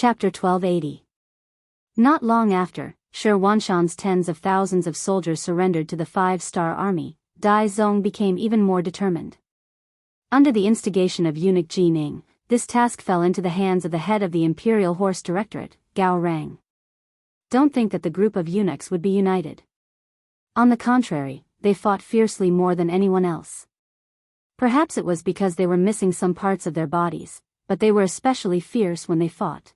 Chapter 1280. Not long after, Shi Wanshan's tens of thousands of soldiers surrendered to the five-star army, Dai Zong became even more determined. Under the instigation of eunuch Ji Ning, this task fell into the hands of the head of the Imperial Horse Directorate, Gao Rang. Don't think that the group of eunuchs would be united. On the contrary, they fought fiercely more than anyone else. Perhaps it was because they were missing some parts of their bodies, but they were especially fierce when they fought.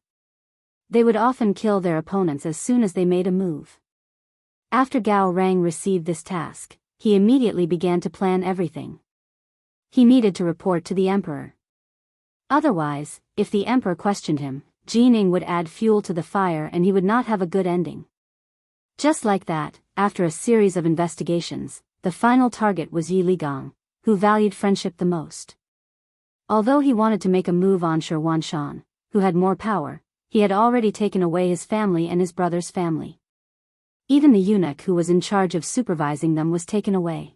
They would often kill their opponents as soon as they made a move. After Gao Rang received this task, he immediately began to plan everything. He needed to report to the emperor. Otherwise, if the emperor questioned him, Ji Ning would add fuel to the fire and he would not have a good ending. Just like that, after a series of investigations, the final target was Yi Ligang, who valued friendship the most. Although he wanted to make a move on Shi Wanshan, who had more power, he had already taken away his family and his brother's family. Even the eunuch who was in charge of supervising them was taken away.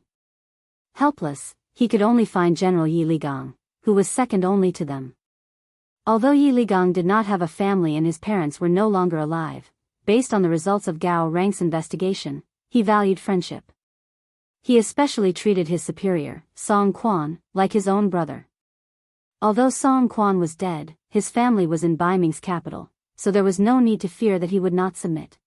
Helpless, he could only find General Yi Ligang, who was second only to them. Although Yi Ligang did not have a family and his parents were no longer alive, based on the results of Gao Rang's investigation, he valued friendship. He especially treated his superior, Song Quan, like his own brother. Although Song Quan was dead, his family was in Baiming's capital, so there was no need to fear that he would not submit.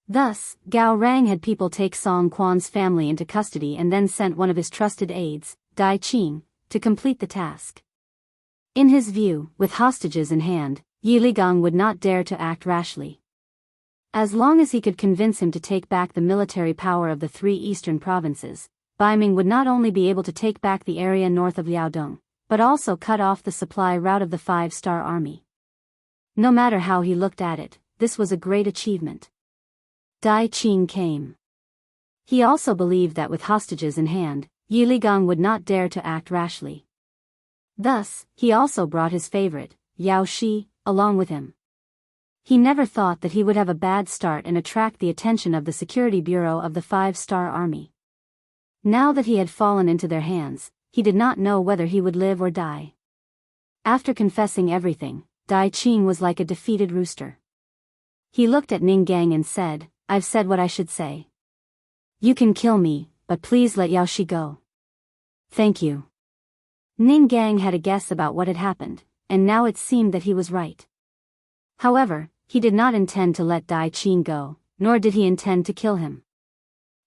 Thus, Gao Rang had people take Song Quan's family into custody and then sent one of his trusted aides, Dai Qing, to complete the task. In his view, with hostages in hand, Yi Ligang would not dare to act rashly. As long as he could convince him to take back the military power of the three eastern provinces, Baiming would not only be able to take back the area north of Liaodong, but also cut off the supply route of the five-star army. No matter how he looked at it, this was a great achievement. Dai Qing came. He also believed that with hostages in hand, Yi Ligang would not dare to act rashly. Thus, he also brought his favorite, Yao Shi, along with him. He never thought that he would have a bad start and attract the attention of the security bureau of the five-star army. Now that he had fallen into their hands, he did not know whether he would live or die. After confessing everything, Dai Qing was like a defeated rooster. He looked at Ning Gang and said, "I've said what I should say. You can kill me, but please let Yao Shi go." "Thank you." Ning Gang had a guess about what had happened, and now it seemed that he was right. However, he did not intend to let Dai Qing go, nor did he intend to kill him.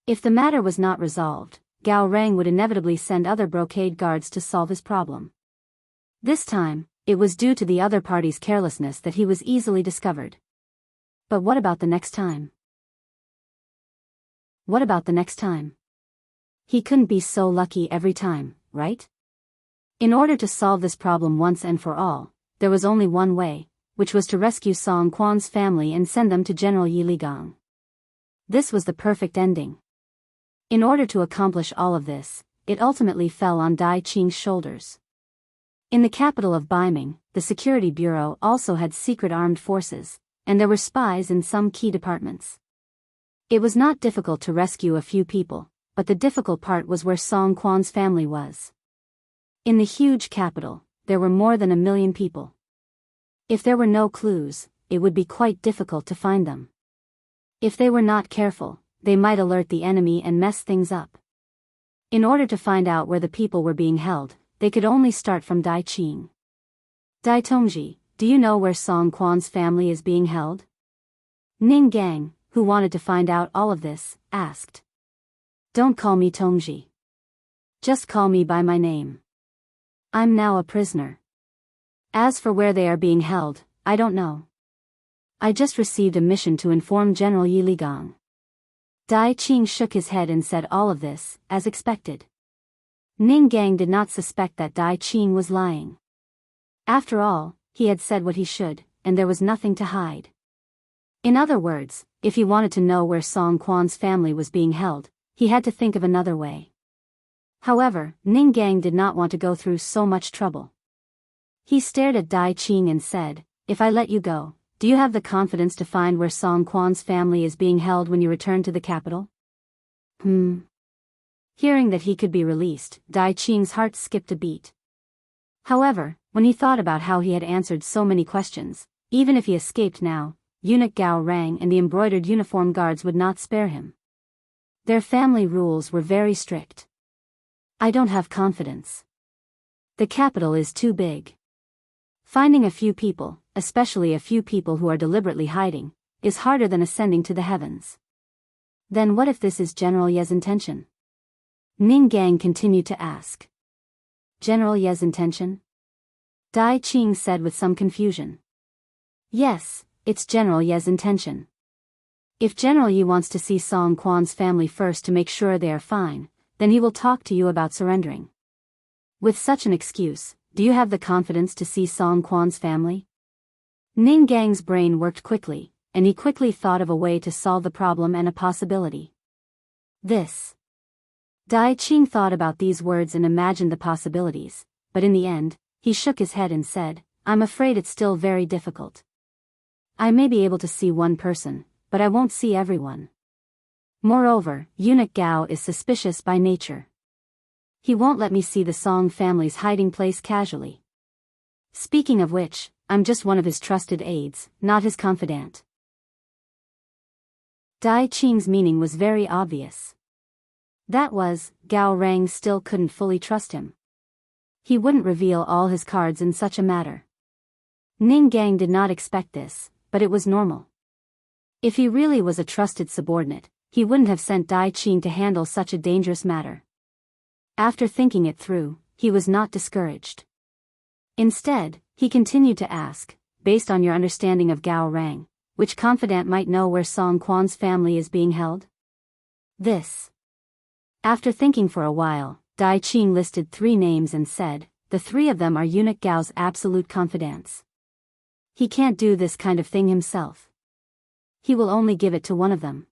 If the matter was not resolved, Gao Rang would inevitably send other brocade guards to solve his problem. This time, it was due to the other party's carelessness that he was easily discovered. But what about the next time? What about the next time? He couldn't be so lucky every time, right? In order to solve this problem once and for all, there was only one way, which was to rescue Song Quan's family and send them to General Yi Ligang. This was the perfect ending. In order to accomplish all of this, it ultimately fell on Dai Qing's shoulders. In the capital of Baiming, the security bureau also had secret armed forces, and there were spies in some key departments. It was not difficult to rescue a few people, but the difficult part was where Song Quan's family was. In the huge capital, there were more than 1 million people. If there were no clues, it would be quite difficult to find them. If they were not careful, they might alert the enemy and mess things up. In order to find out where the people were being held, they could only start from Dai Qing. "Dai Tongji, do you know where Song Quan's family is being held?" Ning Gang, who wanted to find out all of this, asked. "Don't call me Tongji. Just call me by my name. I'm now a prisoner. As for where they are being held, I don't know. I just received a mission to inform General Yi Ligang." Dai Qing shook his head and said all of this, as expected. Ning Gang did not suspect that Dai Qing was lying. After all, he had said what he should, and there was nothing to hide. In other words, if he wanted to know where Song Quan's family was being held, he had to think of another way. However, Ning Gang did not want to go through so much trouble. He stared at Dai Qing and said, "If I let you go, do you have the confidence to find where Song Quan's family is being held when you return to the capital?" Hearing that he could be released, Dai Qing's heart skipped a beat. However, when he thought about how he had answered so many questions, Even if he escaped now, eunuch Gao Rang and the embroidered uniform guards would not spare him. Their family rules were very strict. I don't have confidence. The capital is too big. Finding a few people, especially a few people who are deliberately hiding, is harder than ascending to the heavens. Then what if this is General Ye's intention? Ning Gang continued to ask. General Ye's intention? Dai Qing said with some confusion. Yes, it's General Ye's intention. If General Ye wants to see Song Quan's family first to make sure they are fine, then he will talk to you about surrendering. With such an excuse, do you have the confidence to see Song Quan's family? Ning Gang's brain worked quickly, and he quickly thought of a way to solve the problem and a possibility. This. Dai Qing thought about these words and imagined the possibilities, but in the end, he shook his head and said, I'm afraid it's still very difficult. I may be able to see one person, but I won't see everyone. Moreover, eunuch Gao is suspicious by nature. He won't let me see the Song family's hiding place casually. Speaking of which, I'm just one of his trusted aides, not his confidant. Dai Qing's meaning was very obvious. That was, Gao Rang still couldn't fully trust him. He wouldn't reveal all his cards in such a matter. Ning Gang did not expect this, but it was normal. If he really was a trusted subordinate, he wouldn't have sent Dai Qing to handle such a dangerous matter. After thinking it through, he was not discouraged. Instead, he continued to ask, based on your understanding of Gao Rang, which confidant might know where Song Quan's family is being held? This. After thinking for a while, Dai Qing listed 3 names and said, the 3 of them are eunuch Gao's absolute confidants. He can't do this kind of thing himself. He will only give it to one of them.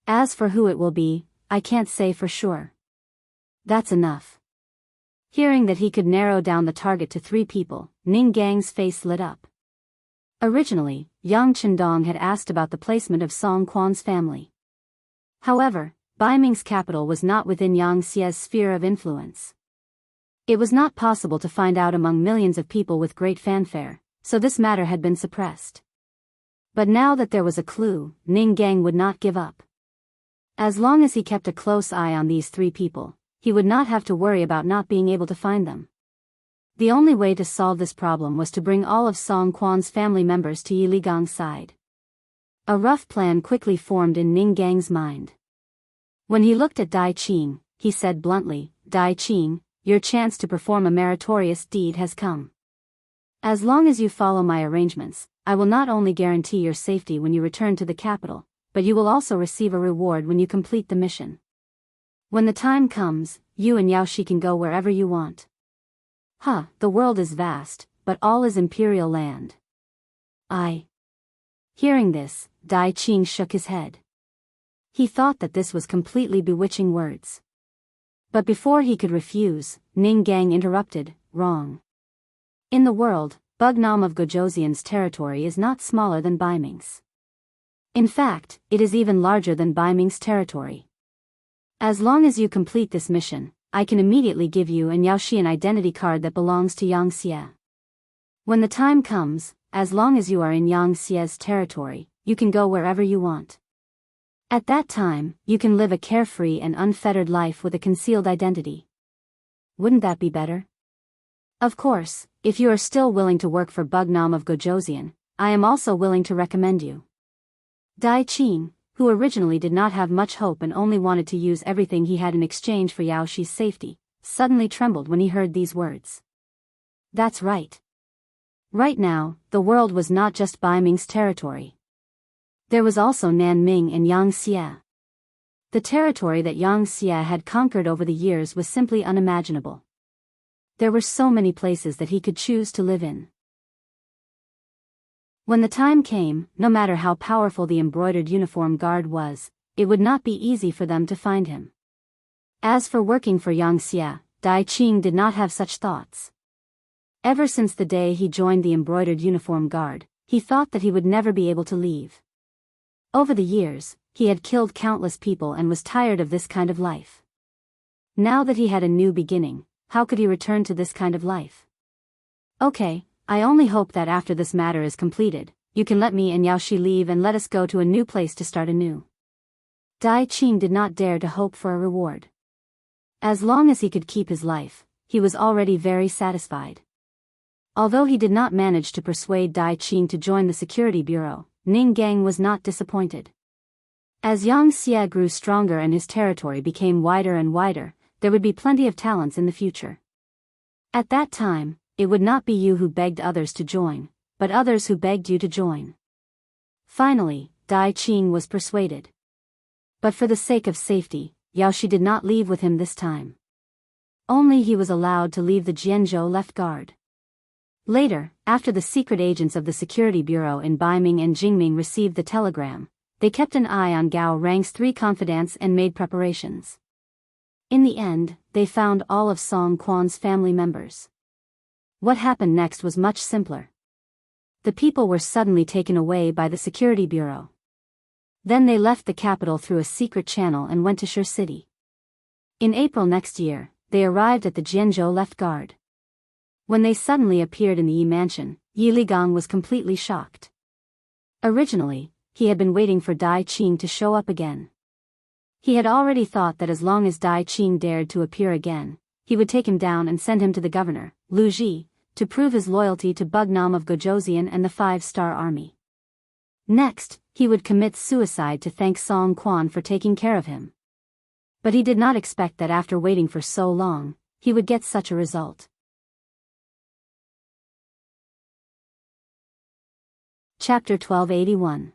As for who it will be, I can't say for sure. That's enough. Hearing that he could narrow down the target to 3 people, Ning Gang's face lit up. Originally, Yang Chendong had asked about the placement of Song Quan's family. However, Baiming's capital was not within Yang Xie's sphere of influence. It was not possible to find out among millions of people with great fanfare, so this matter had been suppressed. But now that there was a clue, Ning Gang would not give up. As long as he kept a close eye on these 3 people, he would not have to worry about not being able to find them. The only way to solve this problem was to bring all of Song Quan's family members to Yi Ligang's side. A rough plan quickly formed in Ning Gang's mind. When he looked at Dai Qing, he said bluntly, Dai Qing, your chance to perform a meritorious deed has come. As long as you follow my arrangements, I will not only guarantee your safety when you return to the capital, but you will also receive a reward when you complete the mission. When the time comes, you and Yaoshi can go wherever you want. The world is vast, but all is imperial land. Hearing this, Dai Qing shook his head. He thought that this was completely bewitching words. But before he could refuse, Ning Gang interrupted, wrong. In the world, Bugnam of Gojoseon's territory is not smaller than Baiming's. In fact, it is even larger than Baiming's territory. As long as you complete this mission, I can immediately give you and Yaoshi an identity card that belongs to Yang Xie. When the time comes, as long as you are in Yang Xie's territory, you can go wherever you want. At that time, you can live a carefree and unfettered life with a concealed identity. Wouldn't that be better? Of course, if you are still willing to work for Bugnam of Gojoseon, I am also willing to recommend you. Dai Qing, who originally did not have much hope and only wanted to use everything he had in exchange for Yaoshi's safety, suddenly trembled when he heard these words. That's right. Right now, the world was not just Baiming's territory. There was also Nanming and Yang Xie. The territory that Yang Xie had conquered over the years was simply unimaginable. There were so many places that he could choose to live in. When the time came, no matter how powerful the embroidered uniform guard was, it would not be easy for them to find him. As for working for Yang Xie, Dai Qing did not have such thoughts. Ever since the day he joined the embroidered uniform guard, he thought that he would never be able to leave. Over the years, he had killed countless people and was tired of this kind of life. Now that he had a new beginning, how could he return to this kind of life? Okay, I only hope that after this matter is completed, you can let me and Yao Shi leave and let us go to a new place to start anew. Dai Qing did not dare to hope for a reward. As long as he could keep his life, he was already very satisfied. Although he did not manage to persuade Dai Qing to join the security bureau, Ning Gang was not disappointed. As Xianxia grew stronger and his territory became wider and wider, there would be plenty of talents in the future. At that time, it would not be you who begged others to join, but others who begged you to join. Finally, Dai Qing was persuaded. But for the sake of safety, Yao Shi did not leave with him this time. Only he was allowed to leave the Jianzhou left guard. Later, after the secret agents of the Security Bureau in Baiming and Jingming received the telegram, they kept an eye on Gao Rang's 3 confidants and made preparations. In the end, they found all of Song Quan's family members. What happened next was much simpler. The people were suddenly taken away by the Security Bureau. Then they left the capital through a secret channel and went to Shi City. In April next year, they arrived at the Jianzhou left guard. When they suddenly appeared in the Yi mansion, Yi Ligang was completely shocked. Originally, he had been waiting for Dai Qing to show up again. He had already thought that as long as Dai Qing dared to appear again, he would take him down and send him to the governor, Lu Ji, to prove his loyalty to Bugnam of Gojoseon and the 5-star army. Next, he would commit suicide to thank Song Quan for taking care of him. But he did not expect that after waiting for so long, he would get such a result. Chapter 1281.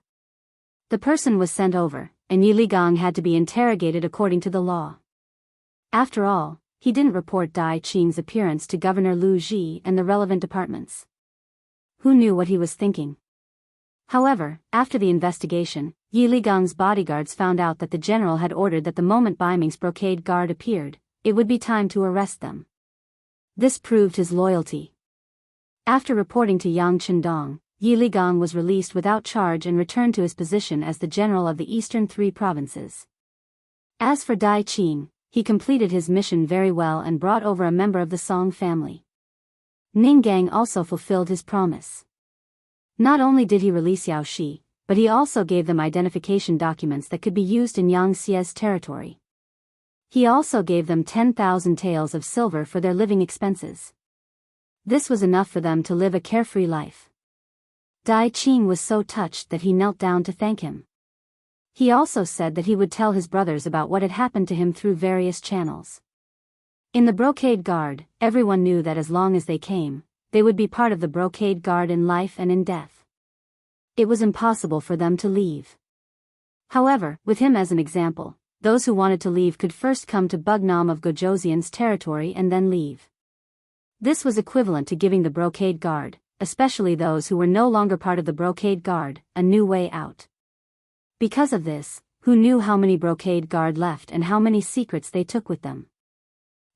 The person was sent over, and Yi Ligang had to be interrogated according to the law. After all, he didn't report Dai Qing's appearance to Governor Lu Ji and the relevant departments. Who knew what he was thinking? However, after the investigation, Yi Ligang's bodyguards found out that the general had ordered that the moment Baiming's brocade guard appeared, it would be time to arrest them. This proved his loyalty. After reporting to Yang Chendong, Yi Ligang was released without charge and returned to his position as the general of the eastern 3 provinces. As for Dai Qing, he completed his mission very well and brought over a member of the Song family. Ning Gang also fulfilled his promise. Not only did he release Yao Shi, but he also gave them identification documents that could be used in Yangxia's territory. He also gave them 10,000 taels of silver for their living expenses. This was enough for them to live a carefree life. Dai Qing was so touched that he knelt down to thank him. He also said that he would tell his brothers about what had happened to him through various channels. In the brocade guard, everyone knew that as long as they came, they would be part of the brocade guard in life and in death. It was impossible for them to leave. However, with him as an example, those who wanted to leave could first come to Bugnam of Gojoseon's territory and then leave. This was equivalent to giving the brocade guard, especially those who were no longer part of the brocade guard, a new way out. Because of this, who knew how many brocade guard left and how many secrets they took with them?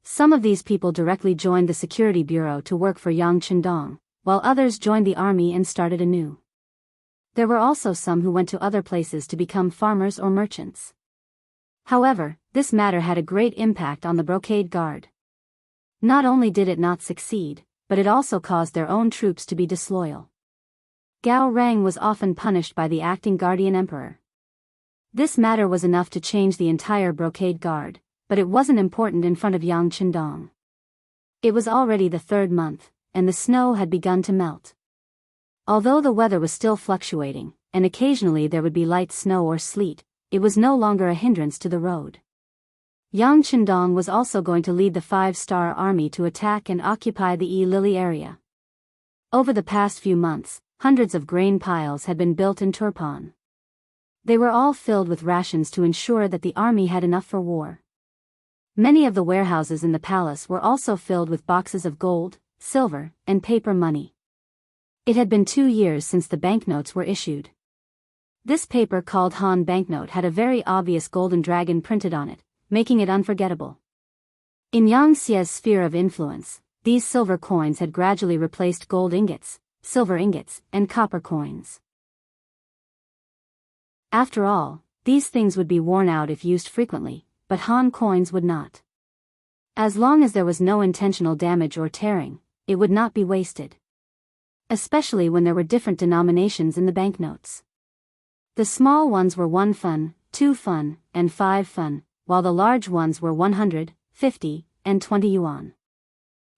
Some of these people directly joined the security bureau to work for Yang Chendong, while others joined the army and started anew. There were also some who went to other places to become farmers or merchants. However, this matter had a great impact on the brocade guard. Not only did it not succeed, but it also caused their own troops to be disloyal. Gao Rang was often punished by the acting guardian emperor. This matter was enough to change the entire brocade guard, but it wasn't important in front of Yang Chendong. It was already the 3rd month, and the snow had begun to melt. Although the weather was still fluctuating, and occasionally there would be light snow or sleet, it was no longer a hindrance to the road. Yang Chendong was also going to lead the 5-star army to attack and occupy the Yi Lily area. Over the past few months, hundreds of grain piles had been built in Turpan. They were all filled with rations to ensure that the army had enough for war. Many of the warehouses in the palace were also filled with boxes of gold, silver, and paper money. It had been 2 years since the banknotes were issued. This paper called Han banknote had a very obvious golden dragon printed on it, making it unforgettable. In Yangxia's sphere of influence, these silver coins had gradually replaced gold ingots, silver ingots, and copper coins. After all, these things would be worn out if used frequently, but Han coins would not. As long as there was no intentional damage or tearing, it would not be wasted. especially when there were different denominations in the banknotes. The small ones were 1 fun, 2 fun, and 5 fun, while the large ones were 100, 50, and 20 yuan.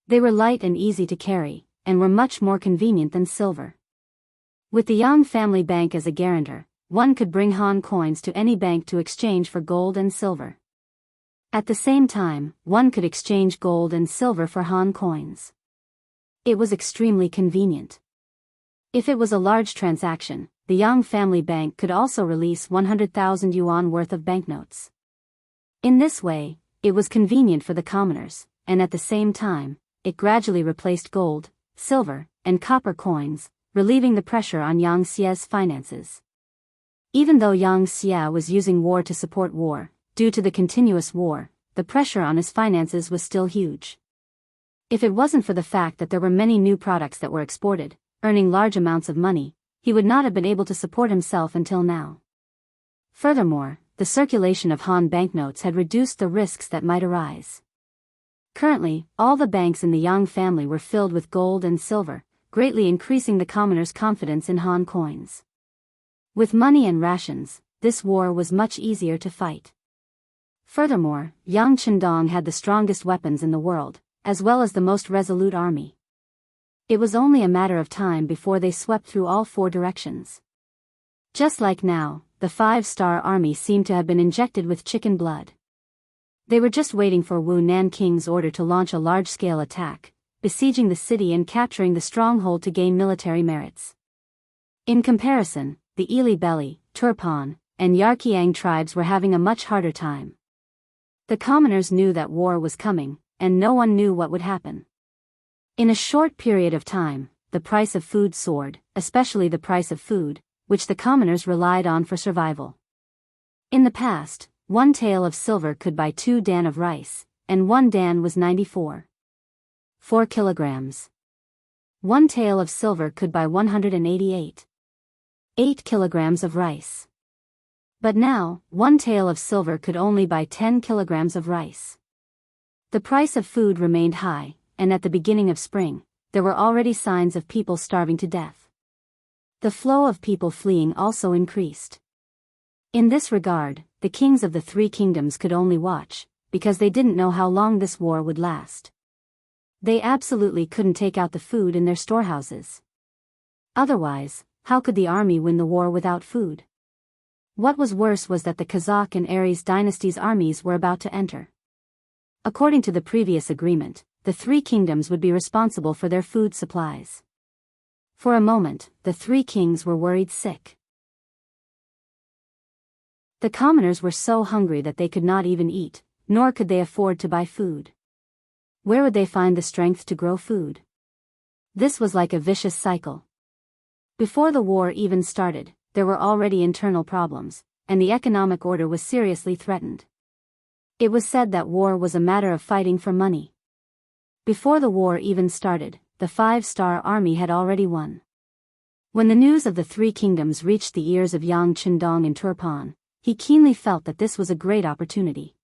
They were light and easy to carry, and were much more convenient than silver. With the Yang family bank as a guarantor, one could bring Han coins to any bank to exchange for gold and silver. At the same time, one could exchange gold and silver for Han coins. It was extremely convenient. If it was a large transaction, the Yang family bank could also release 100,000 yuan worth of banknotes. In this way, it was convenient for the commoners, and at the same time, it gradually replaced gold, silver, and copper coins, relieving the pressure on Yang Xia's finances. Even though Yang Xia was using war to support war, due to the continuous war, the pressure on his finances was still huge. If it wasn't for the fact that there were many new products that were exported, earning large amounts of money, he would not have been able to support himself until now. Furthermore, the circulation of Han banknotes had reduced the risks that might arise. Currently, all the banks in the Yang family were filled with gold and silver, greatly increasing the commoners' confidence in Han coins. With money and rations, this war was much easier to fight. Furthermore, Yang Chendong had the strongest weapons in the world, as well as the most resolute army. It was only a matter of time before they swept through all 4 directions. Just like now, the 5-star army seemed to have been injected with chicken blood. They were just waiting for Wu Nanking's order to launch a large-scale attack, besieging the city and capturing the stronghold to gain military merits. In comparison, the Ili Belly, Turpan, and Yarkiang tribes were having a much harder time. The commoners knew that war was coming, and no one knew what would happen. In a short period of time, the price of food soared, especially the price of food, which the commoners relied on for survival. In the past, 1 tael of silver could buy 2 dan of rice, and 1 dan was 94. 4 kilograms. 1 tael of silver could buy 188. 8 kilograms of rice. But now, 1 tael of silver could only buy 10 kilograms of rice. The price of food remained high, and at the beginning of spring, there were already signs of people starving to death. The flow of people fleeing also increased. In this regard, the kings of the 3 kingdoms could only watch, because they didn't know how long this war would last. They absolutely couldn't take out the food in their storehouses. Otherwise, how could the army win the war without food? What was worse was that the Kazakh and Aries dynasties' armies were about to enter. According to the previous agreement, the 3 kingdoms would be responsible for their food supplies. For a moment, the 3 kings were worried sick. The commoners were so hungry that they could not even eat, nor could they afford to buy food. Where would they find the strength to grow food? This was like a vicious cycle. Before the war even started, there were already internal problems, and the economic order was seriously threatened. It was said that war was a matter of fighting for money. Before the war even started, the 5-star army had already won. When the news of the 3 kingdoms reached the ears of Yang Chendong in Turpan, he keenly felt that this was a great opportunity.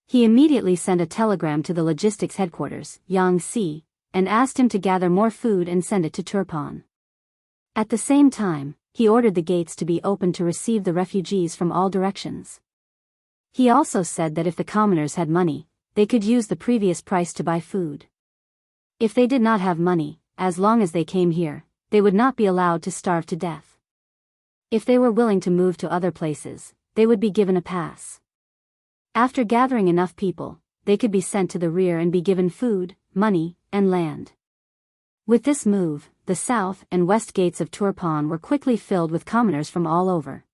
He immediately sent a telegram to the logistics headquarters, Yangtze, and asked him to gather more food and send it to Turpan. At the same time, he ordered the gates to be opened to receive the refugees from all directions. He also said that if the commoners had money, they could use the previous price to buy food. If they did not have money, as long as they came here, they would not be allowed to starve to death. If they were willing to move to other places, they would be given a pass. After gathering enough people, they could be sent to the rear and be given food, money, and land. With this move, the south and west gates of Turpan were quickly filled with commoners from all over.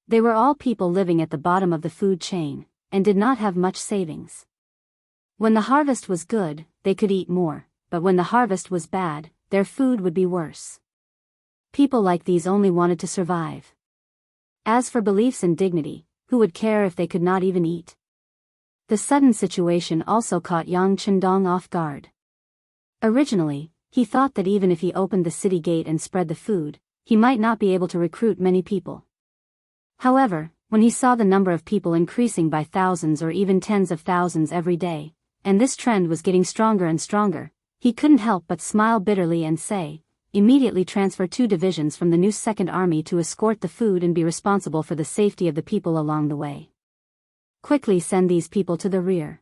They were all people living at the bottom of the food chain, and did not have much savings. When the harvest was good, they could eat more, but when the harvest was bad, their food would be worse. People like these only wanted to survive. As for beliefs and dignity, who would care if they could not even eat? The sudden situation also caught Yang Chendong off guard. Originally, he thought that even if he opened the city gate and spread the food, he might not be able to recruit many people. However, when he saw the number of people increasing by thousands or even tens of thousands every day, and this trend was getting stronger and stronger, he couldn't help but smile bitterly and say, immediately transfer 2 divisions from the new Second Army to escort the food and be responsible for the safety of the people along the way. Quickly send these people to the rear.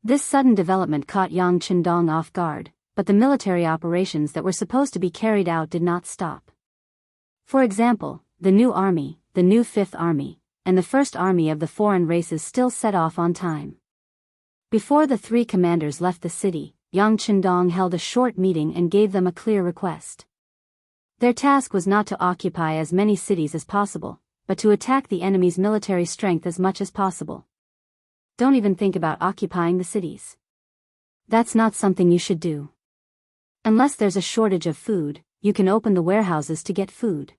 This sudden development caught Yang Qindong off guard, but the military operations that were supposed to be carried out did not stop. For example, the new army, the new Fifth Army, and the First Army of the foreign races still set off on time. Before the 3 commanders left the city, Yang Qindong held a short meeting and gave them a clear request. Their task was not to occupy as many cities as possible, but to attack the enemy's military strength as much as possible. Don't even think about occupying the cities. That's not something you should do. Unless there's a shortage of food, you can open the warehouses to get food.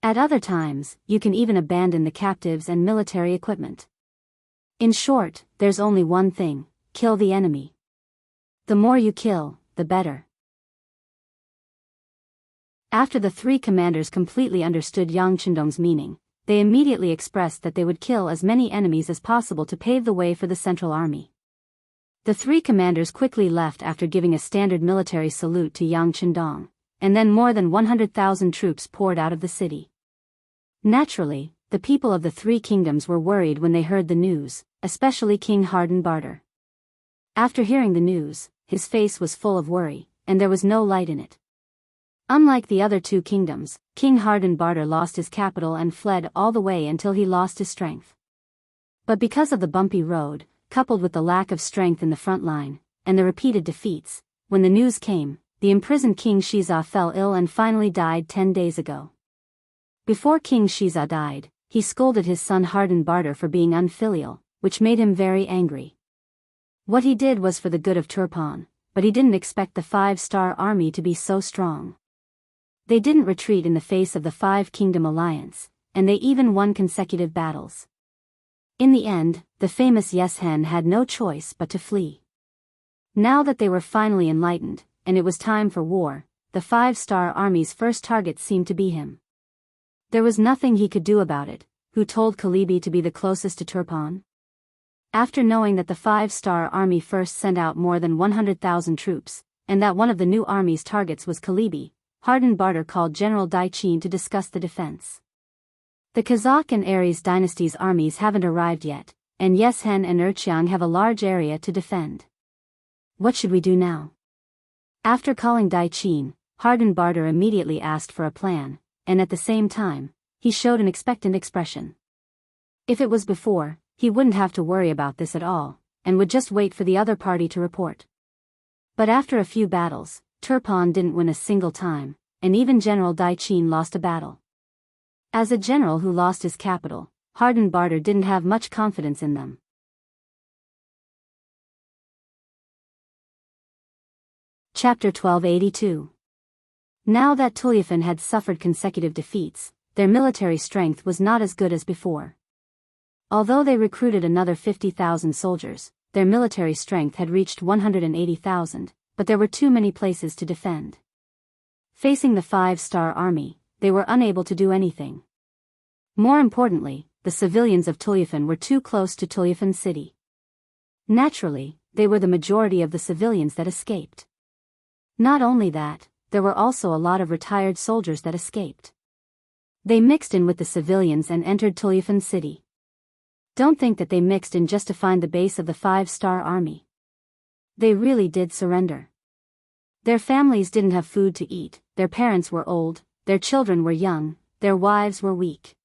At other times, you can even abandon the captives and military equipment. In short, there's only one thing: kill the enemy. The more you kill, the better. After the 3 commanders completely understood Yang Qindong's meaning, they immediately expressed that they would kill as many enemies as possible to pave the way for the Central Army. The 3 commanders quickly left after giving a standard military salute to Yang Qindong, and then more than 100,000 troops poured out of the city. Naturally, the people of the 3 kingdoms were worried when they heard the news, especially King Harden Barter. After hearing the news, his face was full of worry, and there was no light in it. Unlike the other 2 kingdoms, King Harden Barter lost his capital and fled all the way until he lost his strength. But because of the bumpy road, coupled with the lack of strength in the front line, and the repeated defeats, when the news came, the imprisoned King Shiza fell ill and finally died 10 days ago. Before King Shiza died, he scolded his son Harden Barter for being unfilial, which made him very angry. What he did was for the good of Turpan, but he didn't expect the 5-star army to be so strong. They didn't retreat in the face of the 5-kingdom alliance, and they even won consecutive battles. In the end, the famous Yes Hen had no choice but to flee. Now that they were finally enlightened, and it was time for war, the 5-star army's first target seemed to be him. There was nothing he could do about it. Who told Kalibi to be the closest to Turpan? After knowing that the 5-star army first sent out more than 100,000 troops, and that one of the new army's targets was Kalibi, Harden Barter called General Daichin to discuss the defense. The Kazakh and Aries dynasties' armies haven't arrived yet, and Yeshen and Erqiang have a large area to defend. What should we do now? After calling Daichin, Harden Barter immediately asked for a plan, and at the same time, he showed an expectant expression. If it was before, he wouldn't have to worry about this at all, and would just wait for the other party to report. But after a few battles, Turpan didn't win a single time, and even General Daichin lost a battle. As a general who lost his capital, Harden Barter didn't have much confidence in them. Chapter 1282. Now that Tulyafan had suffered consecutive defeats, their military strength was not as good as before. Although they recruited another 50,000 soldiers, their military strength had reached 180,000, but there were too many places to defend. Facing the 5-star army, they were unable to do anything. More importantly, the civilians of Tulyafan were too close to Tulyafan city. Naturally, they were the majority of the civilians that escaped. Not only that, there were also a lot of retired soldiers that escaped. They mixed in with the civilians and entered Tulyafan city. Don't think that they mixed in just to find the base of the 5-star army. They really did surrender. Their families didn't have food to eat, their parents were old, their children were young, their wives were weak.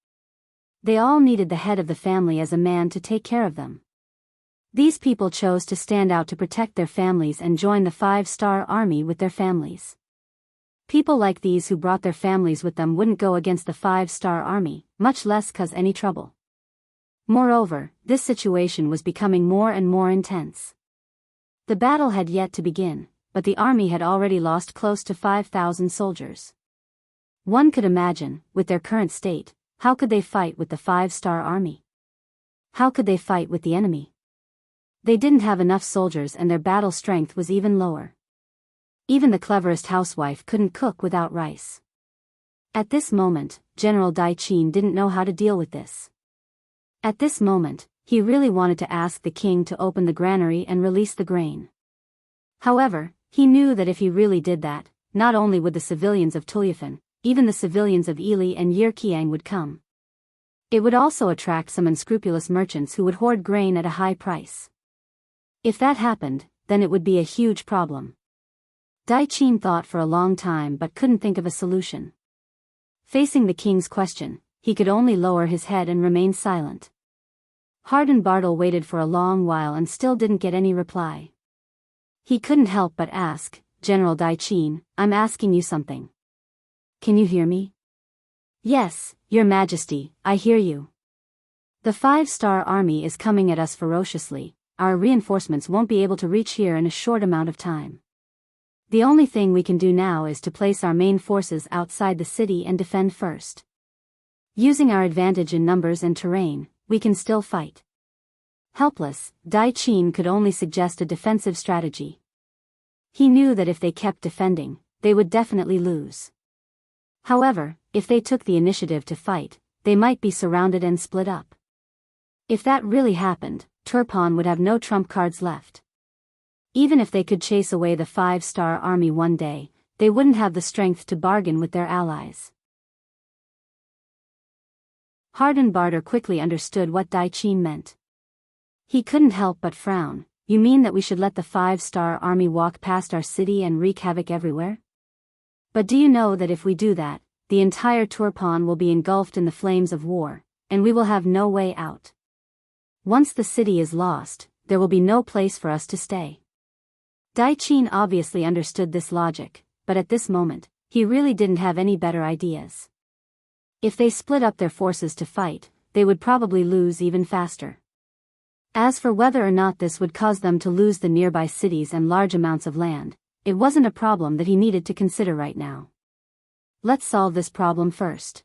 They all needed the head of the family as a man to take care of them. These people chose to stand out to protect their families and join the 5-star army with their families. People like these who brought their families with them wouldn't go against the 5-star army, much less cause any trouble. Moreover, this situation was becoming more and more intense. The battle had yet to begin, but the army had already lost close to 5,000 soldiers. One could imagine, with their current state, how could they fight with the 5-star army? How could they fight with the enemy? They didn't have enough soldiers and their battle strength was even lower. Even the cleverest housewife couldn't cook without rice. At this moment, General Daichin didn't know how to deal with this. At this moment, he really wanted to ask the king to open the granary and release the grain. However, he knew that if he really did that, not only would the civilians of Tulyafan, even the civilians of Ili and Yirkiang would come. It would also attract some unscrupulous merchants who would hoard grain at a high price. If that happened, then it would be a huge problem. Dai Qin thought for a long time but couldn't think of a solution. Facing the king's question, he could only lower his head and remain silent. Harden Bartle waited for a long while and still didn't get any reply. He couldn't help but ask, "General Dai Qin, I'm asking you something. Can you hear me?" "Yes, Your Majesty, I hear you. The 5-star army is coming at us ferociously. Our reinforcements won't be able to reach here in a short amount of time. The only thing we can do now is to place our main forces outside the city and defend first. Using our advantage in numbers and terrain, we can still fight." Helpless, Dai Qin could only suggest a defensive strategy. He knew that if they kept defending, they would definitely lose. However, if they took the initiative to fight, they might be surrounded and split up. If that really happened, Turpan would have no trump cards left. Even if they could chase away the 5-star army one day, they wouldn't have the strength to bargain with their allies. Harden Barter quickly understood what Dai Qin meant. He couldn't help but frown. "You mean that we should let the 5-star army walk past our city and wreak havoc everywhere? But do you know that if we do that, the entire Turpan will be engulfed in the flames of war, and we will have no way out. Once the city is lost, there will be no place for us to stay." Dai Qin obviously understood this logic, but at this moment, he really didn't have any better ideas. If they split up their forces to fight, they would probably lose even faster. As for whether or not this would cause them to lose the nearby cities and large amounts of land, it wasn't a problem that he needed to consider right now. "Let's solve this problem first.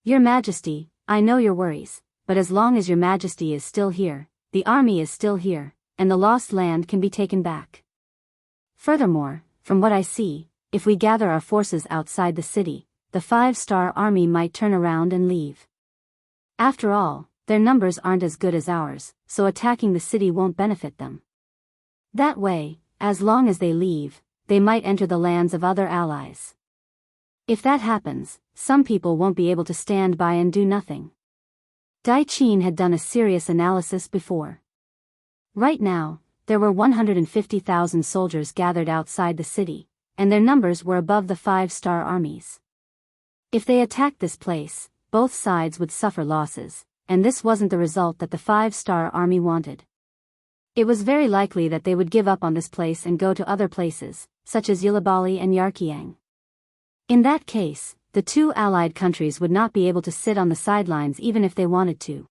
Your Majesty, I know your worries, but as long as Your Majesty is still here, the army is still here, and the lost land can be taken back. Furthermore, from what I see, if we gather our forces outside the city, the 5-star army might turn around and leave. After all, their numbers aren't as good as ours, so attacking the city won't benefit them. That way, as long as they leave, they might enter the lands of other allies. If that happens, some people won't be able to stand by and do nothing." Dai Qin had done a serious analysis before. Right now, there were 150,000 soldiers gathered outside the city, and their numbers were above the 5-star armies. If they attacked this place, both sides would suffer losses, and this wasn't the result that the 5-star army wanted. It was very likely that they would give up on this place and go to other places, such as Yilabali and Yarkiang. In that case, the two allied countries would not be able to sit on the sidelines even if they wanted to.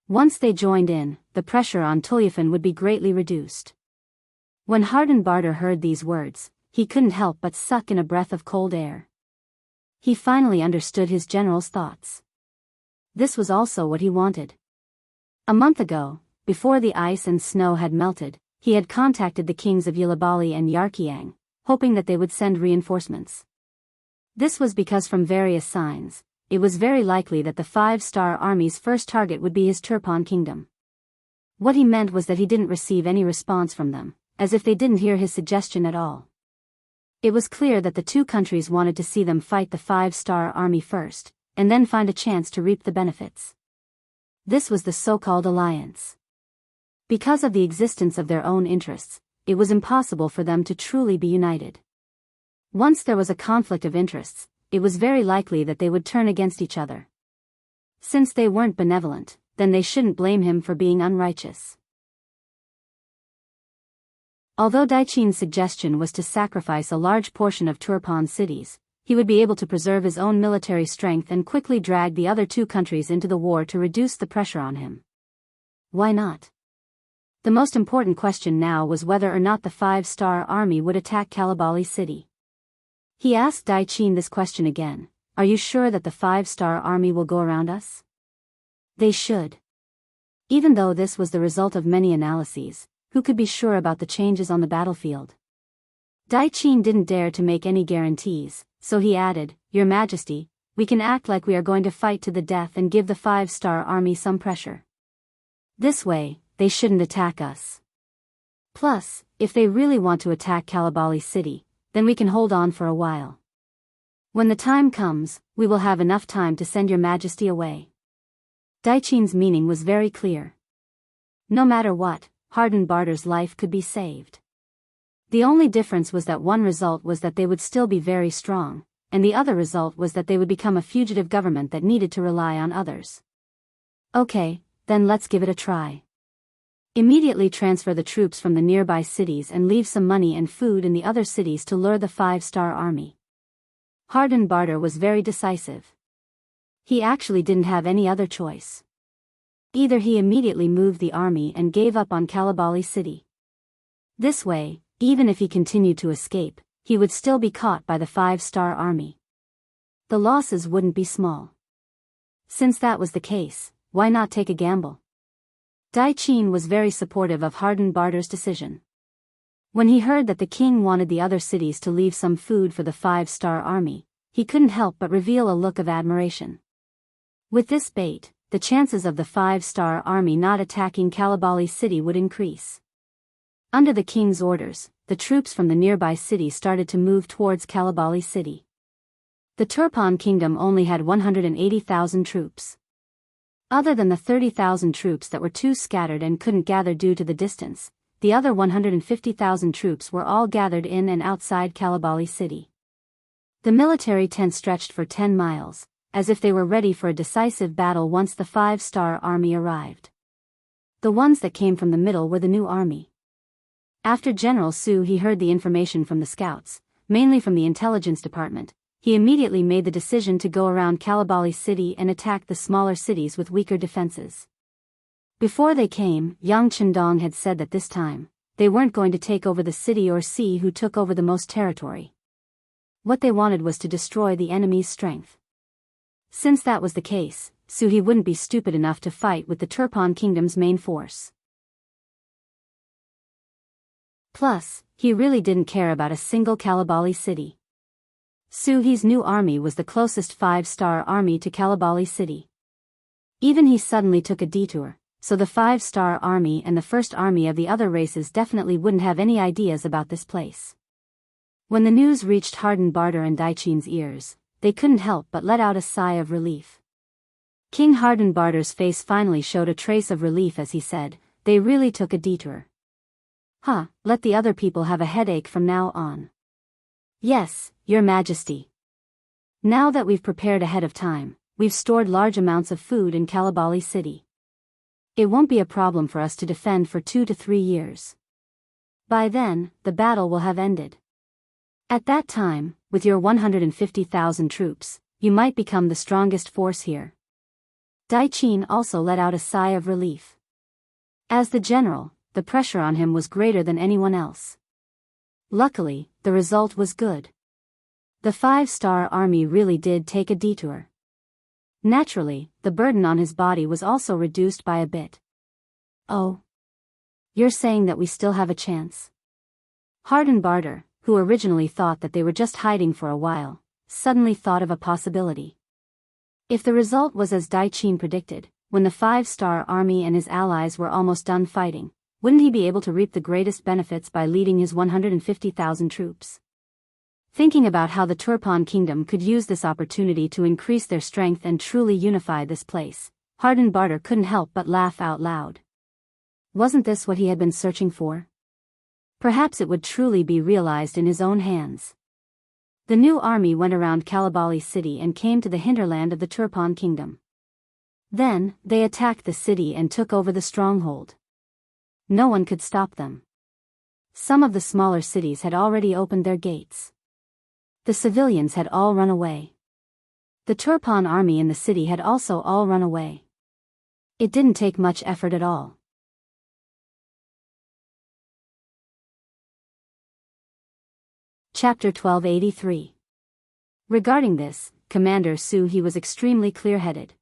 Once they joined in, the pressure on Tulyafan would be greatly reduced. When Harden Barter heard these words, he couldn't help but suck in a breath of cold air. He finally understood his general's thoughts. This was also what he wanted. A month ago, before the ice and snow had melted, he had contacted the kings of Yilabali and Yarkiang, hoping that they would send reinforcements. This was because from various signs, it was very likely that the 5-star army's first target would be his Turpan kingdom. What he meant was that he didn't receive any response from them, as if they didn't hear his suggestion at all. It was clear that the two countries wanted to see them fight the 5-star army first, and then find a chance to reap the benefits. This was the so-called alliance. Because of the existence of their own interests, it was impossible for them to truly be united. Once there was a conflict of interests, it was very likely that they would turn against each other. Since they weren't benevolent, then they shouldn't blame him for being unrighteous. Although Dai Qin's suggestion was to sacrifice a large portion of Turpan's cities, he would be able to preserve his own military strength and quickly drag the other two countries into the war to reduce the pressure on him. Why not? The most important question now was whether or not the 5-star army would attack Kalabali city. He asked Dai Qin this question again, "Are you sure that the 5-star army will go around us?" They should. Even though this was the result of many analyses, who could be sure about the changes on the battlefield? Dai Qin didn't dare to make any guarantees, so he added, "Your Majesty, we can act like we are going to fight to the death and give the 5-star army some pressure. This way, they shouldn't attack us. Plus, if they really want to attack Kalabali city, then we can hold on for a while. When the time comes, we will have enough time to send your majesty away. Daiqin's meaning was very clear. No matter what, Hardenbarter's life could be saved. The only difference was that one result was that they would still be very strong, and the other result was that they would become a fugitive government that needed to rely on others. Okay, then let's give it a try. Immediately transfer the troops from the nearby cities and leave some money and food in the other cities to lure the 5-star army. Hardenbarter was very decisive. He actually didn't have any other choice. Either he immediately moved the army and gave up on Kalabali city. This way, even if he continued to escape, he would still be caught by the 5-star army. The losses wouldn't be small. Since that was the case, why not take a gamble? Daiqin was very supportive of Hardenbarter's decision. When he heard that the king wanted the other cities to leave some food for the 5-star army, he couldn't help but reveal a look of admiration. With this bait, the chances of the 5-star army not attacking Kalabali city would increase. Under the king's orders, the troops from the nearby city started to move towards Kalabali city. The Turpan kingdom only had 180,000 troops. Other than the 30,000 troops that were too scattered and couldn't gather due to the distance, the other 150,000 troops were all gathered in and outside Kalabali city. The military tent stretched for 10 miles, as if they were ready for a decisive battle once the 5-star army arrived. The ones that came from the middle were the new army. After General Su heard the information from the scouts, mainly from the intelligence department, he immediately made the decision to go around Kalabali city and attack the smaller cities with weaker defenses. Before they came, Yang Chendong had said that this time, they weren't going to take over the city or see who took over the most territory. What they wanted was to destroy the enemy's strength. Since that was the case, Su wouldn't be stupid enough to fight with the Turpan kingdom's main force. Plus, he really didn't care about a single Kalabali city. Suhi's new army was the closest 5-star army to Kalabali city. Even he suddenly took a detour, so the 5-star army and the first army of the other races definitely wouldn't have any ideas about this place. When the news reached Hardenbarter and Daiqin's ears, they couldn't help but let out a sigh of relief. King Hardenbarter's face finally showed a trace of relief as he said, "They really took a detour. Let the other people have a headache from now on." "Yes, Your Majesty. Now that we've prepared ahead of time, we've stored large amounts of food in Kalabali city. It won't be a problem for us to defend for 2 to 3 years. By then, the battle will have ended. At that time, with your 150,000 troops, you might become the strongest force here." Daiqin also let out a sigh of relief. As the general, the pressure on him was greater than anyone else. Luckily, the result was good. The 5-star army really did take a detour. Naturally, the burden on his body was also reduced by a bit. "Oh. You're saying that we still have a chance?" Hardenbarter, who originally thought that they were just hiding for a while, suddenly thought of a possibility. If the result was as Daiqin predicted, when the 5-star army and his allies were almost done fighting, wouldn't he be able to reap the greatest benefits by leading his 150,000 troops? Thinking about how the Turpan kingdom could use this opportunity to increase their strength and truly unify this place, Hardenbarter couldn't help but laugh out loud. Wasn't this what he had been searching for? Perhaps it would truly be realized in his own hands. The new army went around Kalabali city and came to the hinterland of the Turpan kingdom. Then, they attacked the city and took over the stronghold. No one could stop them. Some of the smaller cities had already opened their gates. The civilians had all run away. The Turpan army in the city had also all run away. It didn't take much effort at all. Chapter 1283. Regarding this, Commander Su was extremely clear-headed.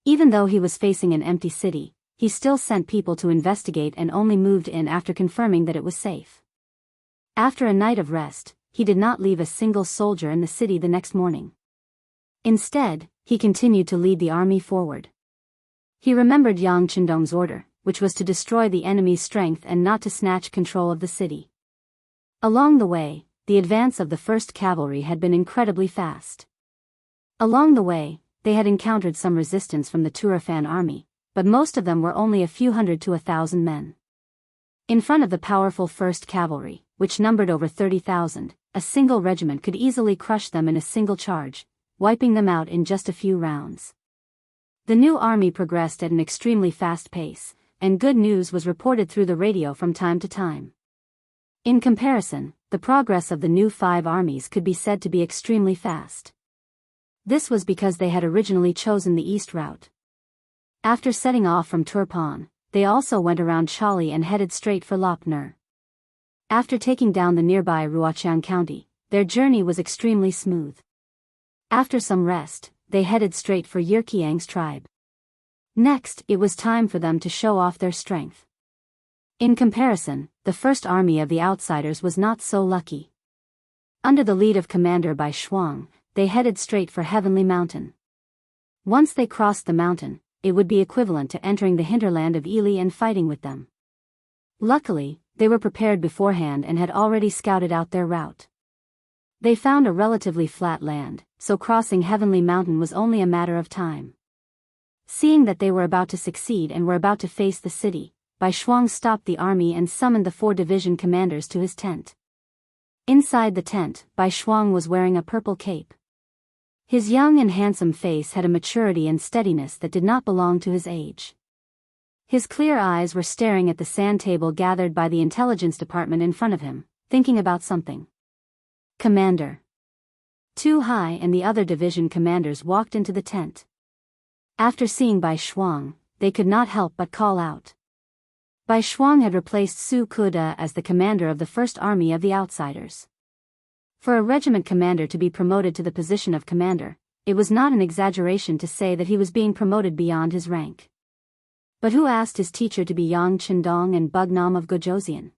Even though he was facing an empty city, he still sent people to investigate and only moved in after confirming that it was safe. After a night of rest, he did not leave a single soldier in the city the next morning. Instead, he continued to lead the army forward. He remembered Yang Chendong's order, which was to destroy the enemy's strength and not to snatch control of the city. Along the way, the advance of the 1st Cavalry had been incredibly fast. Along the way, they had encountered some resistance from the Turfan army, but most of them were only a few hundred to 1,000 men. In front of the powerful 1st Cavalry, which numbered over 30,000, a single regiment could easily crush them in a single charge, wiping them out in just a few rounds. The new army progressed at an extremely fast pace, and good news was reported through the radio from time to time. In comparison, the progress of the new 5 armies could be said to be extremely fast. This was because they had originally chosen the east route. After setting off from Turpan, they also went around Chali and headed straight for Lopner. After taking down the nearby Ruoqiang County, their journey was extremely smooth. After some rest, they headed straight for Yirqiang's tribe. Next, it was time for them to show off their strength. In comparison, the first army of the outsiders was not so lucky. Under the lead of Commander Bai Shuang, they headed straight for Heavenly Mountain. Once they crossed the mountain, it would be equivalent to entering the hinterland of Ili and fighting with them. Luckily, they were prepared beforehand and had already scouted out their route. They found a relatively flat land, so crossing Heavenly Mountain was only a matter of time. Seeing that they were about to succeed and were about to face the city, Bai Shuang stopped the army and summoned the 4 division commanders to his tent. Inside the tent, Bai Shuang was wearing a purple cape. His young and handsome face had a maturity and steadiness that did not belong to his age. His clear eyes were staring at the sand table gathered by the intelligence department in front of him, thinking about something. Commander. Tu Hai and the other division commanders walked into the tent. After seeing Bai Shuang, they could not help but call out. Bai Shuang had replaced Su Kuda as the commander of the first army of the outsiders. For a regiment commander to be promoted to the position of commander, it was not an exaggeration to say that he was being promoted beyond his rank. But who asked his teacher to be Yang Qindong and Bugnam of Gojoseon?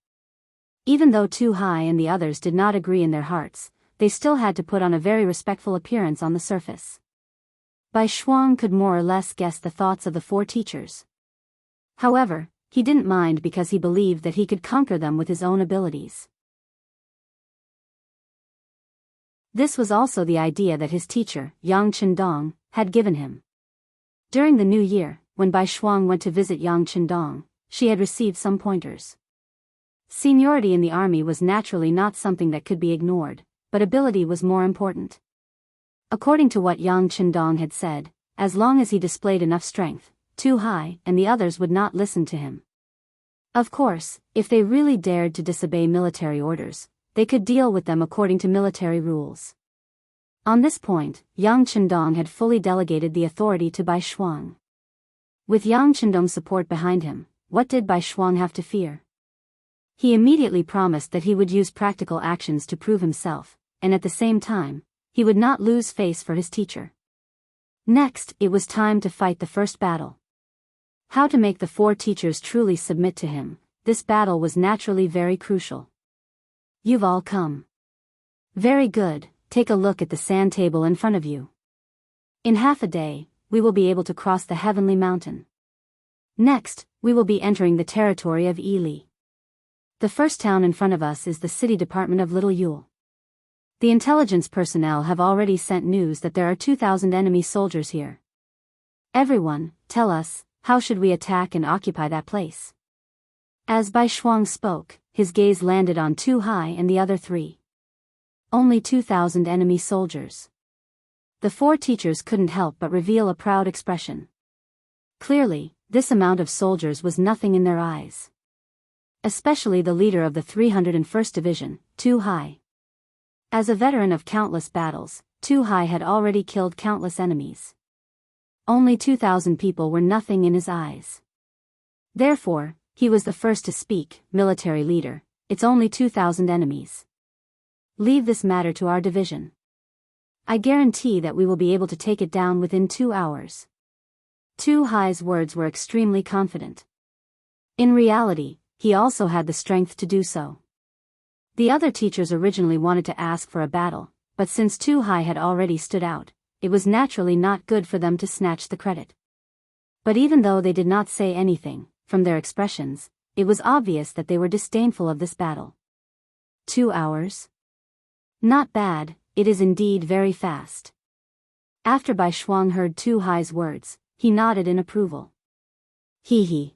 Even though Tu Hai and the others did not agree in their hearts, they still had to put on a very respectful appearance on the surface. Bai Shuang could more or less guess the thoughts of the 4 teachers. However, he didn't mind because he believed that he could conquer them with his own abilities. This was also the idea that his teacher, Yang Qindong, had given him. During the new year, when Bai Shuang went to visit Yang Qindong, she had received some pointers. Seniority in the army was naturally not something that could be ignored, but ability was more important. According to what Yang Qindong had said, as long as he displayed enough strength, Tu Hai and the others would not listen to him. Of course, if they really dared to disobey military orders, they could deal with them according to military rules. On this point, Yang Qindong had fully delegated the authority to Bai Shuang. With Yang Qindong's support behind him, what did Bai Shuang have to fear? He immediately promised that he would use practical actions to prove himself, and at the same time, he would not lose face for his teacher. Next, it was time to fight the first battle. How to make the 4 teachers truly submit to him, this battle was naturally very crucial. You've all come. Very good, take a look at the sand table in front of you. In half a day, we will be able to cross the Heavenly Mountain. Next, we will be entering the territory of Ili. The first town in front of us is the city department of Little Yule. The intelligence personnel have already sent news that there are 2,000 enemy soldiers here. Everyone, tell us, how should we attack and occupy that place? As Bai Shuang spoke, his gaze landed on Tu Hai and the other 3. Only 2,000 enemy soldiers. The 4 teachers couldn't help but reveal a proud expression. Clearly, this amount of soldiers was nothing in their eyes. Especially the leader of the 301st Division, Tu Hai. As a veteran of countless battles, Tu Hai had already killed countless enemies. Only 2,000 people were nothing in his eyes. Therefore, he was the first to speak. Military leader, it's only 2,000 enemies. Leave this matter to our division. I guarantee that we will be able to take it down within 2 hours. Tu Hai's words were extremely confident. In reality, he also had the strength to do so. The other teachers originally wanted to ask for a battle, but since Tu Hai had already stood out, it was naturally not good for them to snatch the credit. But even though they did not say anything, from their expressions, it was obvious that they were disdainful of this battle. 2 hours? Not bad, it is indeed very fast. After Bai Shuang heard Tu Hai's words, he nodded in approval. He.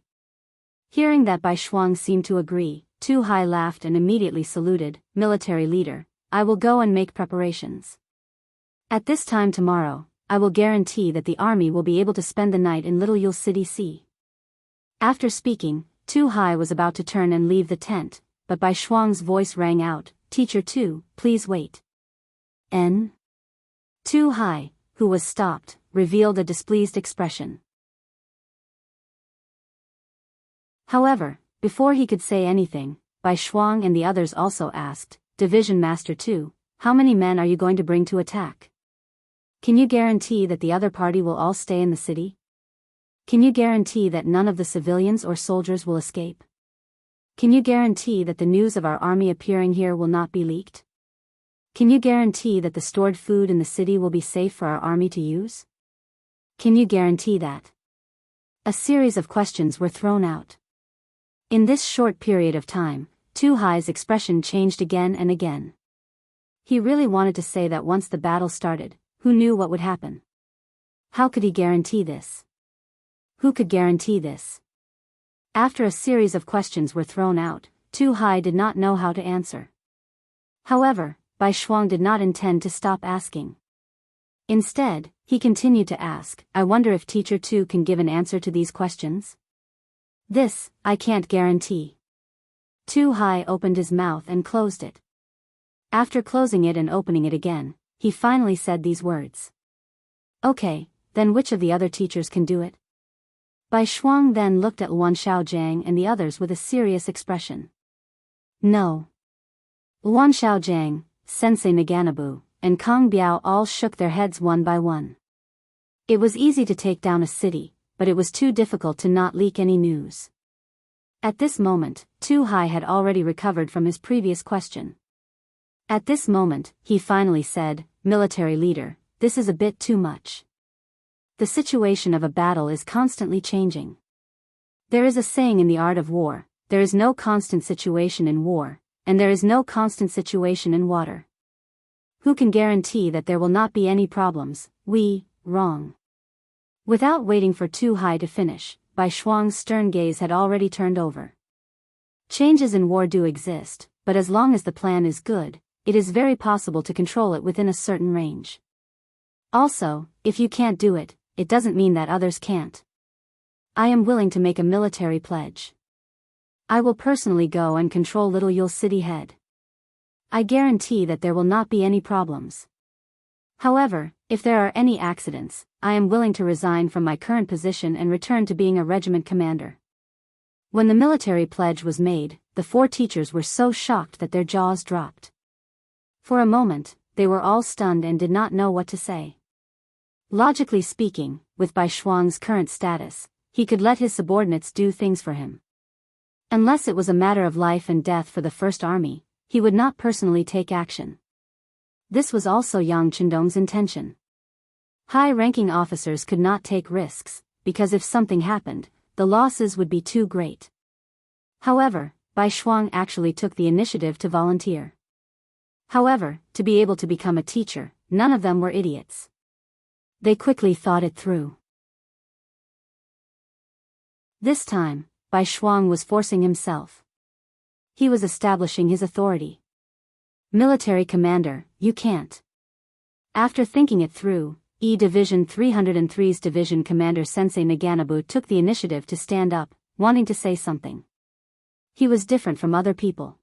Hearing that Bai Shuang seemed to agree, Tu Hai laughed and immediately saluted, "Military leader, I will go and make preparations. At this time tomorrow, I will guarantee that the army will be able to spend the night in Little Yule City Sea." After speaking, Tu Hai was about to turn and leave the tent, but Bai Shuang's voice rang out, "Teacher Tu, please wait." N. Tu Hai, who was stopped, revealed a displeased expression. However, before he could say anything, Bai Shuang and the others also asked, "Division Master Tu, how many men are you going to bring to attack? Can you guarantee that the other party will all stay in the city? Can you guarantee that none of the civilians or soldiers will escape? Can you guarantee that the news of our army appearing here will not be leaked? Can you guarantee that the stored food in the city will be safe for our army to use? Can you guarantee that?" A series of questions were thrown out. In this short period of time, Tu Hai's expression changed again and again. He really wanted to say that once the battle started, who knew what would happen? How could he guarantee this? Who could guarantee this? After a series of questions were thrown out, Tu Hai did not know how to answer. However, Bai Shuang did not intend to stop asking. Instead, he continued to ask, "I wonder if Teacher Tu can give an answer to these questions?" "This, I can't guarantee." Tu Hai opened his mouth and closed it. After closing it and opening it again, he finally said these words. "Okay, then which of the other teachers can do it?" Bai Shuang then looked at Luan Xiaojiang and the others with a serious expression. No. Luan Xiaojiang, Sensei Naganabu, and Kong Biao all shook their heads one by one. It was easy to take down a city, but it was too difficult to not leak any news. At this moment, Tu Hai had already recovered from his previous question. At this moment, he finally said, "Military leader, this is a bit too much. The situation of a battle is constantly changing. There is a saying in the art of war, there is no constant situation in war, and there is no constant situation in water. Who can guarantee that there will not be any problems? Wrong." Without waiting for Tu Hai to finish, Bai Shuang's stern gaze had already turned over. Changes in war do exist, but as long as the plan is good, it is very possible to control it within a certain range. Also, if you can't do it, it doesn't mean that others can't. I am willing to make a military pledge. I will personally go and control Little Yule City head. I guarantee that there will not be any problems. However, if there are any accidents, I am willing to resign from my current position and return to being a regiment commander. When the military pledge was made, the 4 teachers were so shocked that their jaws dropped. For a moment, they were all stunned and did not know what to say. Logically speaking, with Bai Shuang's current status, he could let his subordinates do things for him. Unless it was a matter of life and death for the First Army, he would not personally take action. This was also Yang Chendong's intention. High-ranking officers could not take risks, because if something happened, the losses would be too great. However, Bai Shuang actually took the initiative to volunteer. However, to be able to become a teacher, none of them were idiots. They quickly thought it through. This time, Bai Shuang was forcing himself. He was establishing his authority. "Military commander, you can't." After thinking it through, Division 303's division commander Sensei Naganabu took the initiative to stand up, wanting to say something. He was different from other people.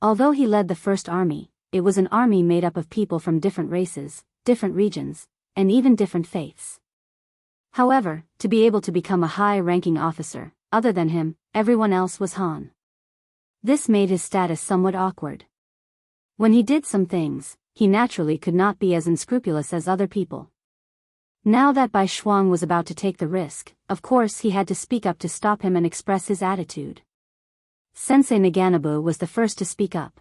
Although he led the First Army, it was an army made up of people from different races, different regions, and even different faiths. However, to be able to become a high-ranking officer, other than him, everyone else was Han. This made his status somewhat awkward. When he did some things, he naturally could not be as unscrupulous as other people. Now that Bai Shuang was about to take the risk, of course he had to speak up to stop him and express his attitude. Sensei Naganabu was the first to speak up.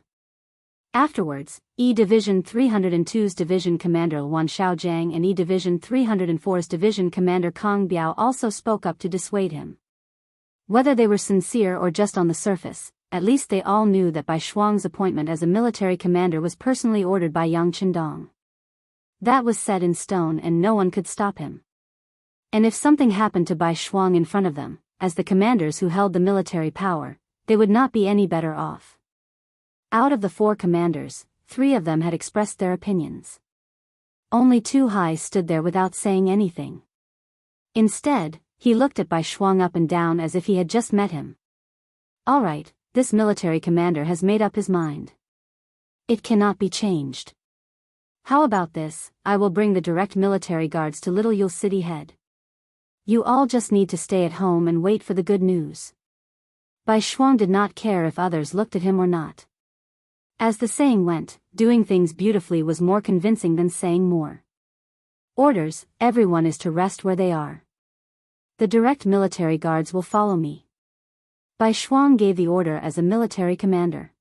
Afterwards, Division 302's division commander Luan Xiaojiang and Division 304's division commander Kong Biao also spoke up to dissuade him. Whether they were sincere or just on the surface, at least they all knew that Bai Shuang's appointment as a military commander was personally ordered by Yang Qindong. That was set in stone and no one could stop him. And if something happened to Bai Shuang in front of them, as the commanders who held the military power, they would not be any better off. Out of the 4 commanders, 3 of them had expressed their opinions. Only Tu Hai stood there without saying anything. Instead, he looked at Bai Shuang up and down as if he had just met him. All right, this military commander has made up his mind. It cannot be changed. How about this? I will bring the direct military guards to Little Yule City Head. You all just need to stay at home and wait for the good news. Bai Shuang did not care if others looked at him or not. As the saying went, doing things beautifully was more convincing than saying more. Orders, everyone is to rest where they are. The direct military guards will follow me. Bai Shuang gave the order as a military commander.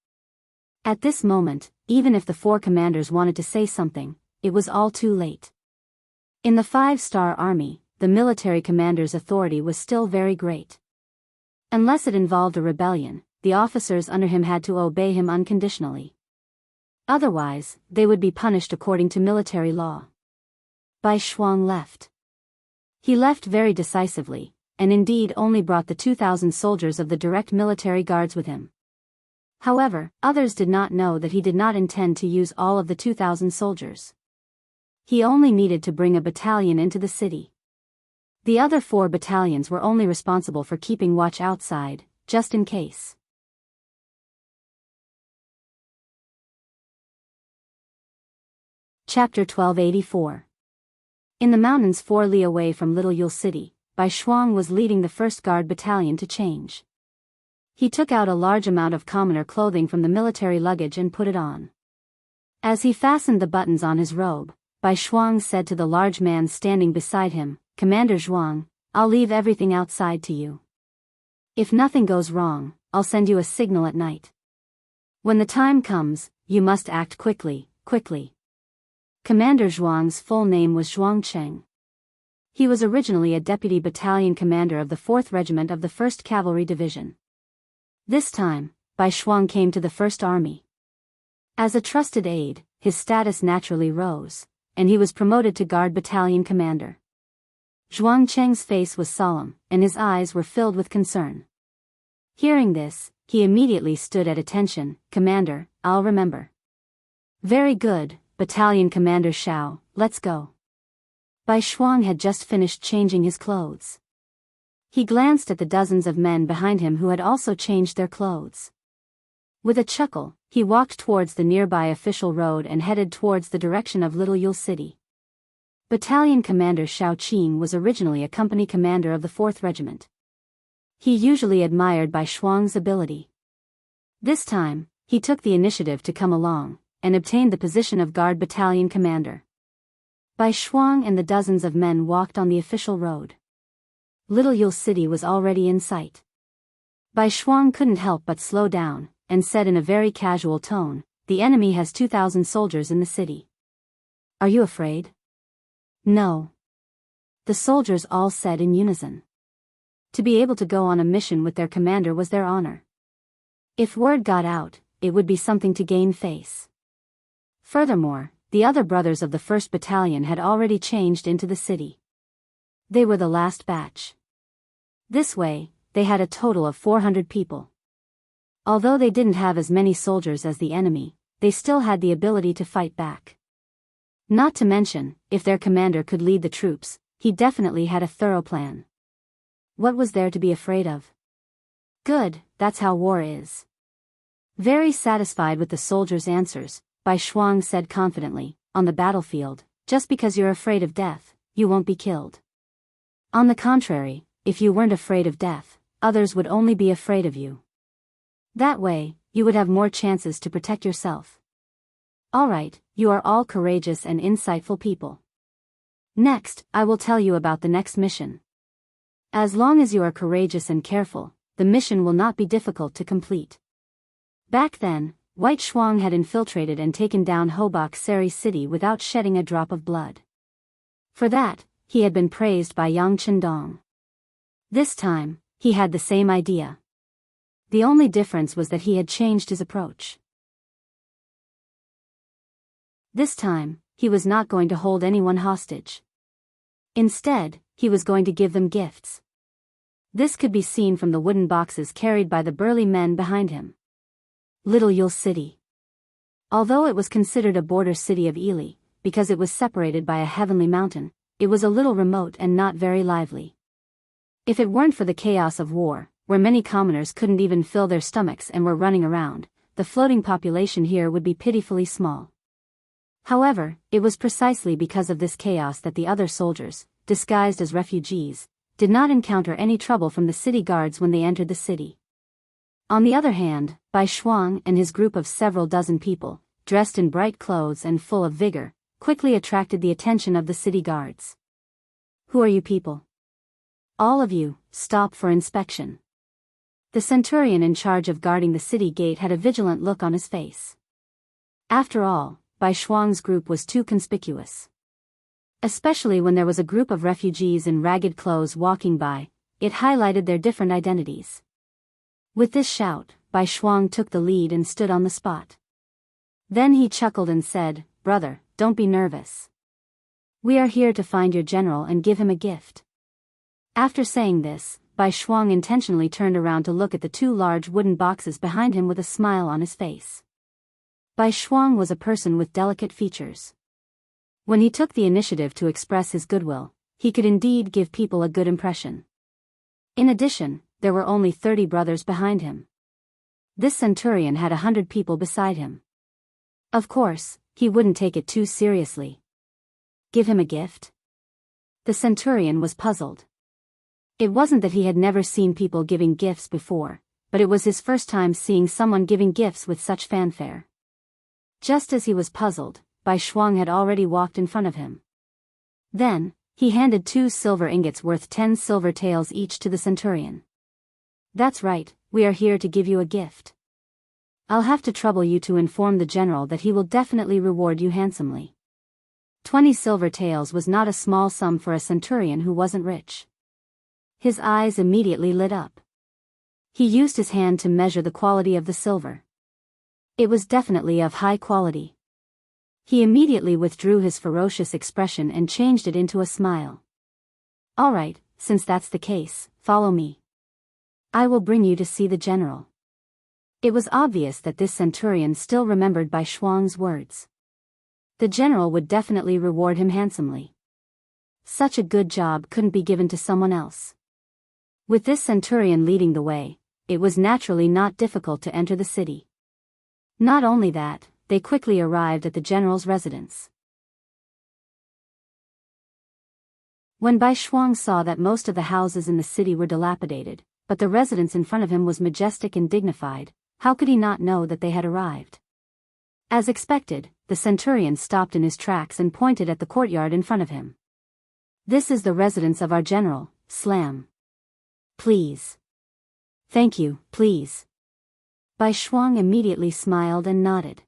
At this moment, even if the 4 commanders wanted to say something, it was all too late. In the 5-star army, the military commander's authority was still very great. Unless it involved a rebellion, the officers under him had to obey him unconditionally. Otherwise, they would be punished according to military law. Bai Shuang left. He left very decisively, and indeed only brought the 2,000 soldiers of the direct military guards with him. However, others did not know that he did not intend to use all of the 2,000 soldiers. He only needed to bring a battalion into the city. The other 4 battalions were only responsible for keeping watch outside, just in case. Chapter 1284. In the mountains 4 li away from Little Yule City, Bai Shuang was leading the 1st Guard Battalion to change. He took out a large amount of commoner clothing from the military luggage and put it on. As he fastened the buttons on his robe, Bai Shuang said to the large man standing beside him, "Commander Zhuang, I'll leave everything outside to you. If nothing goes wrong, I'll send you a signal at night. When the time comes, you must act quickly, quickly." Commander Zhuang's full name was Zhuang Cheng. He was originally a deputy battalion commander of the 4th Regiment of the 1st Cavalry Division. This time, Bai Shuang came to the 1st Army. As a trusted aide, his status naturally rose, and he was promoted to Guard Battalion Commander. Zhuang Cheng's face was solemn, and his eyes were filled with concern. Hearing this, he immediately stood at attention. "Commander, I'll remember." "Very good, Battalion Commander Xiao, let's go." Bai Shuang had just finished changing his clothes. He glanced at the dozens of men behind him who had also changed their clothes. With a chuckle, he walked towards the nearby official road and headed towards the direction of Little Yule City. Battalion Commander Xiao Qing was originally a company commander of the 4th Regiment. He usually admired Bai Shuang's ability. This time, he took the initiative to come along, and obtained the position of Guard Battalion Commander. Bai Shuang and the dozens of men walked on the official road. Little Yule City was already in sight. Bai Shuang couldn't help but slow down, and said in a very casual tone, "The enemy has 2,000 soldiers in the city. Are you afraid?" "No." The soldiers all said in unison. To be able to go on a mission with their commander was their honor. If word got out, it would be something to gain face. Furthermore, the other brothers of the 1st Battalion had already changed into the city. They were the last batch. This way, they had a total of 400 people. Although they didn't have as many soldiers as the enemy, they still had the ability to fight back. Not to mention, if their commander could lead the troops, he definitely had a thorough plan. What was there to be afraid of? Good, that's how war is. Very satisfied with the soldiers' answers, Bai Shuang said confidently, "On the battlefield, just because you're afraid of death, you won't be killed. On the contrary, if you weren't afraid of death, others would only be afraid of you. That way, you would have more chances to protect yourself. All right, you are all courageous and insightful people. Next, I will tell you about the next mission. As long as you are courageous and careful, the mission will not be difficult to complete." Back then, White Shuang had infiltrated and taken down Hobak Seri City without shedding a drop of blood. For that, he had been praised by Yang Qindong. This time, he had the same idea. The only difference was that he had changed his approach. This time, he was not going to hold anyone hostage. Instead, he was going to give them gifts. This could be seen from the wooden boxes carried by the burly men behind him. Little Yule City. Although it was considered a border city of Ely, because it was separated by a heavenly mountain, it was a little remote and not very lively. If it weren't for the chaos of war, where many commoners couldn't even fill their stomachs and were running around, the floating population here would be pitifully small. However, it was precisely because of this chaos that the other soldiers, disguised as refugees, did not encounter any trouble from the city guards when they entered the city. On the other hand, Bai Shuang and his group of several dozen people, dressed in bright clothes and full of vigor, quickly attracted the attention of the city guards. "Who are you people? All of you, stop for inspection." The centurion in charge of guarding the city gate had a vigilant look on his face. After all, Bai Shuang's group was too conspicuous. Especially when there was a group of refugees in ragged clothes walking by, it highlighted their different identities. With this shout, Bai Shuang took the lead and stood on the spot. Then he chuckled and said, "Brother, don't be nervous. We are here to find your general and give him a gift." After saying this, Bai Shuang intentionally turned around to look at the two large wooden boxes behind him with a smile on his face. Bai Shuang was a person with delicate features. When he took the initiative to express his goodwill, he could indeed give people a good impression. In addition, there were only 30 brothers behind him. This centurion had 100 people beside him. Of course, he wouldn't take it too seriously. Give him a gift? The centurion was puzzled. It wasn't that he had never seen people giving gifts before, but it was his first time seeing someone giving gifts with such fanfare. Just as he was puzzled, Bai Shuang had already walked in front of him. Then, he handed 2 silver ingots worth 10 silver taels each to the centurion. "That's right, we are here to give you a gift. I'll have to trouble you to inform the general that he will definitely reward you handsomely." 20 silver taels was not a small sum for a centurion who wasn't rich. His eyes immediately lit up. He used his hand to measure the quality of the silver. It was definitely of high quality. He immediately withdrew his ferocious expression and changed it into a smile. "All right, since that's the case, follow me. I will bring you to see the general." It was obvious that this centurion still remembered Bai Shuang's words. The general would definitely reward him handsomely. Such a good job couldn't be given to someone else. With this centurion leading the way, it was naturally not difficult to enter the city. Not only that, they quickly arrived at the general's residence. When Bai Shuang saw that most of the houses in the city were dilapidated, but the residence in front of him was majestic and dignified, how could he not know that they had arrived? As expected, the centurion stopped in his tracks and pointed at the courtyard in front of him. "This is the residence of our general, Slam. Please." "Thank you, please." Bai Shuang immediately smiled and nodded.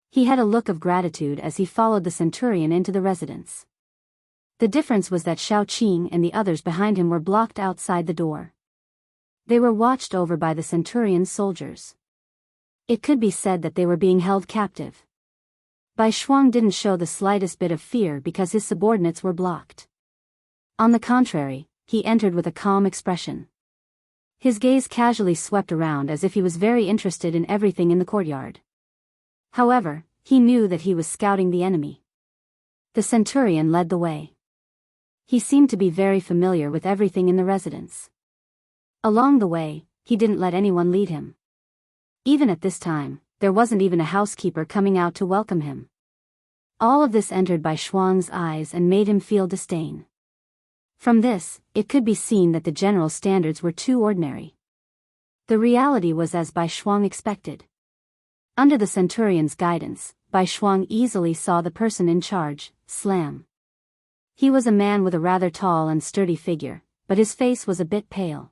He had a look of gratitude as he followed the centurion into the residence. The difference was that Xiao Qing and the others behind him were blocked outside the door. They were watched over by the centurion's soldiers. It could be said that they were being held captive. Bai Shuang didn't show the slightest bit of fear because his subordinates were blocked. On the contrary, he entered with a calm expression. His gaze casually swept around as if he was very interested in everything in the courtyard. However, he knew that he was scouting the enemy. The centurion led the way. He seemed to be very familiar with everything in the residence. Along the way, he didn't let anyone lead him. Even at this time, there wasn't even a housekeeper coming out to welcome him. All of this entered Bai Shuang's eyes and made him feel disdain. From this, it could be seen that the general's standards were too ordinary. The reality was as Bai Shuang expected. Under the centurion's guidance, Bai Shuang easily saw the person in charge, Slam. He was a man with a rather tall and sturdy figure, but his face was a bit pale.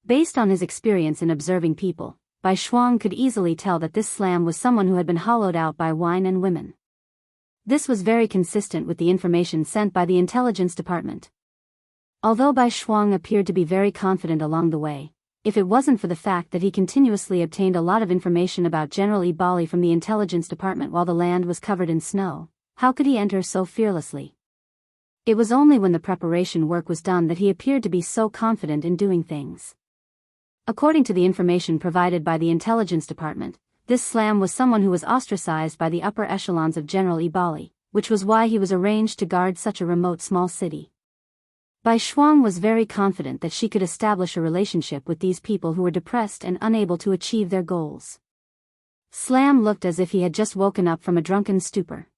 Based on his experience in observing people, Bai Shuang could easily tell that this Slam was someone who had been hollowed out by wine and women. This was very consistent with the information sent by the intelligence department. Although Bai Shuang appeared to be very confident along the way, if it wasn't for the fact that he continuously obtained a lot of information about General Ibali from the intelligence department while the land was covered in snow, how could he enter so fearlessly? It was only when the preparation work was done that he appeared to be so confident in doing things. According to the information provided by the intelligence department, this Slam was someone who was ostracized by the upper echelons of General Ibali, which was why he was arranged to guard such a remote small city. Bai Shuang was very confident that she could establish a relationship with these people who were depressed and unable to achieve their goals. Slam looked as if he had just woken up from a drunken stupor.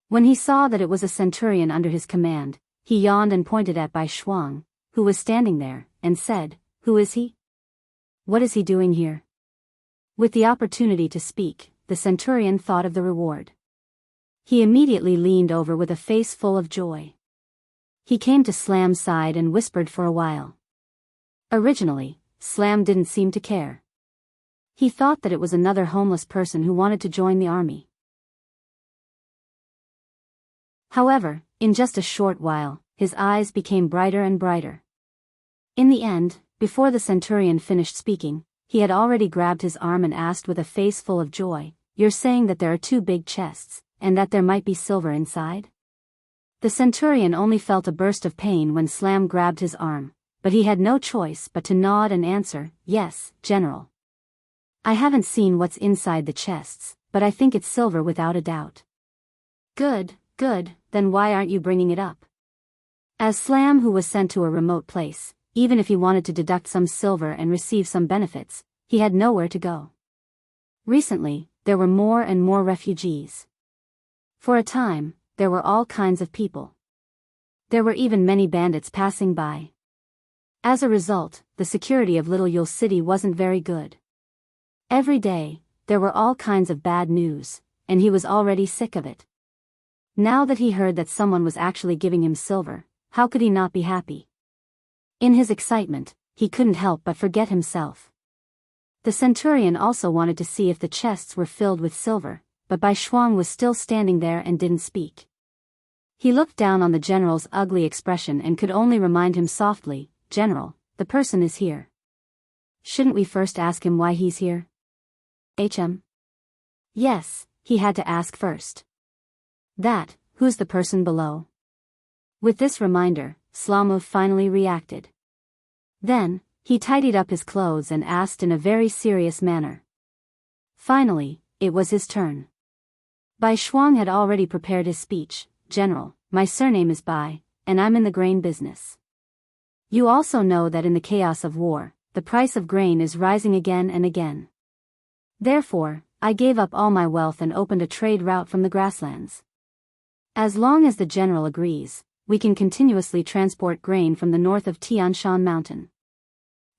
When he saw that it was a centurion under his command, he yawned and pointed at Bai Shuang, who was standing there, and said, "Who is he? What is he doing here?" With the opportunity to speak, the centurion thought of the reward. He immediately leaned over with a face full of joy. He came to Slam's side and whispered for a while. Originally, Slam didn't seem to care. He thought that it was another homeless person who wanted to join the army. However, in just a short while, his eyes became brighter and brighter. In the end, before the centurion finished speaking, he had already grabbed his arm and asked with a face full of joy, "You're saying that there are 2 big chests, and that there might be silver inside?" The centurion only felt a burst of pain when Slam grabbed his arm, but he had no choice but to nod and answer, "Yes, General. I haven't seen what's inside the chests, but I think it's silver without a doubt." "Good, good, then why aren't you bringing it up?" As Slam, who was sent to a remote place, even if he wanted to deduct some silver and receive some benefits, he had nowhere to go. Recently, there were more and more refugees. For a time, there were all kinds of people. There were even many bandits passing by. As a result, the security of Little Yule City wasn't very good. Every day, there were all kinds of bad news, and he was already sick of it. Now that he heard that someone was actually giving him silver, how could he not be happy? In his excitement, he couldn't help but forget himself. The centurion also wanted to see if the chests were filled with silver, but Bai Shuang was still standing there and didn't speak. He looked down on the general's ugly expression and could only remind him softly, "General, the person is here. Shouldn't we first ask him why he's here?" Yes, he had to ask first. Who's the person below? With this reminder, Slamu finally reacted. Then, he tidied up his clothes and asked in a very serious manner. Finally, it was his turn. Bai Shuang had already prepared his speech. "General, my surname is Bai, and I'm in the grain business. You also know that in the chaos of war, the price of grain is rising again and again. Therefore, I gave up all my wealth and opened a trade route from the grasslands. As long as the general agrees, we can continuously transport grain from the north of Tian Shan Mountain.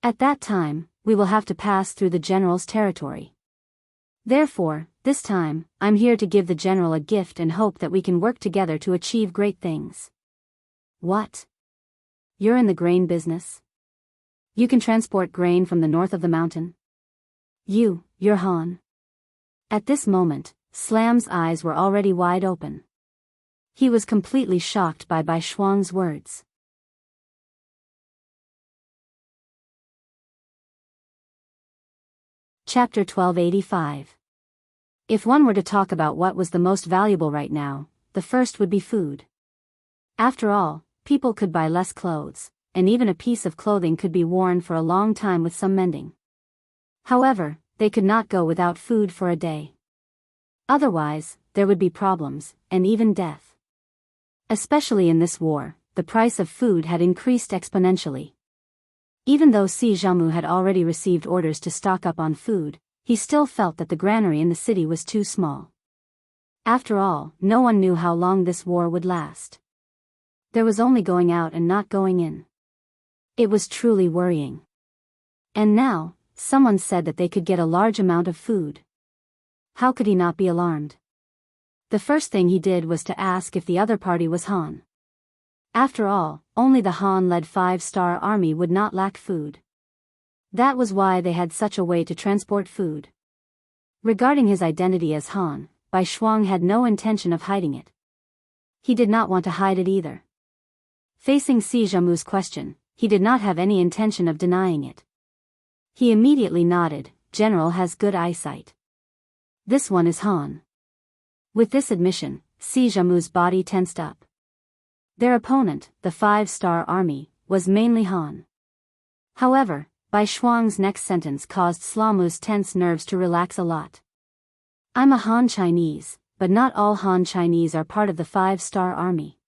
At that time, we will have to pass through the general's territory. Therefore, this time, I'm here to give the general a gift and hope that we can work together to achieve great things." "What? You're in the grain business? You can transport grain from the north of the mountain? You're Han?" At this moment, Slam's eyes were already wide open. He was completely shocked by Bai Shuang's words. Chapter 1285. If one were to talk about what was the most valuable right now, the first would be food. After all, people could buy less clothes, and even a piece of clothing could be worn for a long time with some mending. However, they could not go without food for a day. Otherwise, there would be problems, and even death. Especially in this war, the price of food had increased exponentially. Even though Si Jianghu had already received orders to stock up on food, he still felt that the granary in the city was too small. After all, no one knew how long this war would last. There was only going out and not going in. It was truly worrying. And now, someone said that they could get a large amount of food. How could he not be alarmed? The first thing he did was to ask if the other party was Han. After all, only the Han-led 5-star army would not lack food. That was why they had such a way to transport food. Regarding his identity as Han, Bai Shuang had no intention of hiding it. He did not want to hide it either. Facing Si Jianghu's question, he did not have any intention of denying it. He immediately nodded. General has good eyesight. This one is Han. With this admission, Jianghu's body tensed up. Their opponent, the 5-star army, was mainly Han. However, Bai Shuang's next sentence caused Slamu's tense nerves to relax a lot. I'm a Han Chinese, but not all Han Chinese are part of the 5-star army.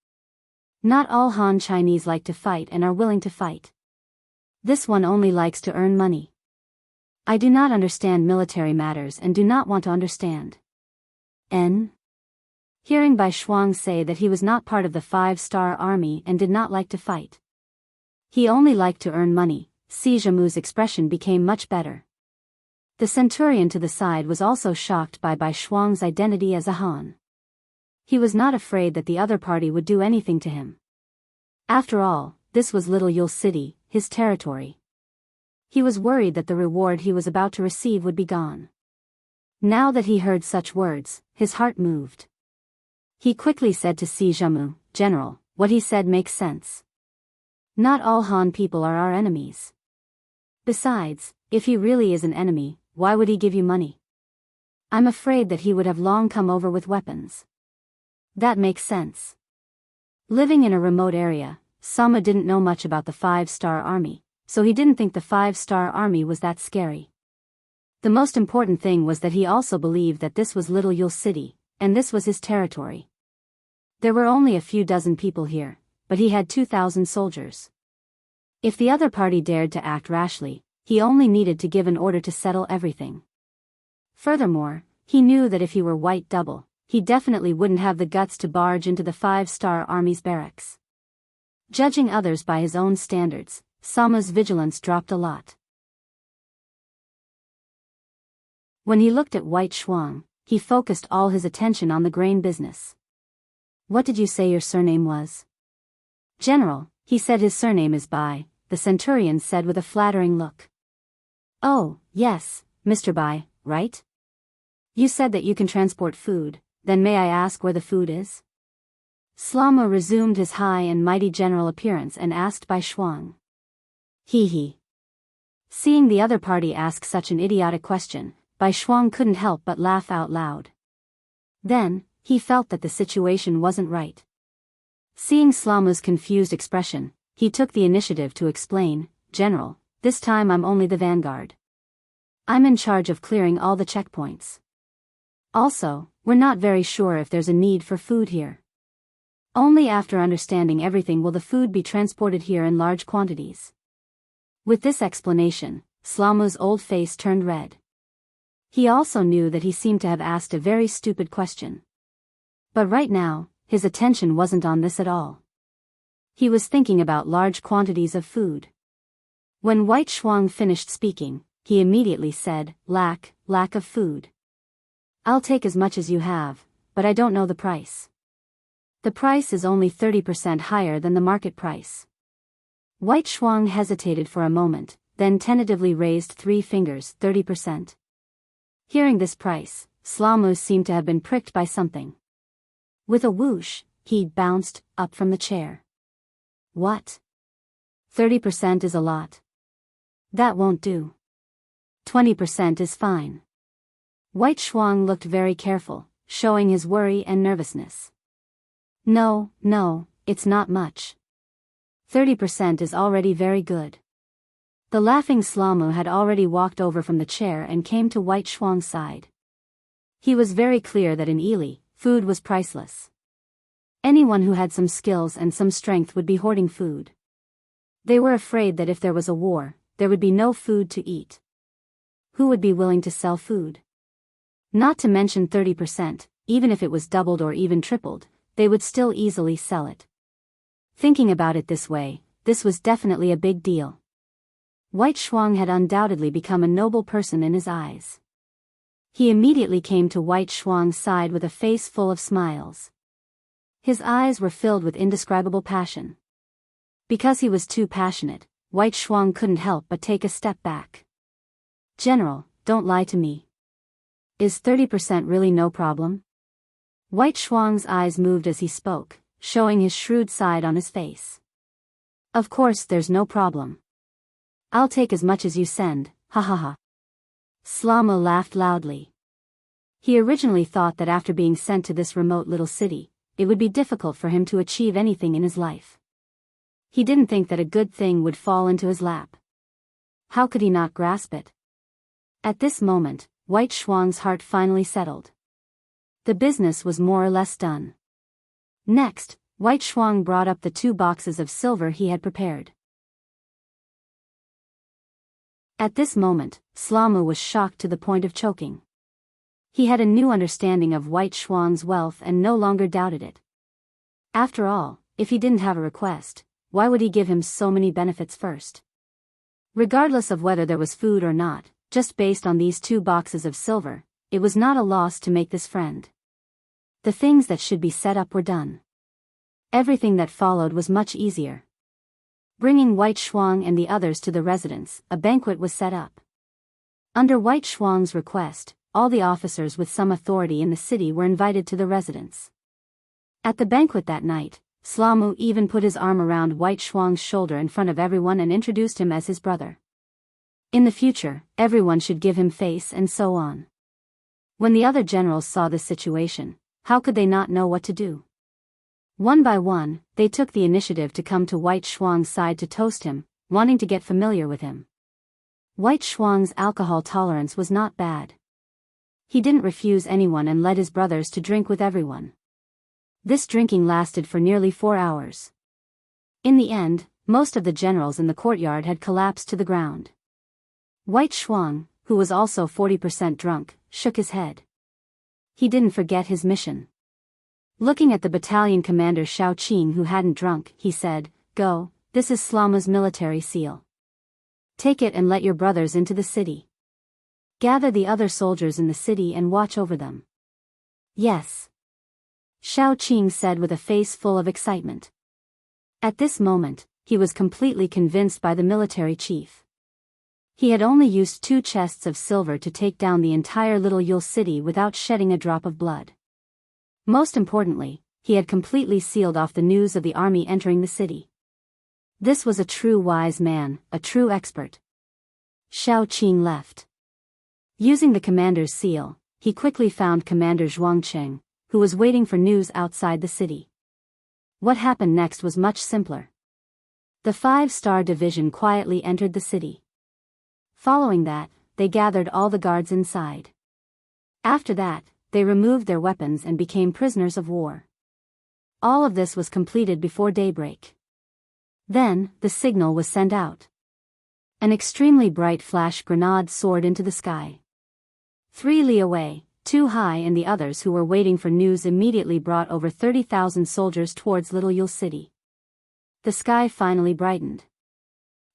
Not all Han Chinese like to fight and are willing to fight. This one only likes to earn money. I do not understand military matters and do not want to understand. N. Hearing Bai Shuang say that he was not part of the 5-star army and did not like to fight. He only liked to earn money, Jianghu's expression became much better. The centurion to the side was also shocked by Bai Shuang's identity as a Han. He was not afraid that the other party would do anything to him. After all, this was Little Yule City, his territory. He was worried that the reward he was about to receive would be gone. Now that he heard such words, his heart moved. He quickly said to Jianghu, General, what he said makes sense. Not all Han people are our enemies. Besides, if he really is an enemy, why would he give you money? I'm afraid that he would have long come over with weapons. That makes sense. Living in a remote area, Sama didn't know much about the 5-star army, so he didn't think the 5-star army was that scary. The most important thing was that he also believed that this was Little Yule City, and this was his territory. There were only a few dozen people here, but he had 2,000 soldiers. If the other party dared to act rashly, he only needed to give an order to settle everything. Furthermore, he knew that if he were White Double, he definitely wouldn't have the guts to barge into the 5-star army's barracks. Judging others by his own standards, Sama's vigilance dropped a lot. When he looked at White Shuang, he focused all his attention on the grain business. What did you say your surname was? General, he said his surname is Bai, the centurion said with a flattering look. Oh, yes, Mr. Bai, right? You said that you can transport food, then may I ask where the food is? Slama resumed his high and mighty general appearance and asked Bai Shuang. He. Seeing the other party ask such an idiotic question, Bai Shuang couldn't help but laugh out loud. Then, he felt that the situation wasn't right. Seeing Slama's confused expression, he took the initiative to explain, General, this time I'm only the vanguard. I'm in charge of clearing all the checkpoints. Also, we're not very sure if there's a need for food here. Only after understanding everything will the food be transported here in large quantities. With this explanation, Slama's old face turned red. He also knew that he seemed to have asked a very stupid question. But right now, his attention wasn't on this at all. He was thinking about large quantities of food. When White Shuang finished speaking, he immediately said, lack of food. I'll take as much as you have, but I don't know the price. The price is only 30% higher than the market price. White Shuang hesitated for a moment, then tentatively raised 3 fingers, 30%. Hearing this price, Slamu seemed to have been pricked by something. With a whoosh, he bounced up from the chair. What? 30% is a lot. That won't do. 20% is fine. White Shuang looked very careful, showing his worry and nervousness. No, it's not much. 30% is already very good. The laughing Slamu had already walked over from the chair and came to White Shuang's side. He was very clear that in Ely, food was priceless. Anyone who had some skills and some strength would be hoarding food. They were afraid that if there was a war, there would be no food to eat. Who would be willing to sell food? Not to mention 30%, even if it was doubled or even tripled, they would still easily sell it. Thinking about it this way, this was definitely a big deal. White Shuang had undoubtedly become a noble person in his eyes. He immediately came to White Shuang's side with a face full of smiles. His eyes were filled with indescribable passion. Because he was too passionate, White Shuang couldn't help but take a step back. General, don't lie to me. Is 30% really no problem? White Shuang's eyes moved as he spoke, showing his shrewd side on his face. Of course there's no problem. I'll take as much as you send, ha ha ha. Slama laughed loudly. He originally thought that after being sent to this remote little city, it would be difficult for him to achieve anything in his life. He didn't think that a good thing would fall into his lap. How could he not grasp it? At this moment, White Shuang's heart finally settled. The business was more or less done. Next, White Shuang brought up the 2 boxes of silver he had prepared. At this moment, Slama was shocked to the point of choking. He had a new understanding of White Shuang's wealth and no longer doubted it. After all, if he didn't have a request, why would he give him so many benefits first? Regardless of whether there was food or not, just based on these 2 boxes of silver, it was not a loss to make this friend. The things that should be set up were done. Everything that followed was much easier. Bringing White Shuang and the others to the residence, a banquet was set up. Under White Shuang's request, all the officers with some authority in the city were invited to the residence. At the banquet that night, Slamu even put his arm around White Shuang's shoulder in front of everyone and introduced him as his brother. In the future, everyone should give him face and so on. When the other generals saw this situation, how could they not know what to do? One by one, they took the initiative to come to White Shuang's side to toast him, wanting to get familiar with him. White Shuang's alcohol tolerance was not bad. He didn't refuse anyone and led his brothers to drink with everyone. This drinking lasted for nearly 4 hours. In the end, most of the generals in the courtyard had collapsed to the ground. White Shuang, who was also 40% drunk, shook his head. He didn't forget his mission. Looking at the battalion commander Xiao Qing who hadn't drunk, he said, "Go, this is Slama's military seal. Take it and let your brothers into the city. Gather the other soldiers in the city and watch over them." "Yes," Xiao Qing said with a face full of excitement. At this moment, he was completely convinced by the military chief. He had only used 2 chests of silver to take down the entire Little Yule city without shedding a drop of blood. Most importantly, he had completely sealed off the news of the army entering the city. This was a true wise man, a true expert. Xiao Qing left. Using the commander's seal, he quickly found Commander Zhuangcheng, who was waiting for news outside the city. What happened next was much simpler. The 5-star division quietly entered the city. Following that, they gathered all the guards inside. After that, they removed their weapons and became prisoners of war. All of this was completed before daybreak. Then, the signal was sent out. An extremely bright flash grenade soared into the sky. 3 li away, 2 high and the others who were waiting for news immediately brought over 30,000 soldiers towards Little Yule city. The sky finally brightened.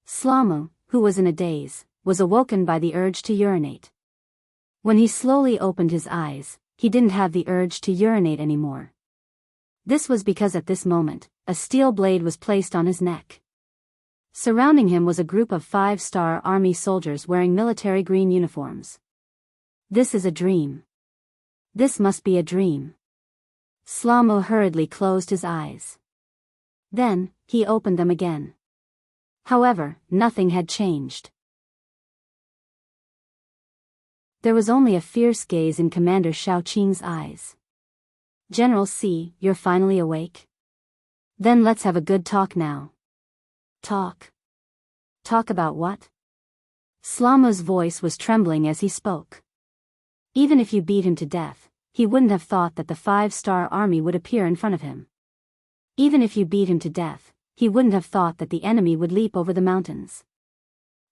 Slamu, who was in a daze, was awoken by the urge to urinate. When he slowly opened his eyes, he didn't have the urge to urinate anymore. This was because at this moment, a steel blade was placed on his neck. Surrounding him was a group of 5-star army soldiers wearing military green uniforms. This is a dream. This must be a dream. Slamu hurriedly closed his eyes. Then, he opened them again. However, nothing had changed. There was only a fierce gaze in Commander Xiao Qing's eyes. "General C, you're finally awake? Then let's have a good talk now." "Talk? Talk about what?" Slamu's voice was trembling as he spoke. Even if you beat him to death, he wouldn't have thought that the 5-star army would appear in front of him. Even if you beat him to death, he wouldn't have thought that the enemy would leap over the mountains.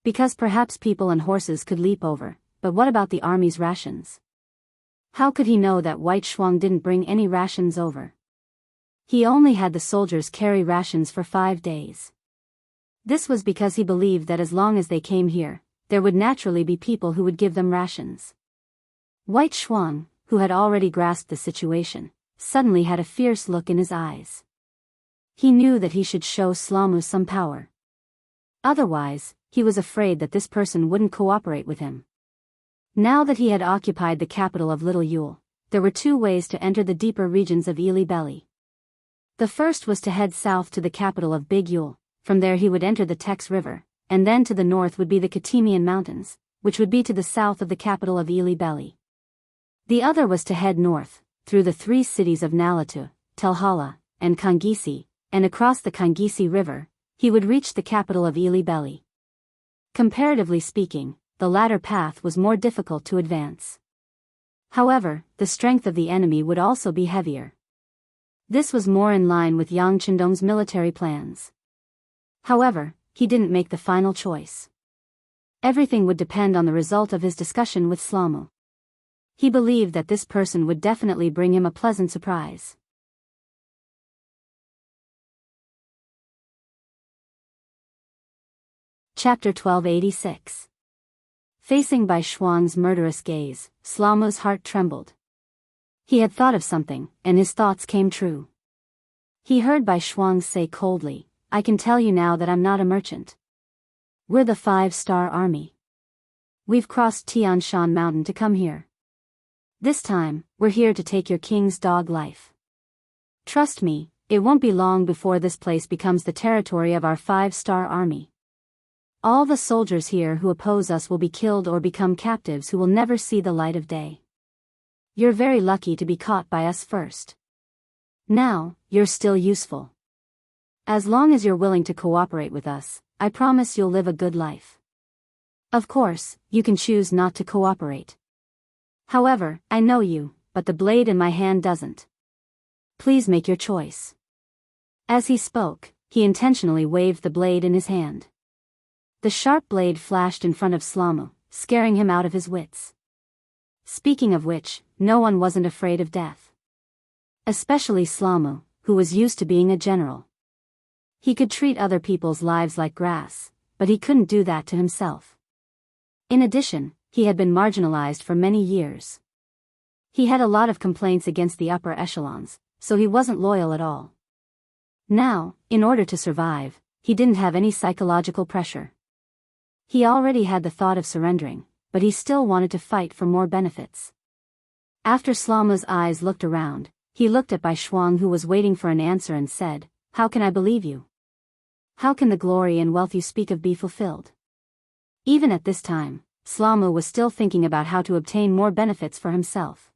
Because perhaps people and horses could leap over, but what about the army's rations? How could he know that White Shuang didn't bring any rations over? He only had the soldiers carry rations for 5 days. This was because he believed that as long as they came here, there would naturally be people who would give them rations. White Shuang, who had already grasped the situation, suddenly had a fierce look in his eyes. He knew that he should show Slamu some power. Otherwise, he was afraid that this person wouldn't cooperate with him. Now that he had occupied the capital of Little Yule, there were 2 ways to enter the deeper regions of Ili Belly. The first was to head south to the capital of Big Yule. From there he would enter the Tex River, and then to the north would be the Katimian Mountains, which would be to the south of the capital of Ili Belly. The other was to head north, through the three cities of Nalatu, Telhala, and Kangisi, and across the Kangisi River, he would reach the capital of Ili Belly. Comparatively speaking, the latter path was more difficult to advance. However, the strength of the enemy would also be heavier. This was more in line with Yang Chendong's military plans. However, he didn't make the final choice. Everything would depend on the result of his discussion with Slamu. He believed that this person would definitely bring him a pleasant surprise. Chapter 1286. Facing Bai Shuang's murderous gaze, Slamu's heart trembled. He had thought of something, and his thoughts came true. He heard Bai Shuang say coldly, "I can tell you now that I'm not a merchant. We're the 5-star army. We've crossed Tian Shan Mountain to come here. This time, we're here to take your king's dog life. Trust me, it won't be long before this place becomes the territory of our 5-star army. All the soldiers here who oppose us will be killed or become captives who will never see the light of day. You're very lucky to be caught by us first. Now, you're still useful. As long as you're willing to cooperate with us, I promise you'll live a good life. Of course, you can choose not to cooperate. However, I know you, but the blade in my hand doesn't. Please make your choice." As he spoke, he intentionally waved the blade in his hand. The sharp blade flashed in front of Slamu, scaring him out of his wits. Speaking of which, no one wasn't afraid of death. Especially Slamu, who was used to being a general. He could treat other people's lives like grass, but he couldn't do that to himself. In addition, he had been marginalized for many years. He had a lot of complaints against the upper echelons, so he wasn't loyal at all. Now, in order to survive, he didn't have any psychological pressure. He already had the thought of surrendering, but he still wanted to fight for more benefits. After Slamu's eyes looked around, he looked at Bai Shuang, who was waiting for an answer, and said, "How can I believe you? How can the glory and wealth you speak of be fulfilled?" Even at this time, Slamu was still thinking about how to obtain more benefits for himself.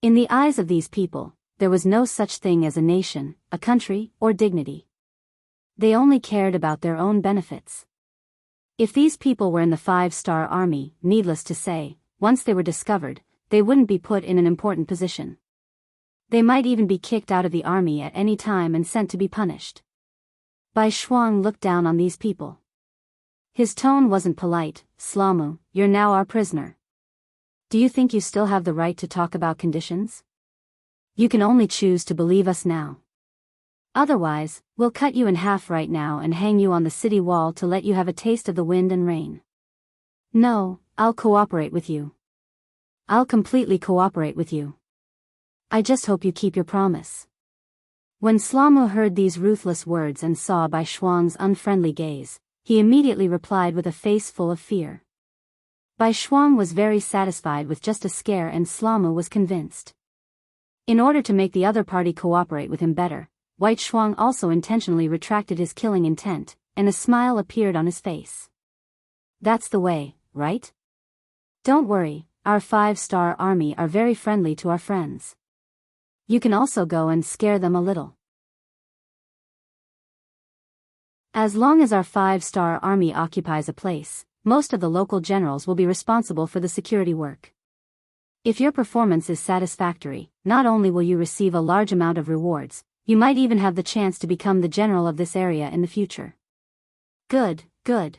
In the eyes of these people, there was no such thing as a nation, a country, or dignity. They only cared about their own benefits. If these people were in the 5-star army, needless to say, once they were discovered, they wouldn't be put in an important position. They might even be kicked out of the army at any time and sent to be punished. Bai Shuang looked down on these people. His tone wasn't polite. "Slamu, you're now our prisoner. Do you think you still have the right to talk about conditions? You can only choose to believe us now. Otherwise, we'll cut you in half right now and hang you on the city wall to let you have a taste of the wind and rain." "No, I'll cooperate with you. I'll completely cooperate with you. I just hope you keep your promise." When Slamu heard these ruthless words and saw Bai Shuang's unfriendly gaze, he immediately replied with a face full of fear. Bai Shuang was very satisfied with just a scare, and Slamu was convinced. In order to make the other party cooperate with him better, White Shuang also intentionally retracted his killing intent, and a smile appeared on his face. "That's the way, right? Don't worry, our 5-star army are very friendly to our friends. You can also go and scare them a little. As long as our 5-star army occupies a place, most of the local generals will be responsible for the security work. If your performance is satisfactory, not only will you receive a large amount of rewards, you might even have the chance to become the general of this area in the future." Good, good.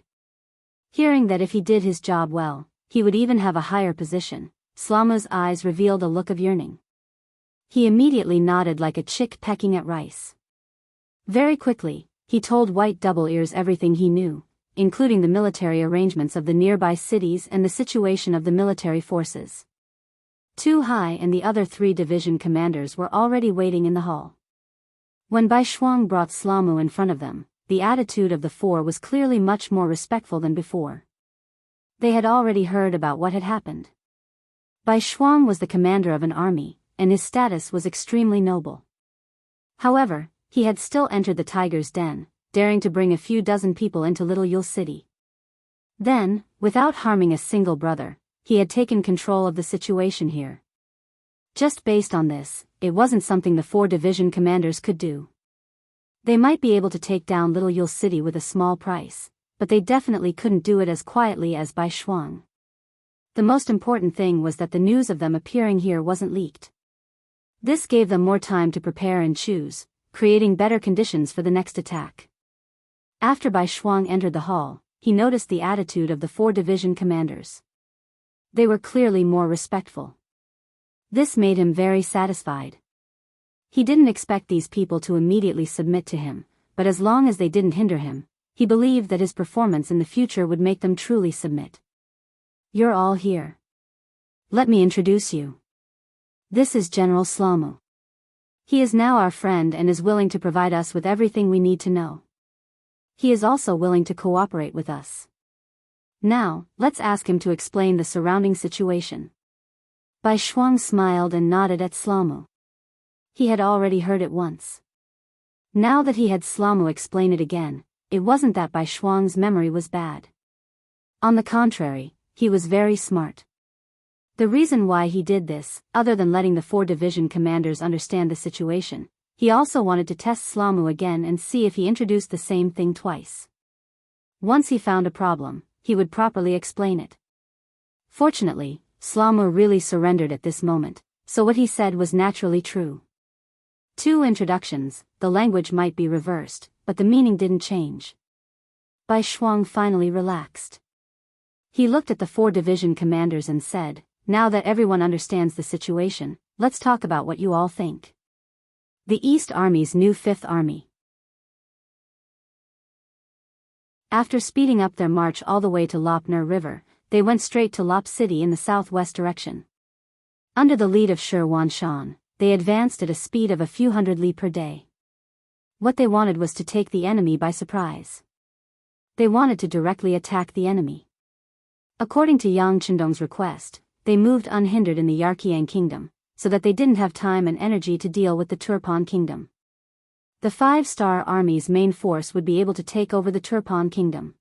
Hearing that if he did his job well, he would even have a higher position, Slamu's eyes revealed a look of yearning. He immediately nodded like a chick pecking at rice. Very quickly, he told White Double Ears everything he knew, including the military arrangements of the nearby cities and the situation of the military forces. Tu Hai and the other 3 division commanders were already waiting in the hall. When Bai Shuang brought Slamu in front of them, the attitude of the 4 was clearly much more respectful than before. They had already heard about what had happened. Bai Shuang was the commander of an army, and his status was extremely noble. However, he had still entered the tiger's den, daring to bring a few dozen people into Little Yule City. Then, without harming a single brother, he had taken control of the situation here. Just based on this, it wasn't something the 4 division commanders could do. They might be able to take down Little Yule City with a small price, but they definitely couldn't do it as quietly as Bai Shuang. The most important thing was that the news of them appearing here wasn't leaked. This gave them more time to prepare and choose, creating better conditions for the next attack. After Bai Shuang entered the hall, he noticed the attitude of the 4 division commanders. They were clearly more respectful. This made him very satisfied. He didn't expect these people to immediately submit to him, but as long as they didn't hinder him, he believed that his performance in the future would make them truly submit. You're all here. Let me introduce you. This is General Slomu. He is now our friend and is willing to provide us with everything we need to know. He is also willing to cooperate with us. Now, let's ask him to explain the surrounding situation. Bai Shuang smiled and nodded at Slomu. He had already heard it once. Now that he had Slomu explain it again, it wasn't that Bai Shuang's memory was bad. On the contrary, he was very smart. The reason why he did this, other than letting the 4 division commanders understand the situation, he also wanted to test Slomu again and see if he introduced the same thing twice. Once he found a problem, he would properly explain it. Fortunately, Slomu really surrendered at this moment, so what he said was naturally true. 2 introductions, the language might be reversed, but the meaning didn't change. Bai Shuang finally relaxed. He looked at the 4 division commanders and said, "Now that everyone understands the situation, let's talk about what you all think." The East Army's new 5th Army. After speeding up their march all the way to Lopner River, they went straight to Lop City in the southwest direction. Under the lead of Shi Wanshan, they advanced at a speed of a few hundred li per day. What they wanted was to take the enemy by surprise. They wanted to directly attack the enemy. According to Yang Chendong's request, they moved unhindered in the Yarqiang Kingdom, so that they didn't have time and energy to deal with the Turpan Kingdom. The 5-star army's main force would be able to take over the Turpan Kingdom.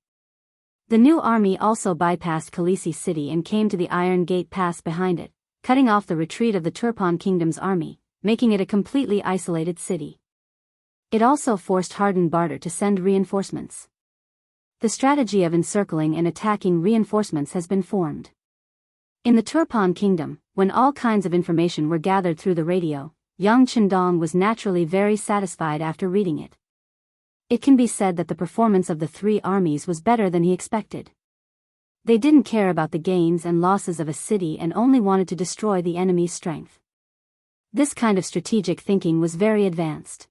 The new army also bypassed Khaleesi City and came to the Iron Gate Pass behind it, cutting off the retreat of the Turpan Kingdom's army, making it a completely isolated city. It also forced Hardened Barter to send reinforcements. The strategy of encircling and attacking reinforcements has been formed. In the Turpan Kingdom, when all kinds of information were gathered through the radio, Yang Chendong was naturally very satisfied after reading it. It can be said that the performance of the 3 armies was better than he expected. They didn't care about the gains and losses of a city and only wanted to destroy the enemy's strength. This kind of strategic thinking was very advanced.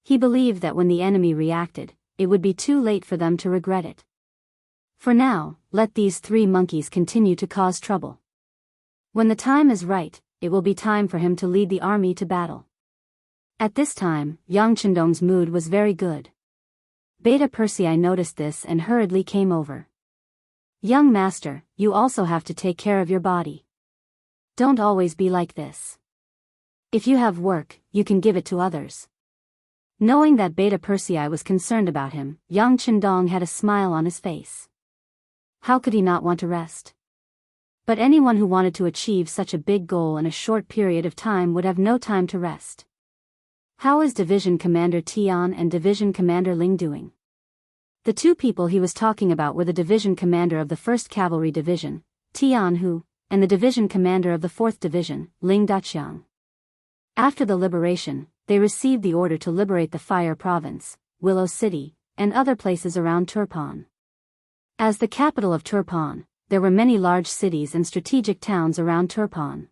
He believed that when the enemy reacted, it would be too late for them to regret it. For now, let these 3 monkeys continue to cause trouble. When the time is right, it will be time for him to lead the army to battle. At this time, Yang Chendong's mood was very good. Beta Persei noticed this and hurriedly came over. "Young master, you also have to take care of your body. Don't always be like this. If you have work, you can give it to others." Knowing that Beta Persei was concerned about him, Yang Chendong had a smile on his face. How could he not want to rest? But anyone who wanted to achieve such a big goal in a short period of time would have no time to rest. How is Division Commander Tian and Division Commander Ling doing? The 2 people he was talking about were the Division Commander of the 1st Cavalry Division, Tian Hu, and the Division Commander of the 4th Division, Ling Daqiang. After the liberation, they received the order to liberate the Fire Province, Willow City, and other places around Turpan. As the capital of Turpan, there were many large cities and strategic towns around Turpan.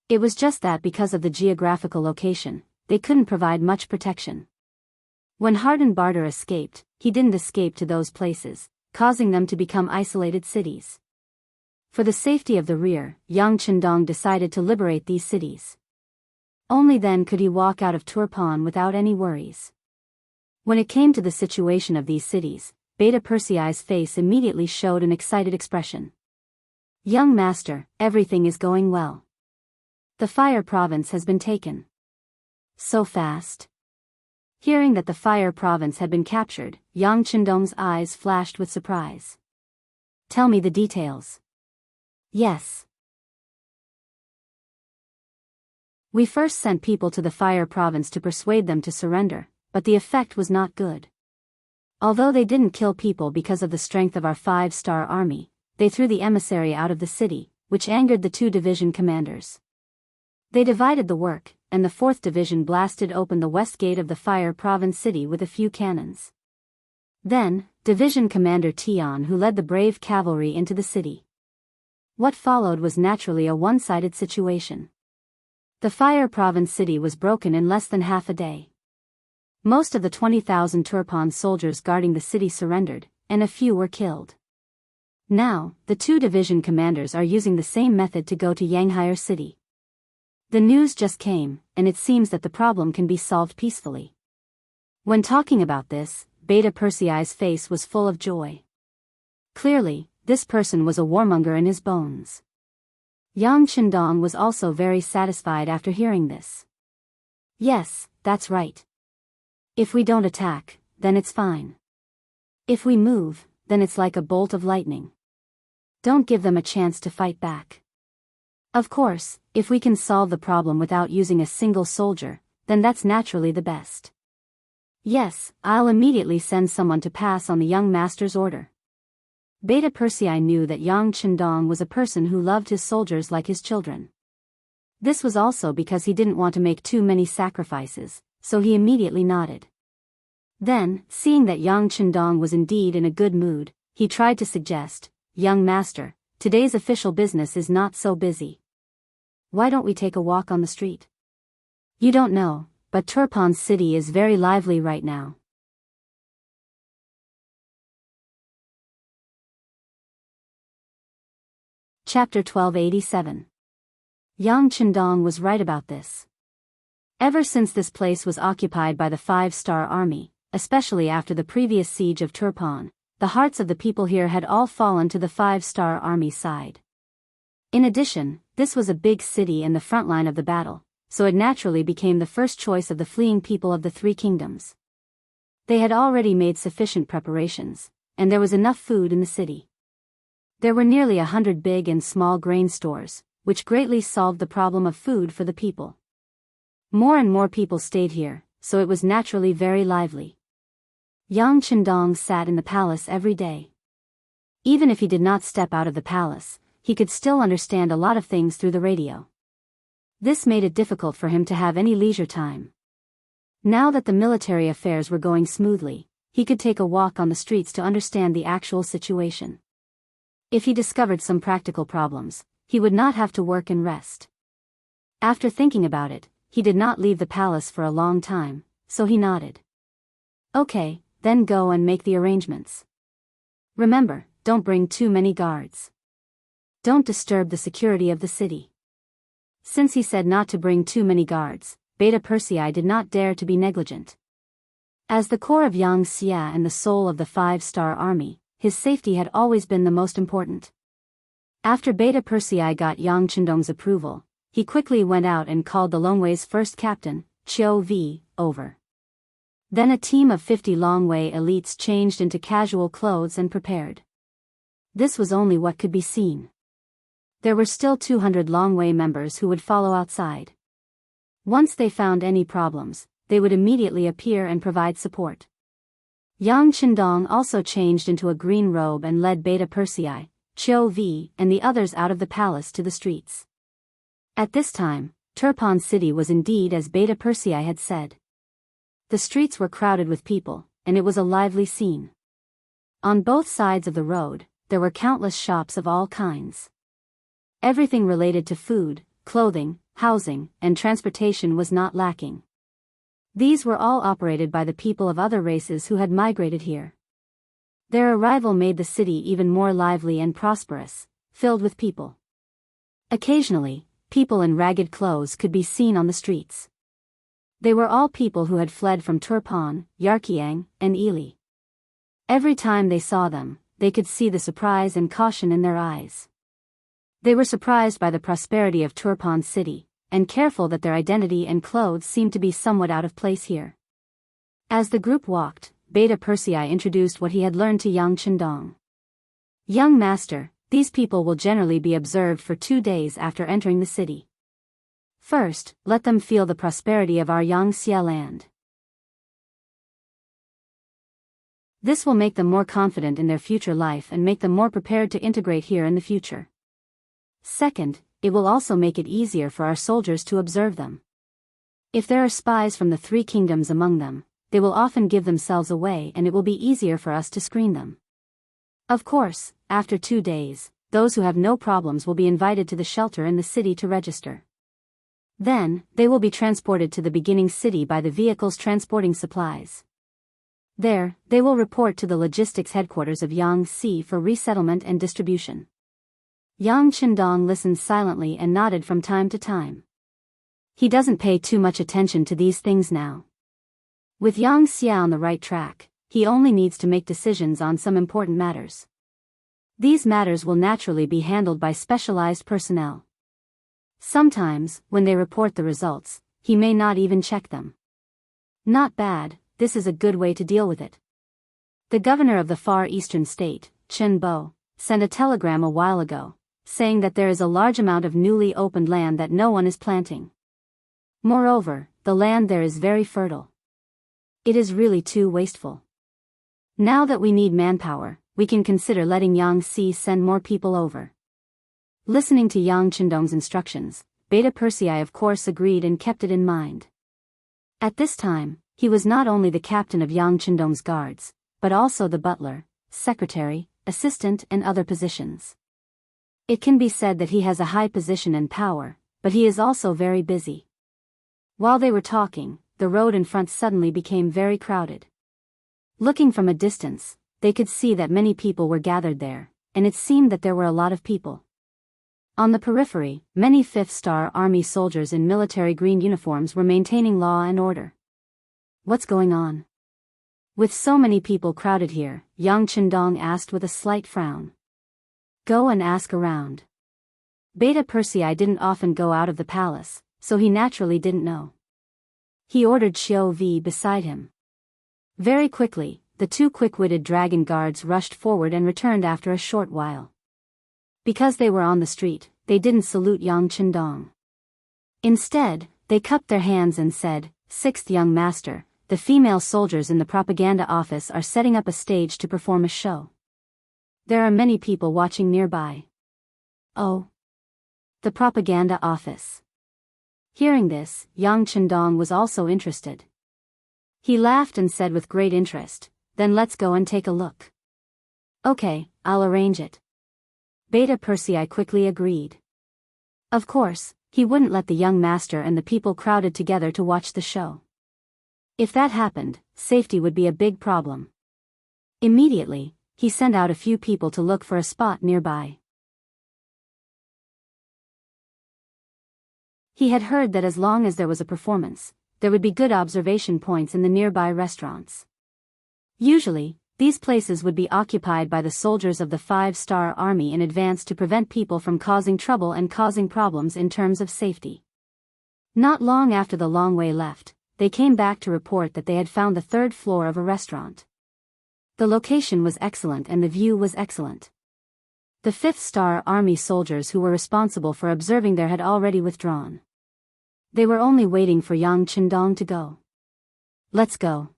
It was just that because of the geographical location, they couldn't provide much protection. When Hardened Barter escaped, he didn't escape to those places, causing them to become isolated cities. For the safety of the rear, Yang Chendong decided to liberate these cities. Only then could he walk out of Turpan without any worries. When it came to the situation of these cities, Beta Persei's face immediately showed an excited expression. "Young master, everything is going well. The Fire Province has been taken." "So fast?" Hearing that the Fire Province had been captured, Yang Chendong's eyes flashed with surprise. Tell me the details. Yes. We first sent people to the Fire Province to persuade them to surrender, but the effect was not good. Although they didn't kill people because of the strength of our 5-star army, they threw the emissary out of the city, which angered the 2 division commanders. They divided the work, and the 4th Division blasted open the west gate of the Fire Province city with a few cannons. Then, Division Commander Tian who led the brave cavalry into the city. What followed was naturally a one-sided situation. The Fire Province city was broken in less than half a day. Most of the 20,000 Turpan soldiers guarding the city surrendered, and a few were killed. Now, the 2 division commanders are using the same method to go to Yanghai city. The news just came, and it seems that the problem can be solved peacefully. When talking about this, Beta Persei's face was full of joy. Clearly, this person was a warmonger in his bones. Yang Chendong was also very satisfied after hearing this. Yes, that's right. If we don't attack, then it's fine. If we move, then it's like a bolt of lightning. Don't give them a chance to fight back. Of course, if we can solve the problem without using a single soldier, then that's naturally the best. Yes, I'll immediately send someone to pass on the young master's order. Beta Persei knew that Yang Chendong was a person who loved his soldiers like his children. This was also because he didn't want to make too many sacrifices, so he immediately nodded. Then, seeing that Yang Chendong was indeed in a good mood, he tried to suggest, "Young master, today's official business is not so busy. Why don't we take a walk on the street? You don't know, but Turpan city is very lively right now." Chapter 1287. Yang Chendong was right about this. Ever since this place was occupied by the 5-star army, especially after the previous siege of Turpan, the hearts of the people here had all fallen to the 5-star army side. In addition, this was a big city and the front line of the battle, so it naturally became the first choice of the fleeing people of the 3 kingdoms. They had already made sufficient preparations, and there was enough food in the city. There were nearly 100 big and small grain stores, which greatly solved the problem of food for the people. More and more people stayed here, so it was naturally very lively. Yang Chendong sat in the palace every day. Even if he did not step out of the palace, he could still understand a lot of things through the radio. This made it difficult for him to have any leisure time. Now that the military affairs were going smoothly, he could take a walk on the streets to understand the actual situation. If he discovered some practical problems, he would not have to work and rest. After thinking about it, he did not leave the palace for a long time, so he nodded. Okay, then go and make the arrangements. Remember, don't bring too many guards. Don't disturb the security of the city. Since he said not to bring too many guards, Beta Persei did not dare to be negligent. As the core of Yang Xia and the soul of the 5-star army, his safety had always been the most important. After Beta Persei got Yang Chendong's approval, he quickly went out and called the Longwei's first captain, Qiu V, over. Then a team of 50 Longwei elites changed into casual clothes and prepared. This was only what could be seen. There were still 200 Longwei members who would follow outside. Once they found any problems, they would immediately appear and provide support. Yang Chendong also changed into a green robe and led Beta Persei, Qiu V, and the others out of the palace to the streets. At this time, Turpan city was indeed as Beta Persei had said. The streets were crowded with people, and it was a lively scene. On both sides of the road, there were countless shops of all kinds. Everything related to food, clothing, housing, and transportation was not lacking. These were all operated by the people of other races who had migrated here. Their arrival made the city even more lively and prosperous, filled with people. Occasionally, people in ragged clothes could be seen on the streets. They were all people who had fled from Turpan, Yarqiang, and Ili. Every time they saw them, they could see the surprise and caution in their eyes. They were surprised by the prosperity of Turpan city, and careful that their identity and clothes seemed to be somewhat out of place here. As the group walked, Beta Persei introduced what he had learned to Yang Chendong. Young master, these people will generally be observed for 2 days after entering the city. First, let them feel the prosperity of our Xianxia land. This will make them more confident in their future life and make them more prepared to integrate here in the future. Second, it will also make it easier for our soldiers to observe them. If there are spies from the 3 kingdoms among them, they will often give themselves away and it will be easier for us to screen them. Of course, after 2 days, those who have no problems will be invited to the shelter in the city to register. Then, they will be transported to the beginning city by the vehicles transporting supplies. There, they will report to the logistics headquarters of Yangtze for resettlement and distribution. Yang Qindong listened silently and nodded from time to time. He doesn't pay too much attention to these things now. With Yang Xia on the right track, he only needs to make decisions on some important matters. These matters will naturally be handled by specialized personnel. Sometimes, when they report the results, he may not even check them. Not bad, this is a good way to deal with it. The governor of the Far Eastern state, Chen Bo, sent a telegram a while ago, saying that there is a large amount of newly opened land that no one is planting. Moreover, the land there is very fertile. It is really too wasteful. Now that we need manpower, we can consider letting Yangtze send more people over. Listening to Yang Qindong's instructions, Beta Persei of course agreed and kept it in mind. At this time, he was not only the captain of Yang Qindong's guards, but also the butler, secretary, assistant and other positions. It can be said that he has a high position and power, but he is also very busy. While they were talking, the road in front suddenly became very crowded. Looking from a distance, they could see that many people were gathered there, and it seemed that there were a lot of people. On the periphery, many 5th Star Army soldiers in military green uniforms were maintaining law and order. What's going on? With so many people crowded here, Yang Qindong asked with a slight frown. Go and ask around. Beta Persei didn't often go out of the palace, so he naturally didn't know. He ordered Xiao V beside him. Very quickly, the 2 quick-witted dragon guards rushed forward and returned after a short while. Because they were on the street, they didn't salute Yang Qindong. Instead, they cupped their hands and said, 6th young master, the female soldiers in the propaganda office are setting up a stage to perform a show. There are many people watching nearby. Oh. The propaganda office. Hearing this, Yang Qindong was also interested. He laughed and said with great interest, then let's go and take a look. Okay, I'll arrange it. Beta Persei quickly agreed. Of course, he wouldn't let the young master and the people crowded together to watch the show. If that happened, safety would be a big problem. Immediately, he sent out a few people to look for a spot nearby. He had heard that as long as there was a performance, there would be good observation points in the nearby restaurants. Usually, these places would be occupied by the soldiers of the 5-Star Army in advance to prevent people from causing trouble and causing problems in terms of safety. Not long after the Long Wei left, they came back to report that they had found the 3rd floor of a restaurant. The location was excellent and the view was excellent. The 5th Star Army soldiers who were responsible for observing there had already withdrawn. They were only waiting for Yang Qindong to go. Let's go.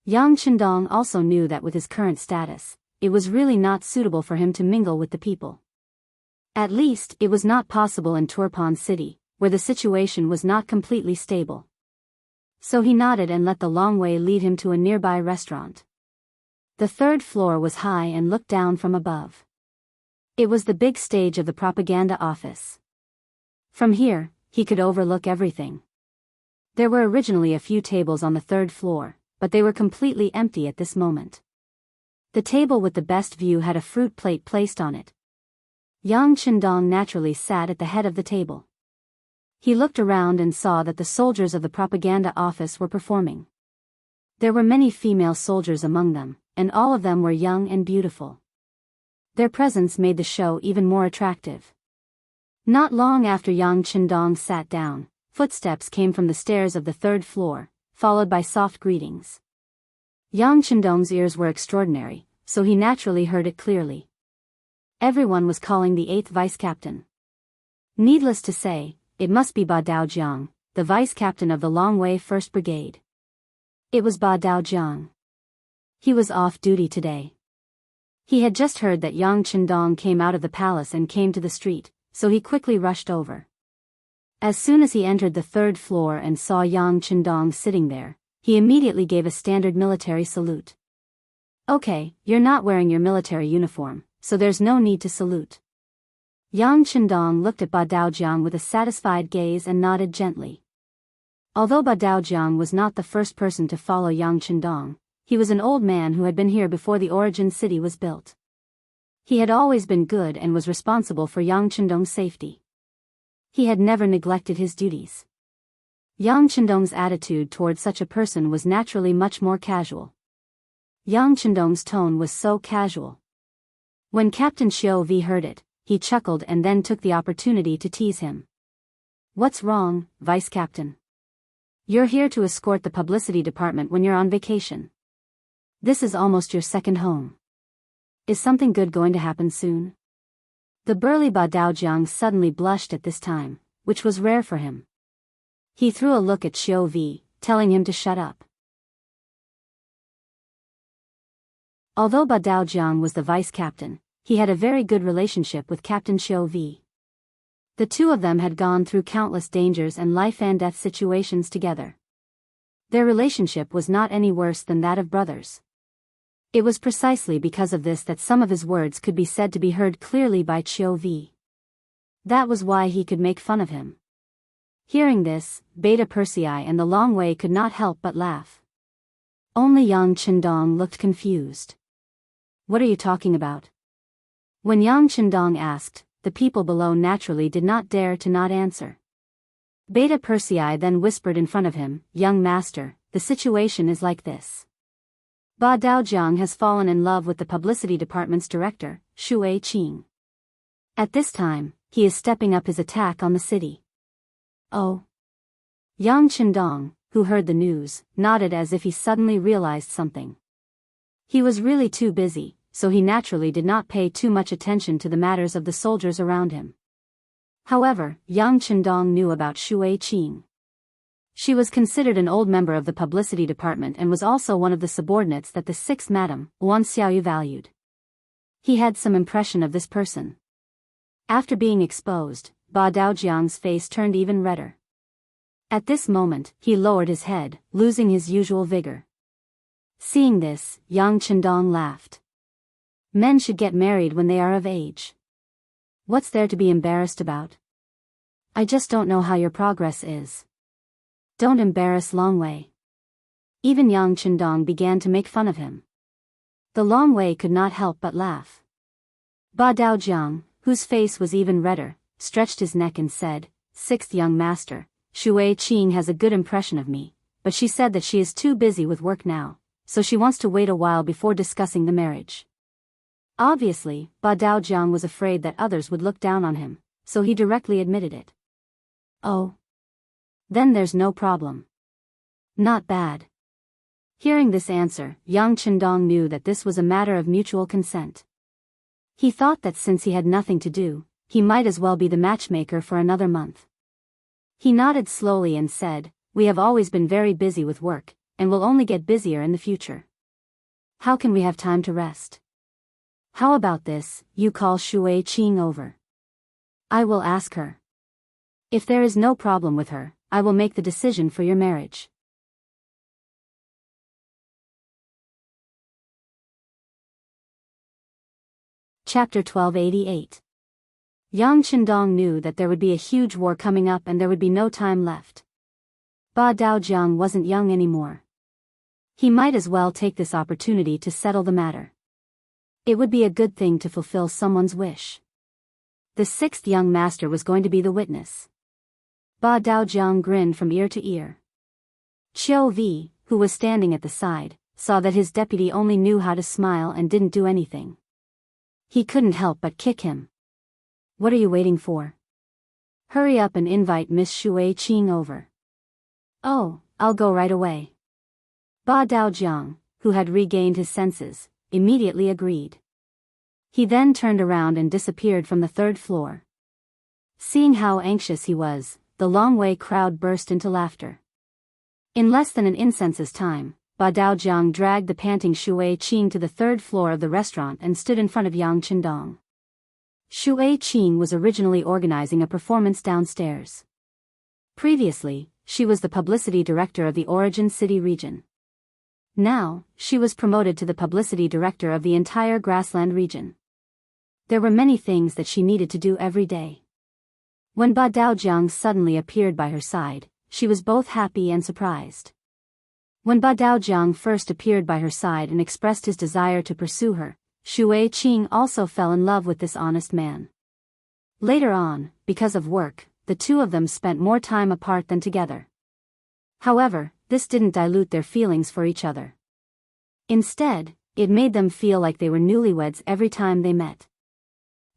Yang Qindong also knew that with his current status, it was really not suitable for him to mingle with the people. At least, it was not possible in Turpan City, where the situation was not completely stable. So he nodded and let the Long Wei lead him to a nearby restaurant. The 3rd floor was high and looked down from above. It was the big stage of the propaganda office. From here, he could overlook everything. There were originally a few tables on the 3rd floor, but they were completely empty at this moment. The table with the best view had a fruit plate placed on it. Yang Qindong naturally sat at the head of the table. He looked around and saw that the soldiers of the propaganda office were performing. There were many female soldiers among them, and all of them were young and beautiful. Their presence made the show even more attractive. Not long after Yang Qindong sat down, footsteps came from the stairs of the 3rd floor, followed by soft greetings. Yang Qindong's ears were extraordinary, so he naturally heard it clearly. Everyone was calling the 8th vice-captain. Needless to say, it must be Ba Daojiang, the vice-captain of the Longwei 1st Brigade. It was Ba Daojiang. He was off duty today. He had just heard that Yang Qindong came out of the palace and came to the street, so he quickly rushed over. As soon as he entered the 3rd floor and saw Yang Qindong sitting there, he immediately gave a standard military salute. Okay, you're not wearing your military uniform, so there's no need to salute. Yang Qindong looked at Ba Daojiang with a satisfied gaze and nodded gently. Although Ba Daojiang was not the first person to follow Yang Qindong, he was an old man who had been here before the origin city was built. He had always been good and was responsible for Yang Qindong's safety. He had never neglected his duties. Yang Qindong's attitude toward such a person was naturally much more casual. Yang Qindong's tone was so casual. When Captain Xiao Vi heard it, he chuckled and then took the opportunity to tease him. What's wrong, Vice Captain? You're here to escort the publicity department when you're on vacation. This is almost your second home. Is something good going to happen soon? The burly Ba Daojiang suddenly blushed at this time, which was rare for him. He threw a look at Xiao Vi, telling him to shut up. Although Ba Daojiang was the vice-captain, he had a very good relationship with Captain Xiao Vi. The two of them had gone through countless dangers and life-and-death situations together. Their relationship was not any worse than that of brothers. It was precisely because of this that some of his words could be said to be heard clearly by Xiao Vi. That was why he could make fun of him. Hearing this, Beta Persei and the Longwei could not help but laugh. Only Yang Qindong looked confused. What are you talking about? When Yang Qindong asked, the people below naturally did not dare to not answer. Beta Persei then whispered in front of him, Young master, the situation is like this. Ba Daojiang has fallen in love with the publicity department's director, Shui Qing. At this time, he is stepping up his attack on the city. Oh. Yang Qindong, who heard the news, nodded as if he suddenly realized something. He was really too busy, so he naturally did not pay too much attention to the matters of the soldiers around him. However, Yang Qindong knew about Shui Qing. She was considered an old member of the publicity department and was also one of the subordinates that the 6th Madam, Wuxia valued. He had some impression of this person. After being exposed, Ba Daojiang's face turned even redder. At this moment, he lowered his head, losing his usual vigor. Seeing this, Yang Qindong laughed. Men should get married when they are of age. What's there to be embarrassed about? I just don't know how your progress is. Don't embarrass Longwei. Even Yang Qindong began to make fun of him. The Longwei could not help but laugh. Ba Daojiang, whose face was even redder, stretched his neck and said, 6th young master, Shui Qing has a good impression of me, but she said that she is too busy with work now, so she wants to wait a while before discussing the marriage. Obviously, Ba Daojiang was afraid that others would look down on him, so he directly admitted it. Oh. Then there's no problem. Not bad. Hearing this answer, Yang Qindong knew that this was a matter of mutual consent. He thought that since he had nothing to do, he might as well be the matchmaker for another month. He nodded slowly and said, We have always been very busy with work, and will only get busier in the future. How can we have time to rest? How about this, you call Shui Qing over. I will ask her. If there is no problem with her, I will make the decision for your marriage. Chapter 1288. Yang Qindong knew that there would be a huge war coming up and there would be no time left. Ba Daojiang wasn't young anymore. He might as well take this opportunity to settle the matter. It would be a good thing to fulfill someone's wish. The 6th young master was going to be the witness. Ba Daojiang grinned from ear to ear. Xiao Vi, who was standing at the side, saw that his deputy only knew how to smile and didn't do anything. He couldn't help but kick him. What are you waiting for? Hurry up and invite Miss Shui Qing over. Oh, I'll go right away. Ba Daojiang, who had regained his senses, immediately agreed. He then turned around and disappeared from the third floor. Seeing how anxious he was, the Longwei crowd burst into laughter. In less than an instant's time, Ba Daojiang dragged the panting Shui Qing to the third floor of the restaurant and stood in front of Yang Qindong. Shui Qing was originally organizing a performance downstairs. Previously, she was the publicity director of the Origin City region. Now, she was promoted to the publicity director of the entire grassland region. There were many things that she needed to do every day. When Ba Daojiang suddenly appeared by her side, she was both happy and surprised. When Ba Daojiang first appeared by her side and expressed his desire to pursue her, Shui Qing also fell in love with this honest man. Later on, because of work, the two of them spent more time apart than together. However, this didn't dilute their feelings for each other. Instead, it made them feel like they were newlyweds every time they met.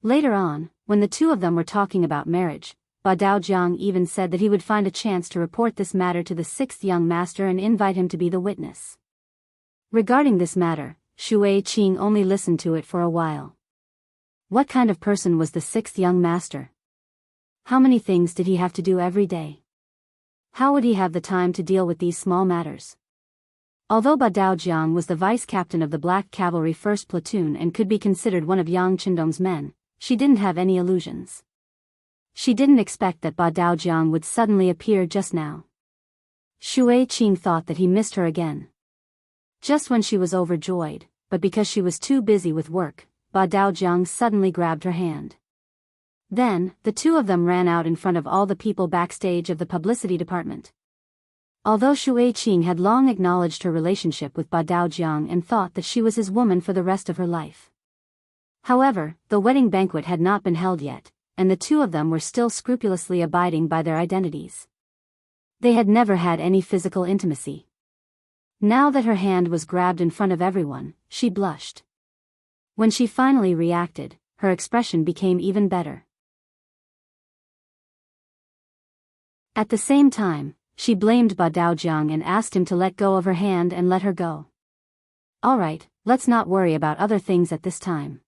Later on, when the two of them were talking about marriage, Ba Daojiang even said that he would find a chance to report this matter to the sixth young master and invite him to be the witness. Regarding this matter, Shui Qing only listened to it for a while. What kind of person was the sixth young master? How many things did he have to do every day? How would he have the time to deal with these small matters? Although Ba Daojiang was the vice captain of the Black Cavalry 1st Platoon and could be considered one of Yang Qindong's men, she didn't have any illusions. She didn't expect that Ba Daojiang would suddenly appear just now. Shui Qing thought that he missed her again. Just when she was overjoyed, but because she was too busy with work, Ba Daojiang suddenly grabbed her hand. Then, the two of them ran out in front of all the people backstage of the publicity department. Although Shui Qing had long acknowledged her relationship with Ba Daojiang and thought that she was his woman for the rest of her life. However, the wedding banquet had not been held yet, and the two of them were still scrupulously abiding by their identities. They had never had any physical intimacy. Now that her hand was grabbed in front of everyone, she blushed. When she finally reacted, her expression became even better. At the same time, she blamed Ba Daojiang and asked him to let go of her hand and let her go. All right, let's not worry about other things at this time.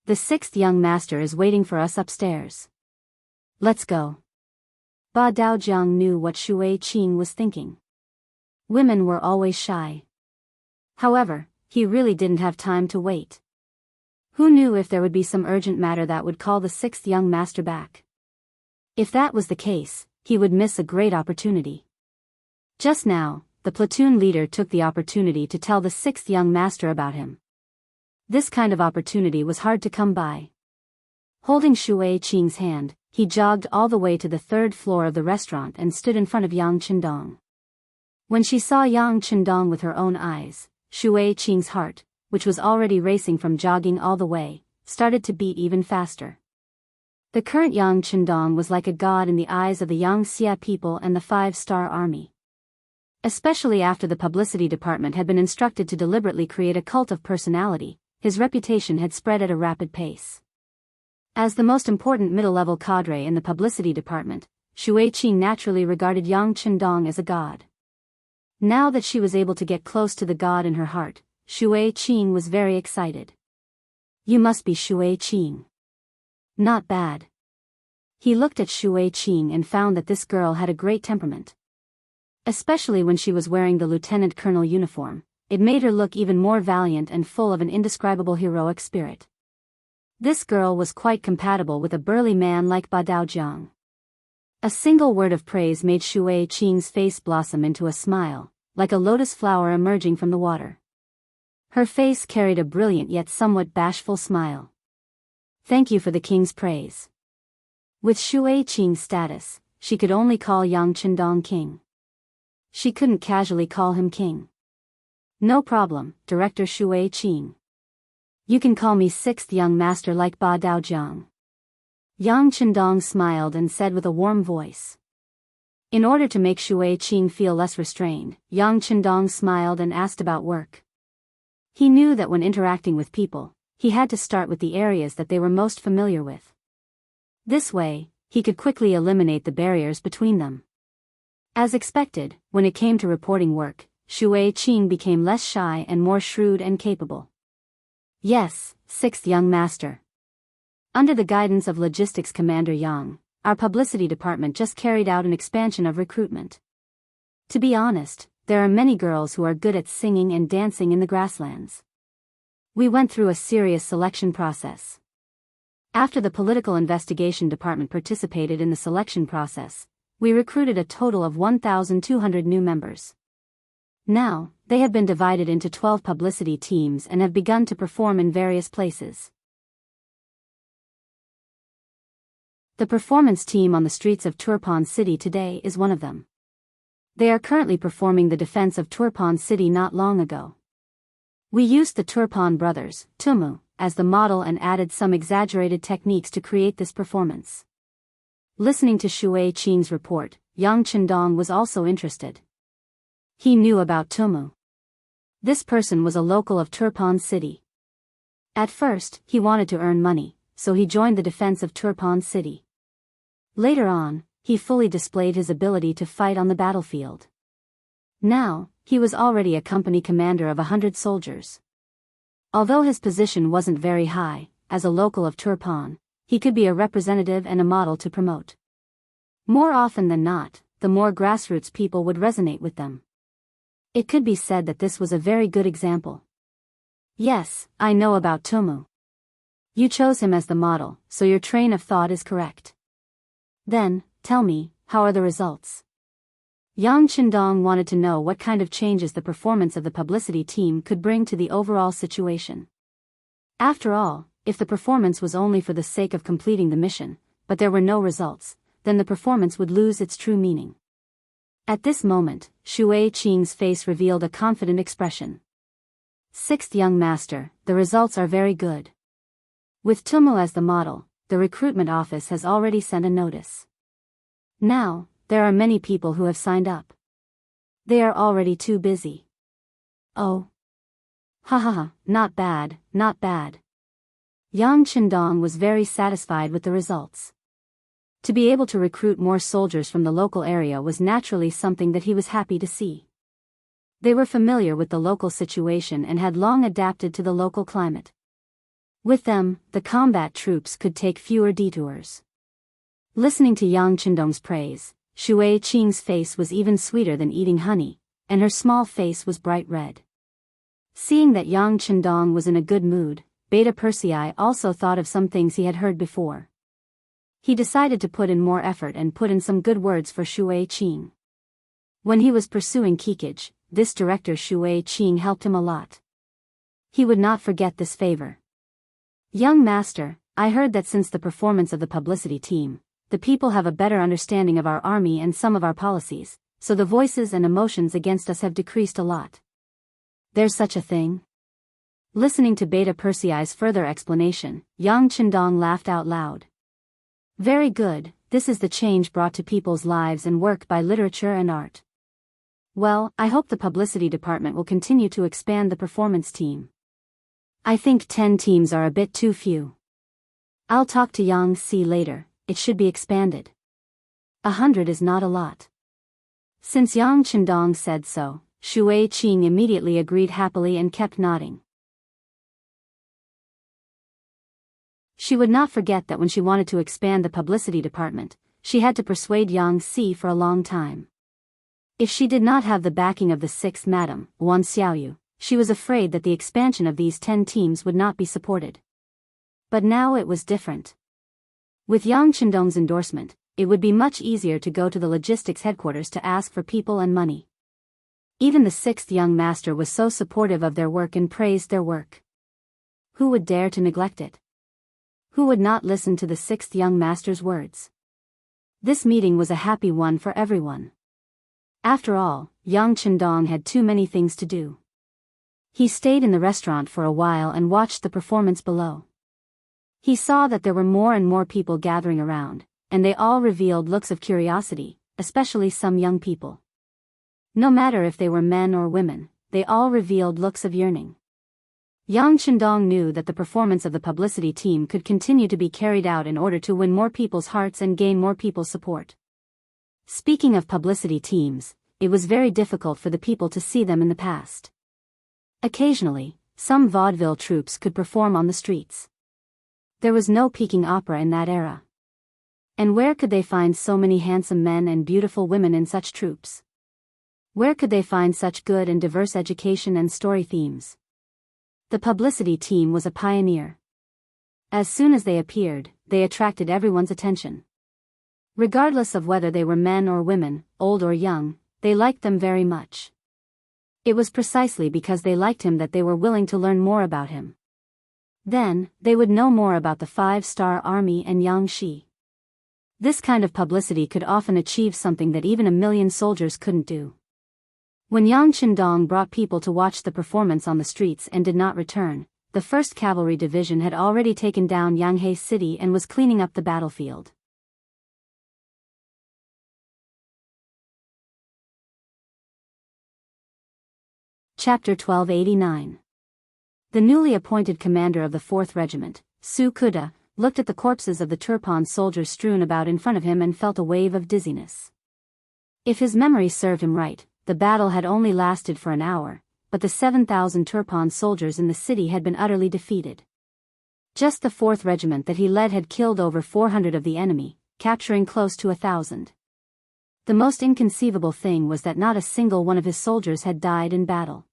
The sixth young master is waiting for us upstairs. Let's go. Ba Daojiang knew what Shui Qing was thinking. Women were always shy. However, he really didn't have time to wait. Who knew if there would be some urgent matter that would call the sixth young master back? If that was the case, he would miss a great opportunity. Just now, the platoon leader took the opportunity to tell the sixth young master about him. This kind of opportunity was hard to come by. Holding Shui Qing's hand, he jogged all the way to the third floor of the restaurant and stood in front of Yang Qindong. When she saw Yang Qindong with her own eyes, Shui Qing's heart, which was already racing from jogging all the way, started to beat even faster. The current Yang Qindong was like a god in the eyes of the Yangxia people and the 5-star army. Especially after the publicity department had been instructed to deliberately create a cult of personality, his reputation had spread at a rapid pace. As the most important middle-level cadre in the publicity department, Shui Qing naturally regarded Yang Qindong as a god. Now that she was able to get close to the god in her heart, Shui Qing was very excited. You must be Shui Qing. Not bad. He looked at Shui Qing and found that this girl had a great temperament. Especially when she was wearing the lieutenant colonel uniform, it made her look even more valiant and full of an indescribable heroic spirit. This girl was quite compatible with a burly man like Ba Daojiang. A single word of praise made Shui Qing's face blossom into a smile, like a lotus flower emerging from the water. Her face carried a brilliant yet somewhat bashful smile. Thank you for the king's praise. With Shui Qing's status, she could only call Yang Qindong king. She couldn't casually call him king. No problem, Director Shui Qing. You can call me sixth young master like Ba Daojiang. Yang Qindong smiled and said with a warm voice. In order to make Shui Qing feel less restrained, Yang Qindong smiled and asked about work. He knew that when interacting with people, he had to start with the areas that they were most familiar with. This way, he could quickly eliminate the barriers between them. As expected, when it came to reporting work, Shui Qing became less shy and more shrewd and capable. Yes, sixth young master. Under the guidance of Logistics Commander Yang, our publicity department just carried out an expansion of recruitment. To be honest, there are many girls who are good at singing and dancing in the grasslands. We went through a serious selection process. After the Political Investigation Department participated in the selection process, we recruited a total of 1,200 new members. Now, they have been divided into 12 publicity teams and have begun to perform in various places. The performance team on the streets of Turpan City today is one of them. They are currently performing the defense of Turpan City not long ago. We used the Turpan brothers, Tumu, as the model and added some exaggerated techniques to create this performance. Listening to Shui Qing's report, Yang Chendong was also interested. He knew about Tumu. This person was a local of Turpan City. At first, he wanted to earn money, so he joined the defense of Turpan City. Later on, he fully displayed his ability to fight on the battlefield. Now, he was already a company commander of 100 soldiers. Although his position wasn't very high, as a local of Turpan, he could be a representative and a model to promote. More often than not, the more grassroots people would resonate with them. It could be said that this was a very good example. Yes, I know about Tumu. You chose him as the model, so your train of thought is correct. Then, tell me, how are the results? Yang Chendong wanted to know what kind of changes the performance of the publicity team could bring to the overall situation. After all, if the performance was only for the sake of completing the mission, but there were no results, then the performance would lose its true meaning. At this moment, Shui Qing's face revealed a confident expression. Sixth young master, the results are very good. With Tumu as the model, the recruitment office has already sent a notice. Now, there are many people who have signed up. They are already too busy. Oh. Ha, not bad, not bad. Yang Chendong was very satisfied with the results. To be able to recruit more soldiers from the local area was naturally something that he was happy to see. They were familiar with the local situation and had long adapted to the local climate. With them, the combat troops could take fewer detours. Listening to Yang Chendong's praise, Shui Qing's face was even sweeter than eating honey, and her small face was bright red. Seeing that Yang Chendong was in a good mood, Beta Persei also thought of some things he had heard before. He decided to put in more effort and put in some good words for Shui Qing. When he was pursuing Kikage, this director Shui Qing helped him a lot. He would not forget this favor. Young master, I heard that since the performance of the publicity team, the people have a better understanding of our army and some of our policies, so the voices and emotions against us have decreased a lot. There's such a thing? Listening to Beta Persei's further explanation, Yang Chendong laughed out loud. Very good, this is the change brought to people's lives and work by literature and art. Well, I hope the publicity department will continue to expand the performance team. I think 10 teams are a bit too few. I'll talk to Yang Si later, it should be expanded. 100 is not a lot. Since Yang Chendong said so, Shui Qing immediately agreed happily and kept nodding. She would not forget that when she wanted to expand the publicity department, she had to persuade Yang Si for a long time. If she did not have the backing of the sixth Madam, Wan Xiaoyu, she was afraid that the expansion of these 10 teams would not be supported. But now it was different. With Yang Chendong's endorsement, it would be much easier to go to the logistics headquarters to ask for people and money. Even the sixth young master was so supportive of their work and praised their work. Who would dare to neglect it? Who would not listen to the sixth young master's words? This meeting was a happy one for everyone. After all, Yang Chendong had too many things to do. He stayed in the restaurant for a while and watched the performance below. He saw that there were more and more people gathering around, and they all revealed looks of curiosity, especially some young people. No matter if they were men or women, they all revealed looks of yearning. Yang Chendong knew that the performance of the publicity team could continue to be carried out in order to win more people's hearts and gain more people's support. Speaking of publicity teams, it was very difficult for the people to see them in the past. Occasionally, some vaudeville troupes could perform on the streets. There was no Peking opera in that era. And where could they find so many handsome men and beautiful women in such troupes? Where could they find such good and diverse education and story themes? The publicity team was a pioneer. As soon as they appeared, they attracted everyone's attention. Regardless of whether they were men or women, old or young, they liked them very much. It was precisely because they liked him that they were willing to learn more about him. Then, they would know more about the 5-star army and Jianghu. This kind of publicity could often achieve something that even 1,000,000 soldiers couldn't do. When Yang Qindong brought people to watch the performance on the streets and did not return, the 1st Cavalry Division had already taken down Jianghu City and was cleaning up the battlefield. Chapter 1289. The newly appointed commander of the 4th Regiment, Su Kuda, looked at the corpses of the Turpan soldiers strewn about in front of him and felt a wave of dizziness. If his memory served him right, the battle had only lasted for an hour, but the 7,000 Turpan soldiers in the city had been utterly defeated. Just the 4th Regiment that he led had killed over 400 of the enemy, capturing close to 1,000. The most inconceivable thing was that not a single one of his soldiers had died in battle.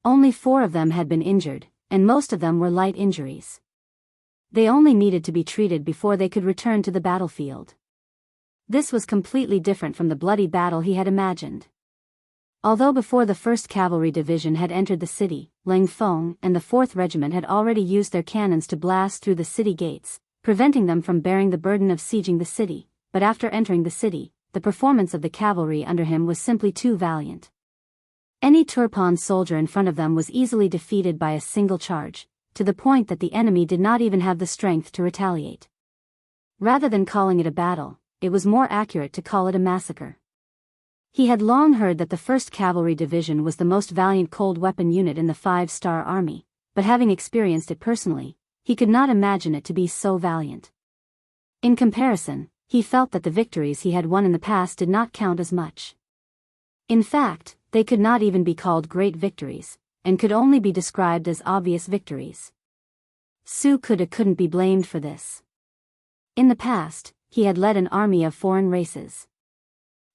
Only 4 of them had been injured, and most of them were light injuries. They only needed to be treated before they could return to the battlefield. This was completely different from the bloody battle he had imagined. Although before the 1st Cavalry Division had entered the city, Ling Feng and the 4th Regiment had already used their cannons to blast through the city gates, preventing them from bearing the burden of sieging the city, but after entering the city, the performance of the cavalry under him was simply too valiant. Any Turpan soldier in front of them was easily defeated by a single charge, to the point that the enemy did not even have the strength to retaliate. Rather than calling it a battle, it was more accurate to call it a massacre. He had long heard that the 1st Cavalry Division was the most valiant cold weapon unit in the 5-star army, but having experienced it personally, he could not imagine it to be so valiant. In comparison, he felt that the victories he had won in the past did not count as much. In fact, they could not even be called great victories, and could only be described as obvious victories. Su Kuda couldn't be blamed for this. In the past, he had led an army of foreign races.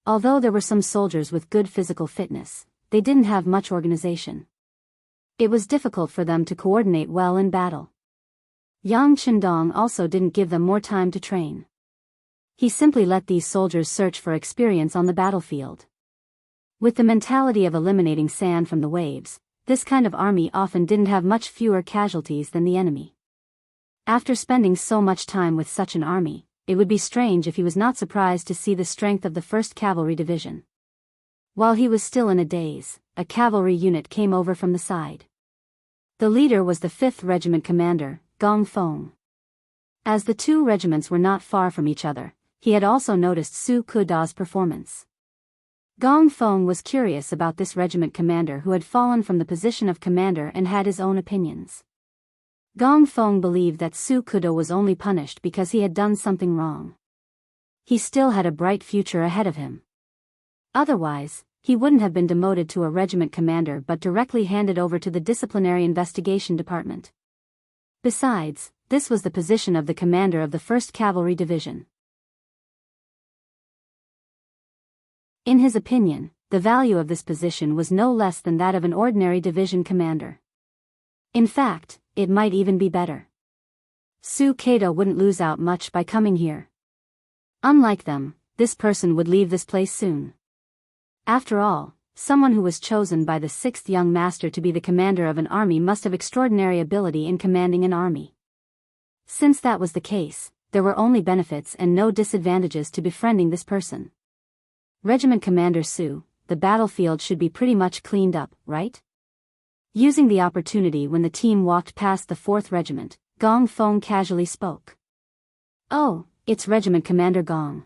Although there were some soldiers with good physical fitness, they didn't have much organization. It was difficult for them to coordinate well in battle. Yang Qindong also didn't give them more time to train. He simply let these soldiers search for experience on the battlefield. With the mentality of eliminating sand from the waves, this kind of army often didn't have much fewer casualties than the enemy. After spending so much time with such an army, it would be strange if he was not surprised to see the strength of the 1st Cavalry Division. While he was still in a daze, a cavalry unit came over from the side. The leader was the 5th Regiment commander, Gong Feng. As the 2 regiments were not far from each other, he had also noticed Su Kuda's performance. Gong Feng was curious about this regiment commander who had fallen from the position of commander and had his own opinions. Gong Feng believed that Su Kuda was only punished because he had done something wrong. He still had a bright future ahead of him. Otherwise, he wouldn't have been demoted to a regiment commander but directly handed over to the disciplinary investigation department. Besides, this was the position of the commander of the 1st Cavalry Division. In his opinion, the value of this position was no less than that of an ordinary division commander. In fact, it might even be better. Su Kuda wouldn't lose out much by coming here. Unlike them, this person would leave this place soon. After all, someone who was chosen by the 6th young master to be the commander of an army must have extraordinary ability in commanding an army. Since that was the case, there were only benefits and no disadvantages to befriending this person. Regiment Commander Su, the battlefield should be pretty much cleaned up, right? Using the opportunity when the team walked past the 4th Regiment, Gong Feng casually spoke. "Oh, it's Regiment Commander Gong.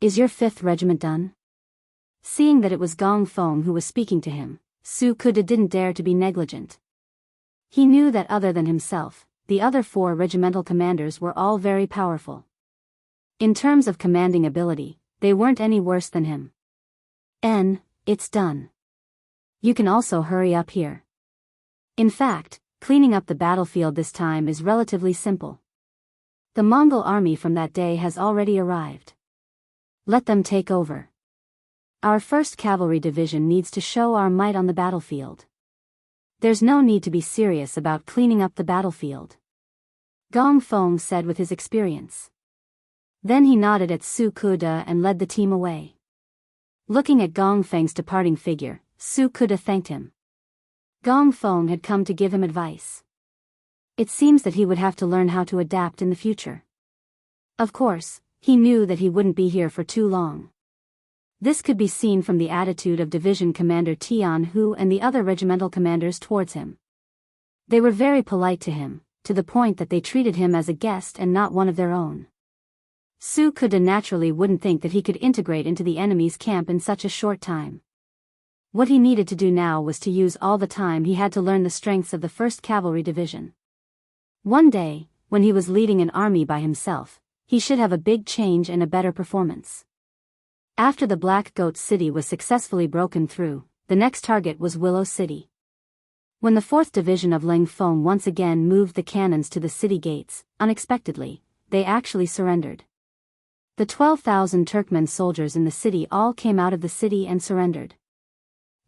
Is your 5th Regiment done?" Seeing that it was Gong Feng who was speaking to him, Su Kuda didn't dare to be negligent. He knew that other than himself, the other 4 regimental commanders were all very powerful. In terms of commanding ability, they weren't any worse than him. "It's done. You can also hurry up here." In fact, cleaning up the battlefield this time is relatively simple. The Mongol army from that day has already arrived. Let them take over. Our 1st Cavalry Division needs to show our might on the battlefield. There's no need to be serious about cleaning up the battlefield, Gong Feng said with his experience. Then he nodded at Su Kuda and led the team away. Looking at Gong Feng's departing figure, Su Kuda thanked him. Gong Feng had come to give him advice. It seems that he would have to learn how to adapt in the future. Of course, he knew that he wouldn't be here for too long. This could be seen from the attitude of Division Commander Tianhu and the other regimental commanders towards him. They were very polite to him, to the point that they treated him as a guest and not one of their own. Su Kuda naturally wouldn't think that he could integrate into the enemy's camp in such a short time. What he needed to do now was to use all the time he had to learn the strengths of the 1st Cavalry Division. One day, when he was leading an army by himself, he should have a big change and a better performance. After the Black Goat City was successfully broken through, the next target was Willow City. When the 4th Division of Ling Feng once again moved the cannons to the city gates, unexpectedly, they actually surrendered. The 12,000 Turkmen soldiers in the city all came out of the city and surrendered.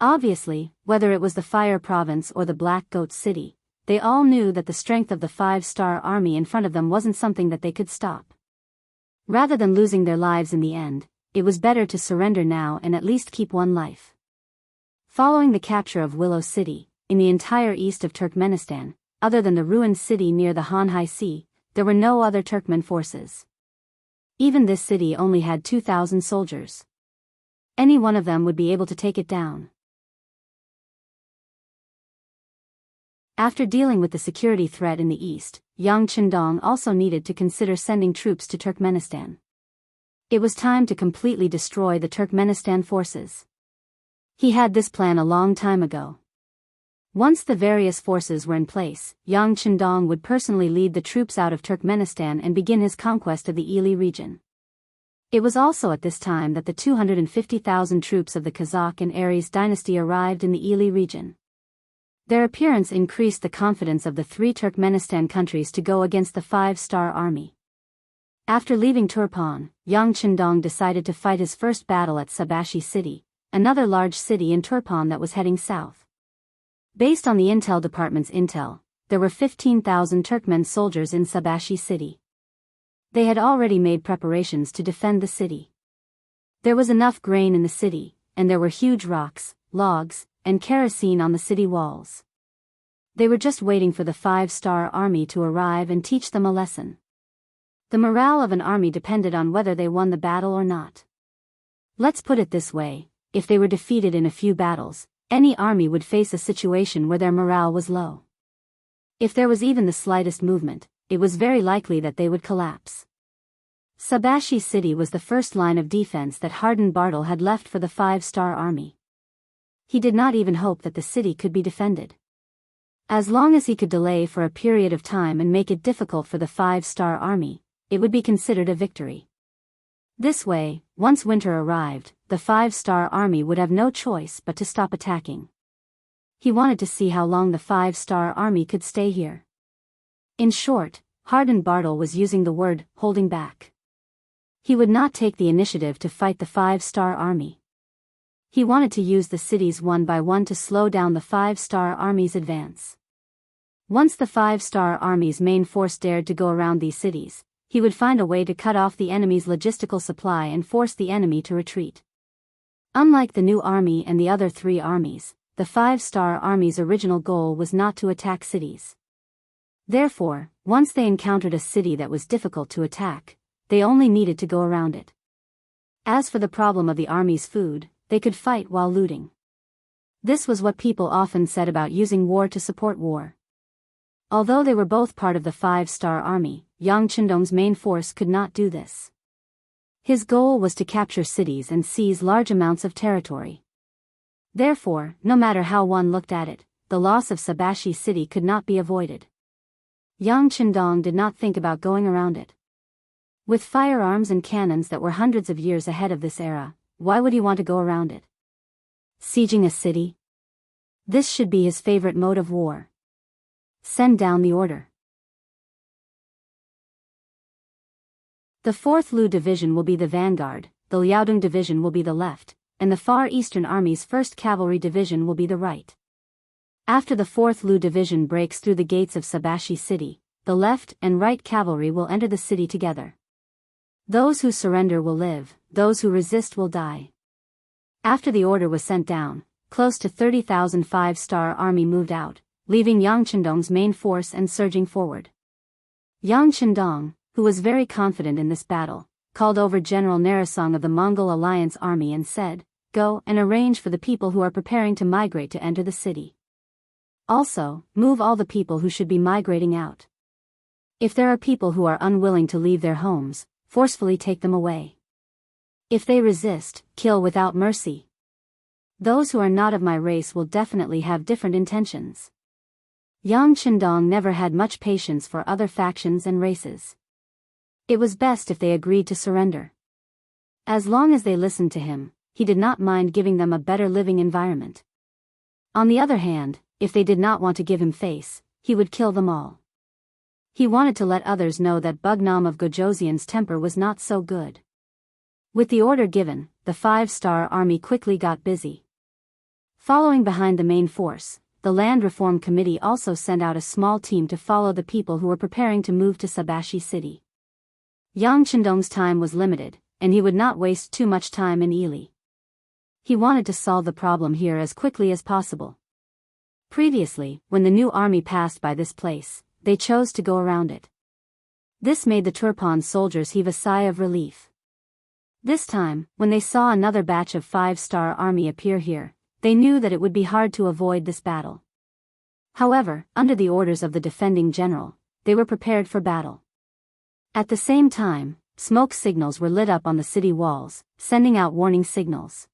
Obviously, whether it was the Fire Province or the Black Goat City, they all knew that the strength of the 5-star army in front of them wasn't something that they could stop. Rather than losing their lives in the end, it was better to surrender now and at least keep one life. Following the capture of Willow City, in the entire east of Turkmenistan, other than the ruined city near the Hanhai Sea, there were no other Turkmen forces. Even this city only had 2,000 soldiers. Any one of them would be able to take it down. After dealing with the security threat in the east, Yang Qindong also needed to consider sending troops to Turkmenistan. It was time to completely destroy the Turkmenistan forces. He had this plan a long time ago. Once the various forces were in place, Yang Qindong would personally lead the troops out of Turkmenistan and begin his conquest of the Ili region. It was also at this time that the 250,000 troops of the Kazakh and Aries dynasty arrived in the Ili region. Their appearance increased the confidence of the 3 Turkmenistan countries to go against the 5-star army. After leaving Turpan, Yang Qindong decided to fight his first battle at Sabashi City, another large city in Turpan that was heading south. Based on the Intel Department's intel, there were 15,000 Turkmen soldiers in Sabashi City. They had already made preparations to defend the city. There was enough grain in the city, and there were huge rocks, logs, and kerosene on the city walls. They were just waiting for the 5-star army to arrive and teach them a lesson. The morale of an army depended on whether they won the battle or not. Let's put it this way, if they were defeated in a few battles, any army would face a situation where their morale was low. If there was even the slightest movement, it was very likely that they would collapse. Sabashi City was the first line of defense that Harden Bartle had left for the 5-star army. He did not even hope that the city could be defended. As long as he could delay for a period of time and make it difficult for the 5-star army, it would be considered a victory. This way, once winter arrived, the 5-star army would have no choice but to stop attacking. He wanted to see how long the 5-star army could stay here. In short, Harden Bartle was using the word holding back. He would not take the initiative to fight the 5-star army. He wanted to use the cities one by one to slow down the 5-star army's advance. Once the 5-star army's main force dared to go around these cities, he would find a way to cut off the enemy's logistical supply and force the enemy to retreat. Unlike the new army and the other 3 armies, the 5-star army's original goal was not to attack cities. Therefore, once they encountered a city that was difficult to attack, they only needed to go around it. As for the problem of the army's food, they could fight while looting. This was what people often said about using war to support war. Although they were both part of the 5-star army, Yang Qindong's main force could not do this. His goal was to capture cities and seize large amounts of territory. Therefore, no matter how one looked at it, the loss of Sabashi City could not be avoided. Yang Qindong did not think about going around it. With firearms and cannons that were hundreds of years ahead of this era, why would he want to go around it? Sieging a city? This should be his favorite mode of war. Send down the order. The 4th Lu Division will be the vanguard, the Liaodong Division will be the left, and the Far Eastern Army's 1st Cavalry Division will be the right. After the 4th Lu Division breaks through the gates of Sabashi City, the left and right cavalry will enter the city together. Those who surrender will live, those who resist will die. After the order was sent down, close to 30,000 5-star army moved out, leaving Yang Chendong's main force and surging forward. Yang Chendong, who was very confident in this battle, called over General Narasong of the Mongol Alliance Army and said, "Go and arrange for the people who are preparing to migrate to enter the city. Also, move all the people who should be migrating out. If there are people who are unwilling to leave their homes, forcefully take them away. If they resist, kill without mercy. Those who are not of my race will definitely have different intentions." Yang Chendong never had much patience for other factions and races. It was best if they agreed to surrender. As long as they listened to him, he did not mind giving them a better living environment. On the other hand, if they did not want to give him face, he would kill them all. He wanted to let others know that Bugnam of Gojoseon's temper was not so good. With the order given, the 5-star army quickly got busy. Following behind the main force, the Land Reform Committee also sent out a small team to follow the people who were preparing to move to Sabashi City. Yang Chendong's time was limited, and he would not waste too much time in Ili. He wanted to solve the problem here as quickly as possible. Previously, when the new army passed by this place, they chose to go around it. This made the Turpan soldiers heave a sigh of relief. This time, when they saw another batch of 5-star army appear here, they knew that it would be hard to avoid this battle. However, under the orders of the defending general, they were prepared for battle. At the same time, smoke signals were lit up on the city walls, sending out warning signals.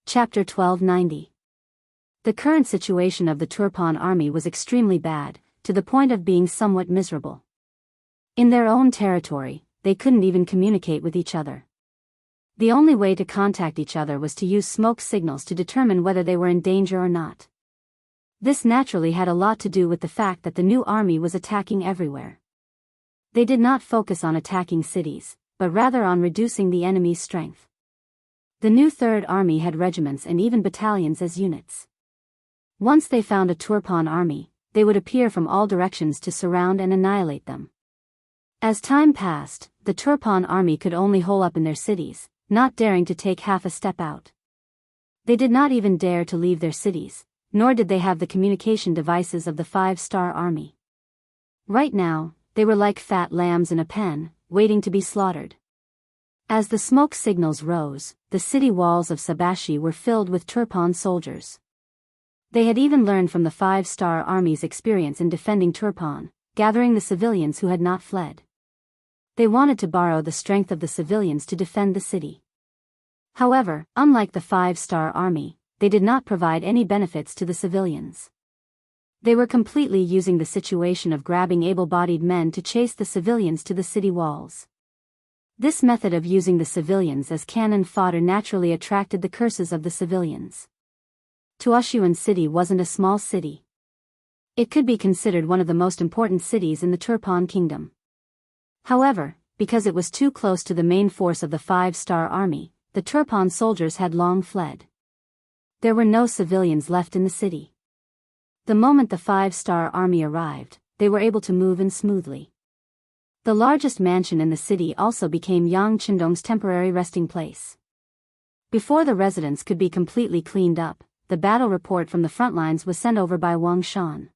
Chapter 1290. The current situation of the Turpan army was extremely bad, to the point of being somewhat miserable. In their own territory, they couldn't even communicate with each other. The only way to contact each other was to use smoke signals to determine whether they were in danger or not. This naturally had a lot to do with the fact that the new army was attacking everywhere. They did not focus on attacking cities, but rather on reducing the enemy's strength. The new Third Army had regiments and even battalions as units. Once they found a Turpan army, they would appear from all directions to surround and annihilate them. As time passed, the Turpan army could only hole up in their cities, not daring to take half a step out. They did not even dare to leave their cities, nor did they have the communication devices of the 5-star army. Right now, they were like fat lambs in a pen, waiting to be slaughtered. As the smoke signals rose, the city walls of Sabashi were filled with Turpan soldiers. They had even learned from the 5-star army's experience in defending Turpan, gathering the civilians who had not fled. They wanted to borrow the strength of the civilians to defend the city. However, unlike the 5-star army, they did not provide any benefits to the civilians. They were completely using the situation of grabbing able-bodied men to chase the civilians to the city walls. This method of using the civilians as cannon fodder naturally attracted the curses of the civilians. Tuoshuan City wasn't a small city. It could be considered one of the most important cities in the Turpan Kingdom. However, because it was too close to the main force of the 5-star army, the Turpan soldiers had long fled. There were no civilians left in the city. The moment the 5-star army arrived, they were able to move in smoothly. The largest mansion in the city also became Yang Chendong's temporary resting place. Before the residence could be completely cleaned up, the battle report from the front lines was sent over by Wang Shan.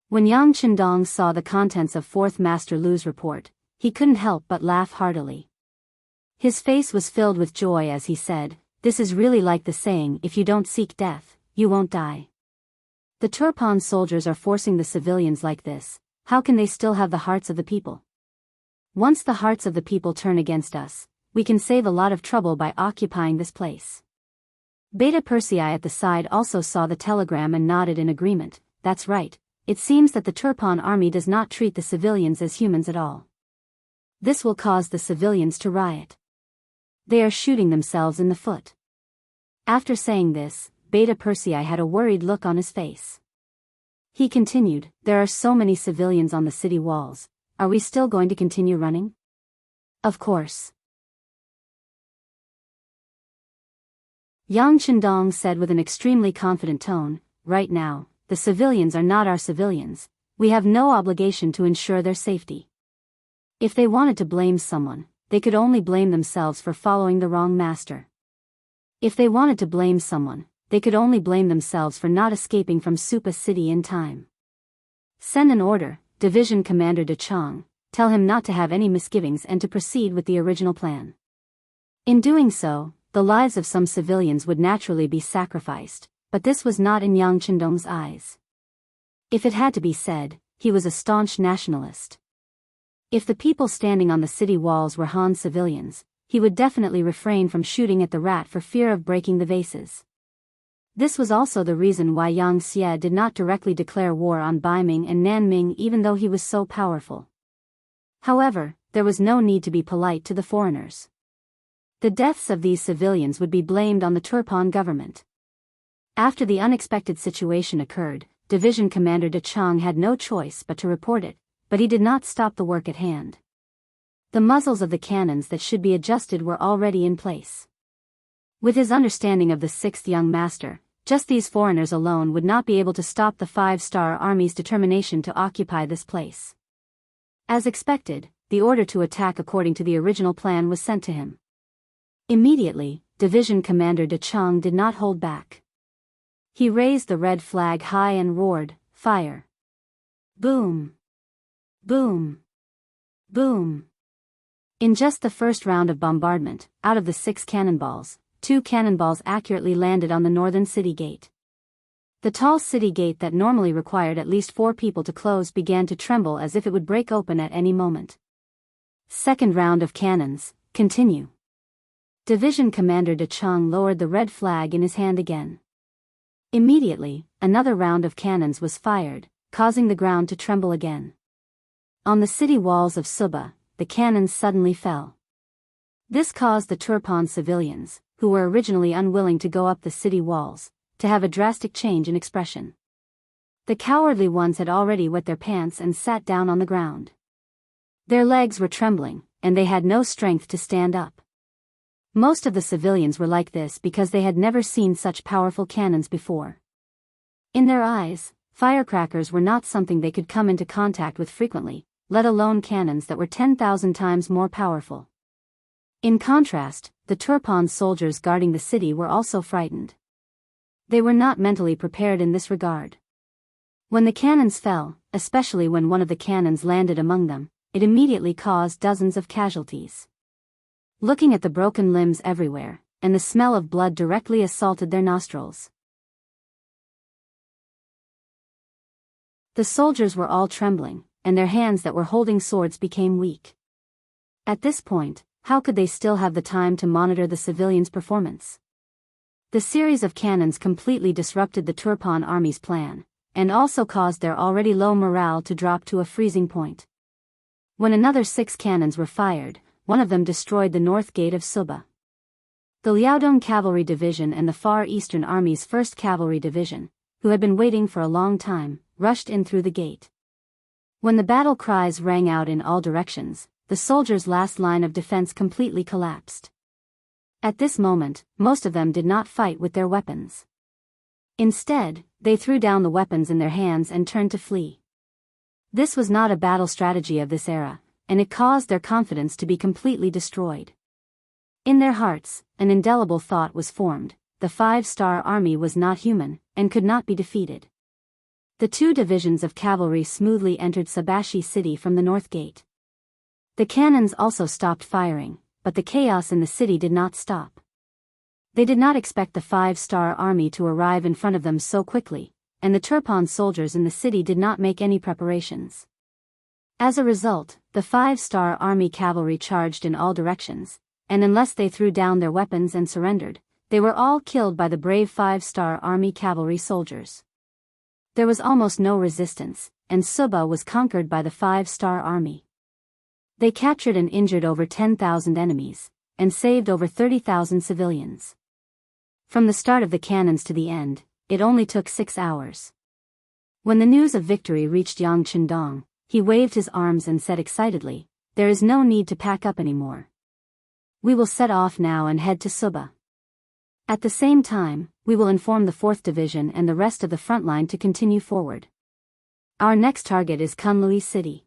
When Yang Chendong saw the contents of 4th Master Lu's report, he couldn't help but laugh heartily. His face was filled with joy as he said, "This is really like the saying, if you don't seek death, you won't die." The Turpan soldiers are forcing the civilians like this, how can they still have the hearts of the people? Once the hearts of the people turn against us, we can save a lot of trouble by occupying this place. Beta Persei at the side also saw the telegram and nodded in agreement. That's right, it seems that the Turpan army does not treat the civilians as humans at all. This will cause the civilians to riot. They are shooting themselves in the foot. After saying this, Beta Persei had a worried look on his face. He continued, "There are so many civilians on the city walls. Are we still going to continue running?" "Of course." Yang Chendong said with an extremely confident tone, "Right now, the civilians are not our civilians. We have no obligation to ensure their safety. If they wanted to blame someone, they could only blame themselves for following the wrong master. If they wanted to blame someone, they could only blame themselves for not escaping from Supa City in time. Send an order, Division Commander De Chong, tell him not to have any misgivings and to proceed with the original plan. In doing so, the lives of some civilians would naturally be sacrificed, but this was not in Yang Chendong's eyes. If it had to be said, he was a staunch nationalist. If the people standing on the city walls were Han civilians, he would definitely refrain from shooting at the rat for fear of breaking the vases. This was also the reason why Yang Xie did not directly declare war on Baiming and Nanming even though he was so powerful. However, there was no need to be polite to the foreigners. The deaths of these civilians would be blamed on the Turpan government. After the unexpected situation occurred, Division Commander De Chong had no choice but to report it, but he did not stop the work at hand. The muzzles of the cannons that should be adjusted were already in place. With his understanding of the sixth young master, just these foreigners alone would not be able to stop the five-star army's determination to occupy this place. As expected, the order to attack according to the original plan was sent to him. Immediately, Division Commander De Chong did not hold back. He raised the red flag high and roared, "Fire!" Boom! Boom! Boom! In just the first round of bombardment, out of the 6 cannonballs, 2 cannonballs accurately landed on the northern city gate. The tall city gate that normally required at least 4 people to close began to tremble as if it would break open at any moment. Second round of cannons, continue. Division Commander De Chong lowered the red flag in his hand again. Immediately, another round of cannons was fired, causing the ground to tremble again. On the city walls of Suba, the cannons suddenly fell. This caused the Turpan civilians, who were originally unwilling to go up the city walls, to have a drastic change in expression. The cowardly ones had already wet their pants and sat down on the ground. Their legs were trembling, and they had no strength to stand up. Most of the civilians were like this because they had never seen such powerful cannons before. In their eyes, firecrackers were not something they could come into contact with frequently, let alone cannons that were 10,000 times more powerful. In contrast, the Turpan soldiers guarding the city were also frightened. They were not mentally prepared in this regard. When the cannons fell, especially when one of the cannons landed among them, it immediately caused dozens of casualties. Looking at the broken limbs everywhere, and the smell of blood directly assaulted their nostrils. The soldiers were all trembling, and their hands that were holding swords became weak. At this point, how could they still have the time to monitor the civilians' performance? The series of cannons completely disrupted the Turpan army's plan, and also caused their already low morale to drop to a freezing point. When another 6 cannons were fired, one of them destroyed the north gate of Suba. The Liaodong Cavalry Division and the Far Eastern Army's 1st Cavalry Division, who had been waiting for a long time, rushed in through the gate. When the battle cries rang out in all directions, the soldiers' last line of defense completely collapsed. At this moment, most of them did not fight with their weapons. Instead, they threw down the weapons in their hands and turned to flee. This was not a battle strategy of this era, and it caused their confidence to be completely destroyed. In their hearts, an indelible thought was formed: the 5-star army was not human, and could not be defeated. The 2 divisions of cavalry smoothly entered Sabashi City from the north gate. The cannons also stopped firing, but the chaos in the city did not stop. They did not expect the 5-star army to arrive in front of them so quickly, and the Turpan soldiers in the city did not make any preparations. As a result, the 5-star army cavalry charged in all directions, and unless they threw down their weapons and surrendered, they were all killed by the brave 5-star army cavalry soldiers. There was almost no resistance, and Suba was conquered by the 5-star army. They captured and injured over 10,000 enemies, and saved over 30,000 civilians. From the start of the cannons to the end, it only took 6 hours. When the news of victory reached Yang Chendong, he waved his arms and said excitedly, "There is no need to pack up anymore. We will set off now and head to Suba. At the same time, we will inform the 4th Division and the rest of the front line to continue forward. Our next target is Kunlui City."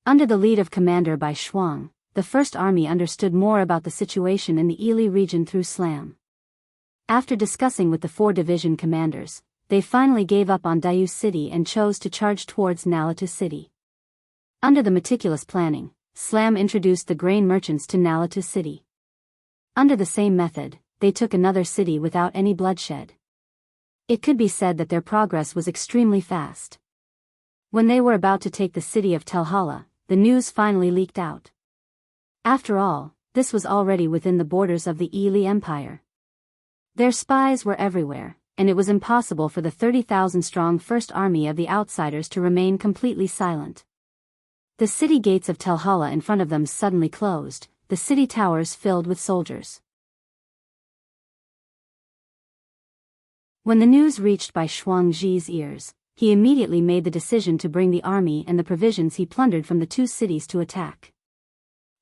Under the lead of Commander Bai Shuang, the First Army understood more about the situation in the Ili region through Slam. After discussing with the 4 division commanders, they finally gave up on Daoist City and chose to charge towards Nalatu City. Under the meticulous planning, Slam introduced the grain merchants to Nalatu City. Under the same method, they took another city without any bloodshed. It could be said that their progress was extremely fast. When they were about to take the city of Telhala, the news finally leaked out. After all, this was already within the borders of the Ili Empire. Their spies were everywhere, and it was impossible for the 30,000-strong First Army of the outsiders to remain completely silent. The city gates of Telhala in front of them suddenly closed, the city towers filled with soldiers. When the news reached Bai Shuangji's ears, he immediately made the decision to bring the army and the provisions he plundered from the 2 cities to attack.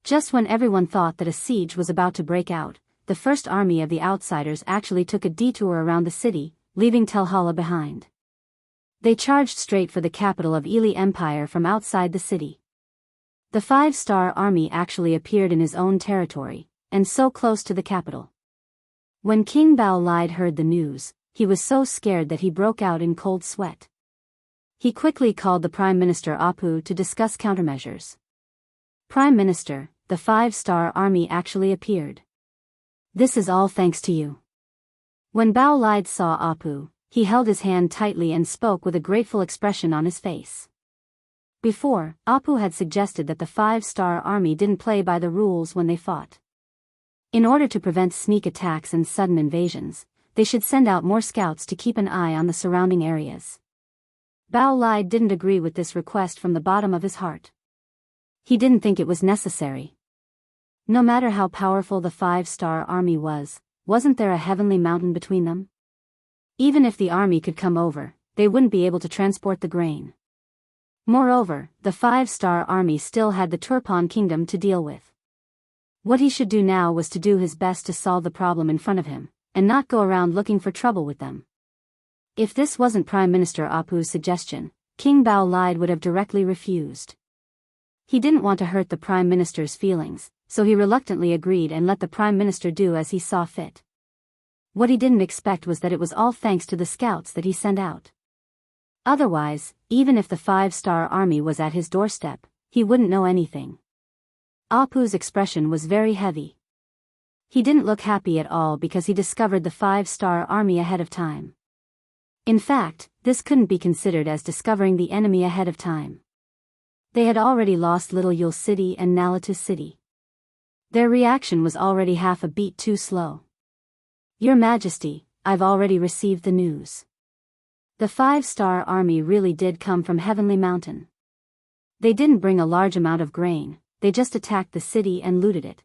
Just when everyone thought that a siege was about to break out, the First Army of the outsiders actually took a detour around the city, leaving Telhala behind. They charged straight for the capital of Ili Empire from outside the city. The 5-star army actually appeared in his own territory, and so close to the capital. When King Bao Lide heard the news, he was so scared that he broke out in cold sweat. He quickly called the Prime Minister Apu to discuss countermeasures. "Prime Minister, the 5-star army actually appeared. This is all thanks to you." When Bao Lide saw Apu, he held his hand tightly and spoke with a grateful expression on his face. Before, Apu had suggested that the 5-star army didn't play by the rules when they fought. In order to prevent sneak attacks and sudden invasions, they should send out more scouts to keep an eye on the surrounding areas. Bao Lide didn't agree with this request from the bottom of his heart. He didn't think it was necessary. No matter how powerful the 5-star army was, wasn't there a heavenly mountain between them? Even if the army could come over, they wouldn't be able to transport the grain. Moreover, the 5-star army still had the Turpan kingdom to deal with. What he should do now was to do his best to solve the problem in front of him, and not go around looking for trouble with them. If this wasn't Prime Minister Apu's suggestion, King Bao Lide would have directly refused. He didn't want to hurt the Prime Minister's feelings, so he reluctantly agreed and let the Prime Minister do as he saw fit. What he didn't expect was that it was all thanks to the scouts that he sent out. Otherwise, even if the 5-star army was at his doorstep, he wouldn't know anything. Apu's expression was very heavy. He didn't look happy at all because he discovered the 5-star army ahead of time. In fact, this couldn't be considered as discovering the enemy ahead of time. They had already lost Little Yule City and Nalatu City. Their reaction was already half a beat too slow. "Your Majesty, I've already received the news. The 5-star army really did come from Heavenly Mountain. They didn't bring a large amount of grain, they just attacked the city and looted it."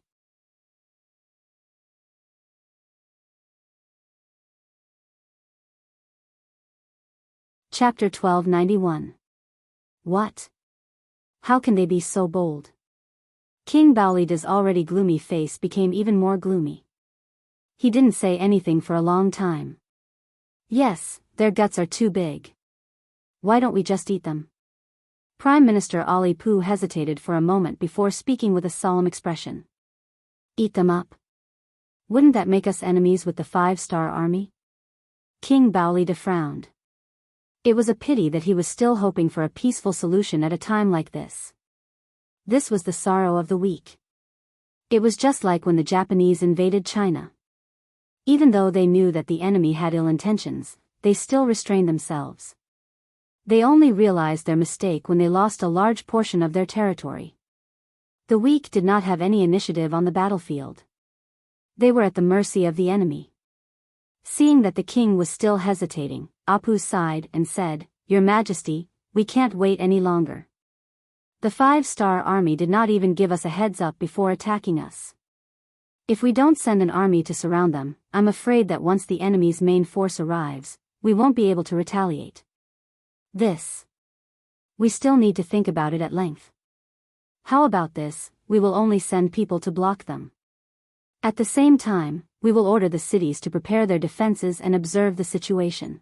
Chapter 1291. What? How can they be so bold? King Baolida's already gloomy face became even more gloomy. He didn't say anything for a long time. "Yes, their guts are too big. Why don't we just eat them?" Prime Minister Ali Pu hesitated for a moment before speaking with a solemn expression. "Eat them up? Wouldn't that make us enemies with the 5-star army?" King Baolida frowned. It was a pity that he was still hoping for a peaceful solution at a time like this. This was the sorrow of the weak. It was just like when the Japanese invaded China. Even though they knew that the enemy had ill intentions, they still restrained themselves. They only realized their mistake when they lost a large portion of their territory. The weak did not have any initiative on the battlefield. They were at the mercy of the enemy. Seeing that the king was still hesitating, Apu sighed and said, "Your Majesty, we can't wait any longer. The 5-star army did not even give us a heads up before attacking us. If we don't send an army to surround them, I'm afraid that once the enemy's main force arrives, we won't be able to retaliate. We still need to think about it at length. How about this? We will only send people to block them. At the same time, we will order the cities to prepare their defenses and observe the situation.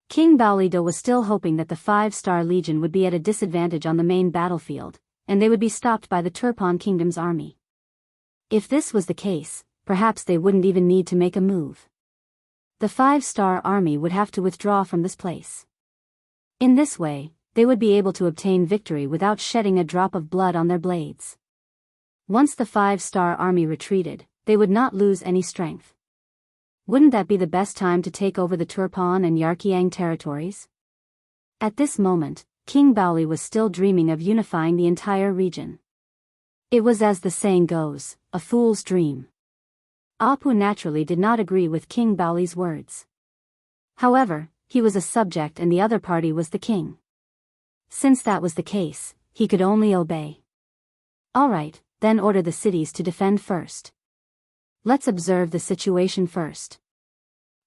King Baolido was still hoping that the 5-star legion would be at a disadvantage on the main battlefield, and they would be stopped by the Turpan Kingdom's army. If this was the case, perhaps they wouldn't even need to make a move. The 5-star army would have to withdraw from this place. In this way, they would be able to obtain victory without shedding a drop of blood on their blades. Once the 5-star army retreated, they would not lose any strength. Wouldn't that be the best time to take over the Turpan and Yarqiang territories? At this moment, King Baoli was still dreaming of unifying the entire region. It was, as the saying goes, a fool's dream. Apu naturally did not agree with King Baoli's words. However, he was a subject and the other party was the king. Since that was the case, he could only obey. Alright, then order the cities to defend first. Let's observe the situation first.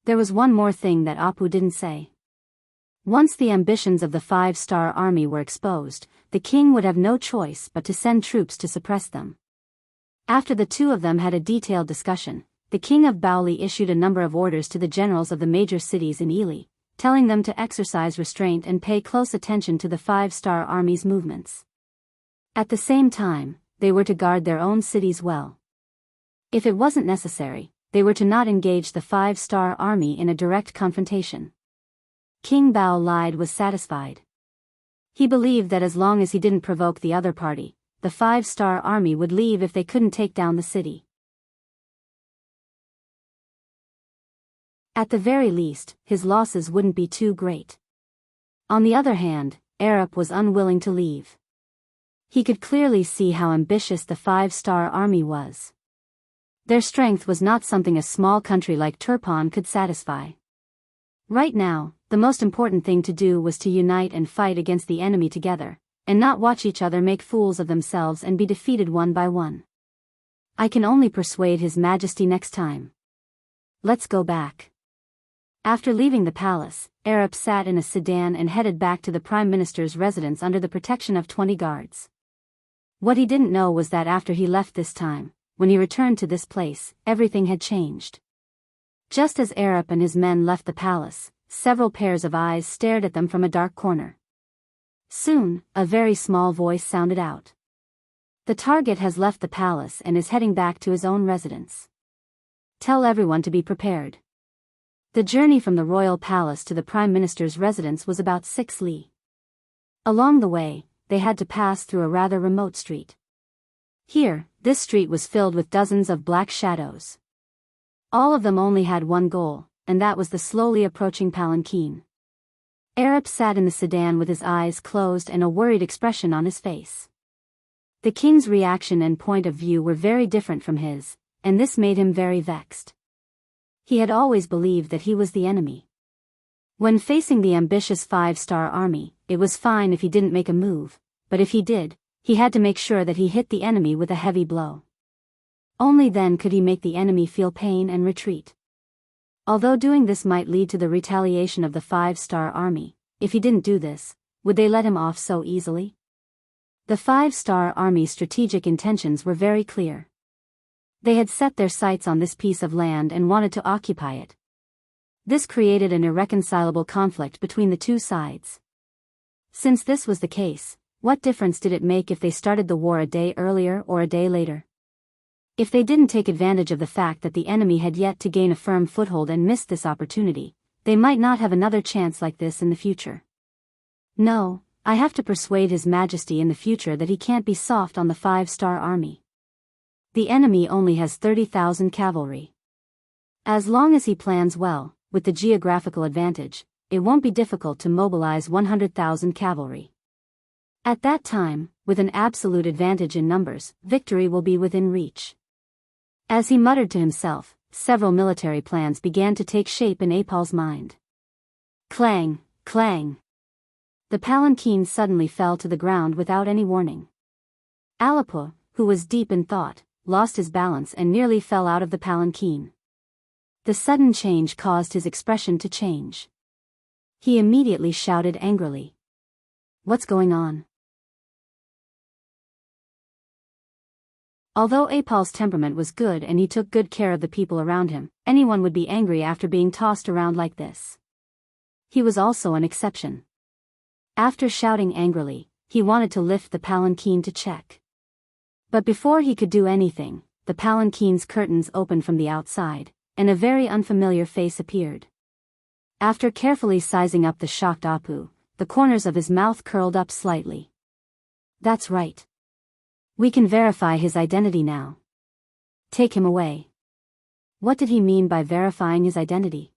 There was one more thing that Apu didn't say. Once the ambitions of the 5-star army were exposed, the king would have no choice but to send troops to suppress them. After the two of them had a detailed discussion, the king of Baoli issued a number of orders to the generals of the major cities in Ili, telling them to exercise restraint and pay close attention to the 5-star army's movements. At the same time, they were to guard their own cities well. If it wasn't necessary, they were to not engage the 5-star army in a direct confrontation. King Bao was satisfied. He believed that as long as he didn't provoke the other party, the 5-star army would leave if they couldn't take down the city. At the very least, his losses wouldn't be too great. On the other hand, Arab was unwilling to leave. He could clearly see how ambitious the 5-star army was. Their strength was not something a small country like Turpan could satisfy. Right now, the most important thing to do was to unite and fight against the enemy together, and not watch each other make fools of themselves and be defeated one by one. I can only persuade His Majesty next time. Let's go back. After leaving the palace, Arab sat in a sedan and headed back to the Prime Minister's residence under the protection of 20 guards. What he didn't know was that after he left this time, when he returned to this place, everything had changed. Just as Arab and his men left the palace, several pairs of eyes stared at them from a dark corner. Soon, a very small voice sounded out. The target has left the palace and is heading back to his own residence. Tell everyone to be prepared. The journey from the royal palace to the Prime Minister's residence was about 6 li. Along the way, they had to pass through a rather remote street. Here, this street was filled with dozens of black shadows. All of them only had one goal, and that was the slowly approaching palanquin. Arab sat in the sedan with his eyes closed and a worried expression on his face. The king's reaction and point of view were very different from his, and this made him very vexed. He had always believed that he was the enemy. When facing the ambitious 5-star army, it was fine if he didn't make a move, but if he did, he had to make sure that he hit the enemy with a heavy blow. Only then could he make the enemy feel pain and retreat. Although doing this might lead to the retaliation of the 5-star army, if he didn't do this, would they let him off so easily? The 5-star army's strategic intentions were very clear. They had set their sights on this piece of land and wanted to occupy it. This created an irreconcilable conflict between the two sides. Since this was the case, what difference did it make if they started the war a day earlier or a day later? If they didn't take advantage of the fact that the enemy had yet to gain a firm foothold and missed this opportunity, they might not have another chance like this in the future. No, I have to persuade His Majesty in the future that he can't be soft on the 5-star army. The enemy only has 30,000 cavalry. As long as he plans well, with the geographical advantage, it won't be difficult to mobilize 100,000 cavalry. At that time, with an absolute advantage in numbers, victory will be within reach. As he muttered to himself, several military plans began to take shape in Apal's mind. Clang, clang. The palanquin suddenly fell to the ground without any warning. Alapo, who was deep in thought, lost his balance and nearly fell out of the palanquin. The sudden change caused his expression to change. He immediately shouted angrily. "What's going on?" Although Apal's temperament was good and he took good care of the people around him, anyone would be angry after being tossed around like this. He was also an exception. After shouting angrily, he wanted to lift the palanquin to check. But before he could do anything, the palanquin's curtains opened from the outside, and a very unfamiliar face appeared. After carefully sizing up the shocked Apu, the corners of his mouth curled up slightly. "That's right. We can verify his identity now. Take him away." What did he mean by verifying his identity?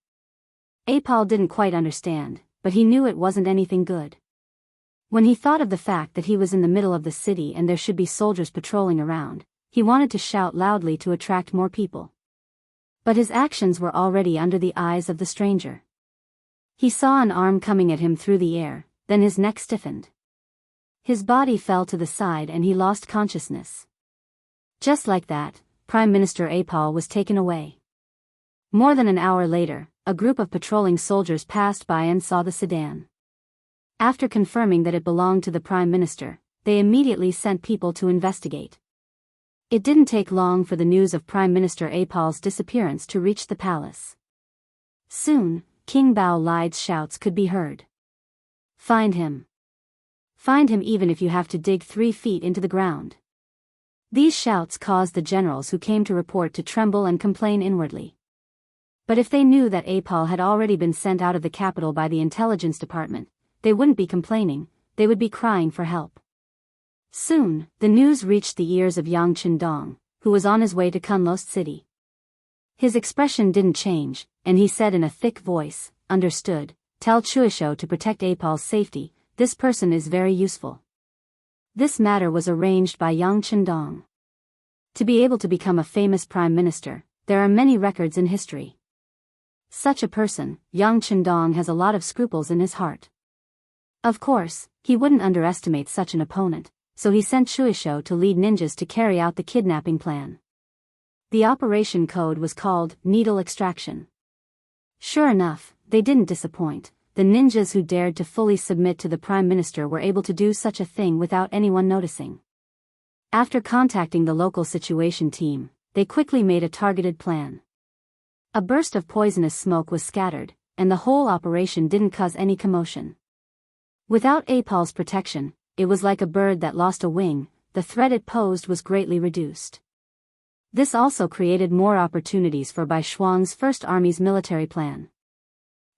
Apal didn't quite understand, but he knew it wasn't anything good. When he thought of the fact that he was in the middle of the city and there should be soldiers patrolling around, he wanted to shout loudly to attract more people. But his actions were already under the eyes of the stranger. He saw an arm coming at him through the air, then his neck stiffened. His body fell to the side and he lost consciousness. Just like that, Prime Minister Apal was taken away. More than an hour later, a group of patrolling soldiers passed by and saw the sedan. After confirming that it belonged to the Prime Minister, they immediately sent people to investigate. It didn't take long for the news of Prime Minister Apal's disappearance to reach the palace. Soon, King Bao Lide's shouts could be heard. "Find him. Find him even if you have to dig 3 feet into the ground." These shouts caused the generals who came to report to tremble and complain inwardly. But if they knew that Apal had already been sent out of the capital by the intelligence department, they wouldn't be complaining, they would be crying for help. Soon, the news reached the ears of Yang Qindong, who was on his way to Kunlost City. His expression didn't change, and he said in a thick voice, "Understood, tell Chuisho to protect Apal's safety, this person is very useful." This matter was arranged by Yang Qindong. To be able to become a famous prime minister, there are many records in history. Such a person, Yang Qindong, has a lot of scruples in his heart. Of course, he wouldn't underestimate such an opponent, so he sent Chuisho to lead ninjas to carry out the kidnapping plan. The operation code was called Needle Extraction. Sure enough, they didn't disappoint. The ninjas who dared to fully submit to the Prime Minister were able to do such a thing without anyone noticing. After contacting the local situation team, they quickly made a targeted plan. A burst of poisonous smoke was scattered, and the whole operation didn't cause any commotion. Without Apal's protection, it was like a bird that lost a wing, the threat it posed was greatly reduced. This also created more opportunities for Bai Shuang's First Army's military plan.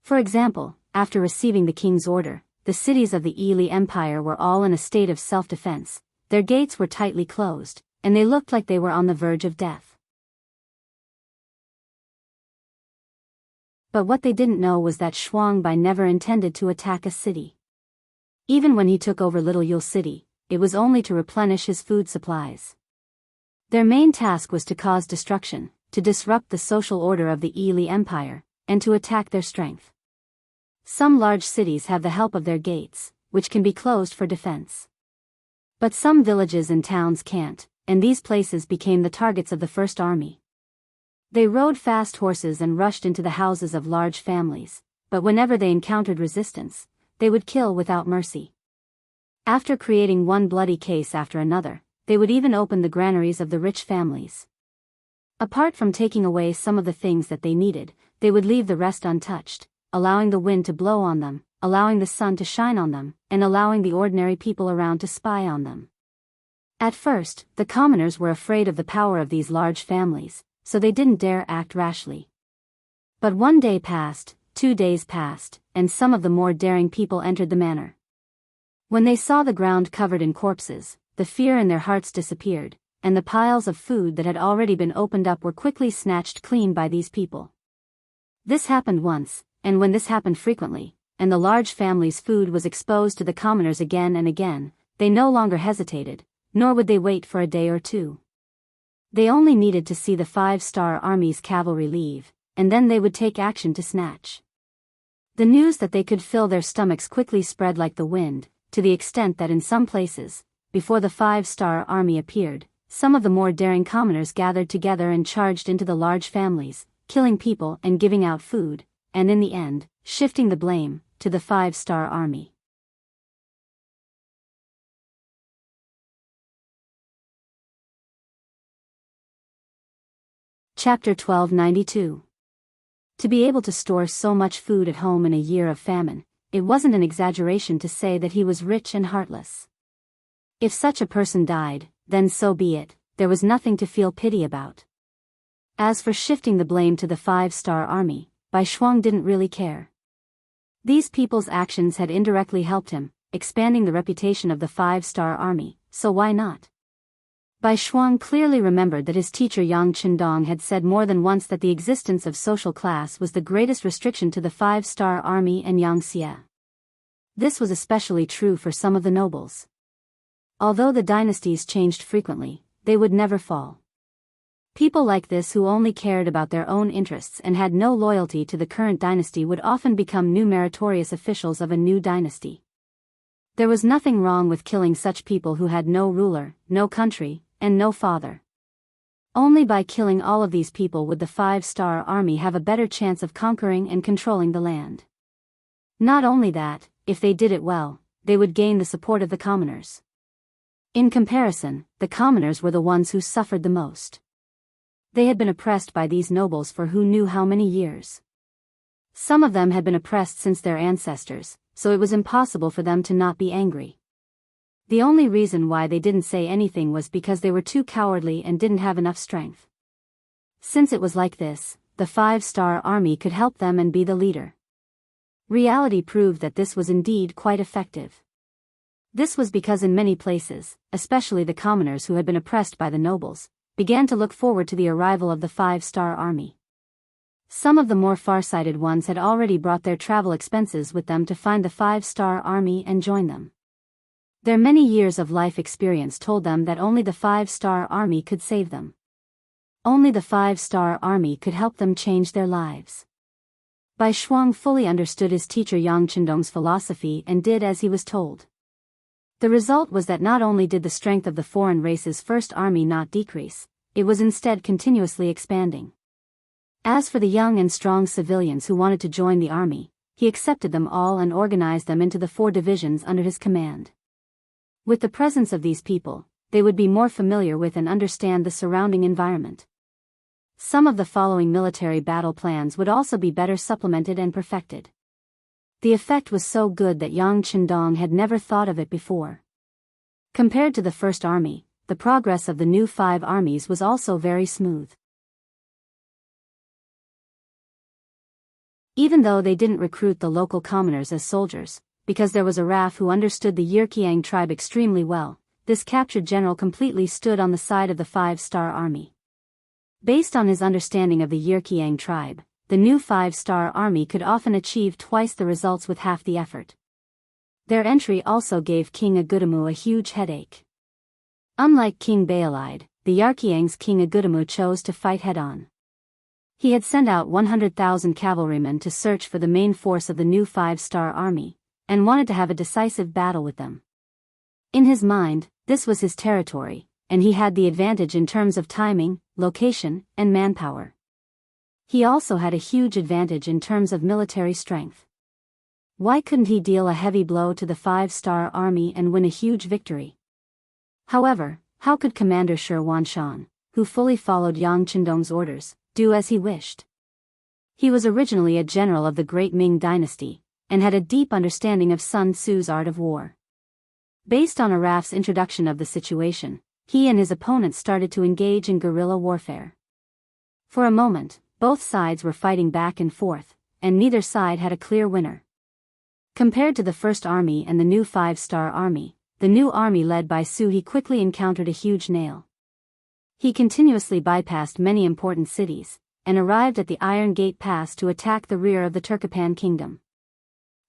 For example, after receiving the king's order, the cities of the Yili Empire were all in a state of self-defense, their gates were tightly closed, and they looked like they were on the verge of death. But what they didn't know was that Shuang Bai never intended to attack a city. Even when he took over Little Yule City, it was only to replenish his food supplies. Their main task was to cause destruction, to disrupt the social order of the Yili Empire, and to attack their strength. Some large cities have the help of their gates, which can be closed for defense. But some villages and towns can't, and these places became the targets of the First Army. They rode fast horses and rushed into the houses of large families, but whenever they encountered resistance, they would kill without mercy. After creating one bloody case after another, they would even open the granaries of the rich families. Apart from taking away some of the things that they needed, they would leave the rest untouched, allowing the wind to blow on them, allowing the sun to shine on them, and allowing the ordinary people around to spy on them. At first, the commoners were afraid of the power of these large families, so they didn't dare act rashly. But 1 day passed, 2 days passed, and some of the more daring people entered the manor. When they saw the ground covered in corpses, the fear in their hearts disappeared, and the piles of food that had already been opened up were quickly snatched clean by these people. This happened once, and when this happened frequently, and the large family's food was exposed to the commoners again and again, they no longer hesitated, nor would they wait for a day or two. They only needed to see the 5-star Army's cavalry leave, and then they would take action to snatch. The news that they could fill their stomachs quickly spread like the wind, to the extent that in some places, before the 5-star Army appeared, some of the more daring commoners gathered together and charged into the large families, killing people and giving out food, and in the end, shifting the blame to the five-star army. Chapter 1292. To be able to store so much food at home in a year of famine, it wasn't an exaggeration to say that he was rich and heartless. If such a person died, then so be it, there was nothing to feel pity about. As for shifting the blame to the five-star army, Bai Shuang didn't really care. These people's actions had indirectly helped him, expanding the reputation of the five-star army, so why not? Bai Shuang clearly remembered that his teacher Yang Qindong had said more than once that the existence of social class was the greatest restriction to the five-star army and Yangxia. This was especially true for some of the nobles. Although the dynasties changed frequently, they would never fall. People like this who only cared about their own interests and had no loyalty to the current dynasty would often become new meritorious officials of a new dynasty. There was nothing wrong with killing such people who had no ruler, no country, and no father. Only by killing all of these people would the five-star army have a better chance of conquering and controlling the land. Not only that, if they did it well, they would gain the support of the commoners. In comparison, the commoners were the ones who suffered the most. They had been oppressed by these nobles for who knew how many years. Some of them had been oppressed since their ancestors, so it was impossible for them to not be angry. The only reason why they didn't say anything was because they were too cowardly and didn't have enough strength. Since it was like this, the five-star army could help them and be the leader. Reality proved that this was indeed quite effective. This was because in many places, especially the commoners who had been oppressed by the nobles, began to look forward to the arrival of the five-star army. Some of the more far-sighted ones had already brought their travel expenses with them to find the five-star army and join them. Their many years of life experience told them that only the five-star army could save them. Only the five-star army could help them change their lives. Bai Shuang fully understood his teacher Yang Qindong's philosophy and did as he was told. The result was that not only did the strength of the foreign race's first army not decrease, it was instead continuously expanding. As for the young and strong civilians who wanted to join the army, he accepted them all and organized them into the 4 divisions under his command. With the presence of these people, they would be more familiar with and understand the surrounding environment. Some of the following military battle plans would also be better supplemented and perfected. The effect was so good that Yang Qindong had never thought of it before. Compared to the first army, the progress of the new 5 armies was also very smooth. Even though they didn't recruit the local commoners as soldiers, because there was a Raf who understood the Yirkiang tribe extremely well, this captured general completely stood on the side of the five-star army. Based on his understanding of the Yirkiang tribe, the new five-star army could often achieve twice the results with half the effort. Their entry also gave King Agudamu a huge headache. Unlike King Baalide, the Yarkiang's King Agudamu chose to fight head-on. He had sent out 100,000 cavalrymen to search for the main force of the new five-star army, and wanted to have a decisive battle with them. In his mind, this was his territory, and he had the advantage in terms of timing, location, and manpower. He also had a huge advantage in terms of military strength. Why couldn't he deal a heavy blow to the five-star army and win a huge victory? However, how could Commander Shi Wanshan, who fully followed Yang Qindong's orders, do as he wished? He was originally a general of the Great Ming Dynasty, and had a deep understanding of Sun Tzu's art of war. Based on Araf's introduction of the situation, he and his opponents started to engage in guerrilla warfare. For a moment, both sides were fighting back and forth, and neither side had a clear winner. Compared to the first army and the new five-star army, the new army led by Su He quickly encountered a huge nail. He continuously bypassed many important cities, and arrived at the Iron Gate Pass to attack the rear of the Turkopan kingdom.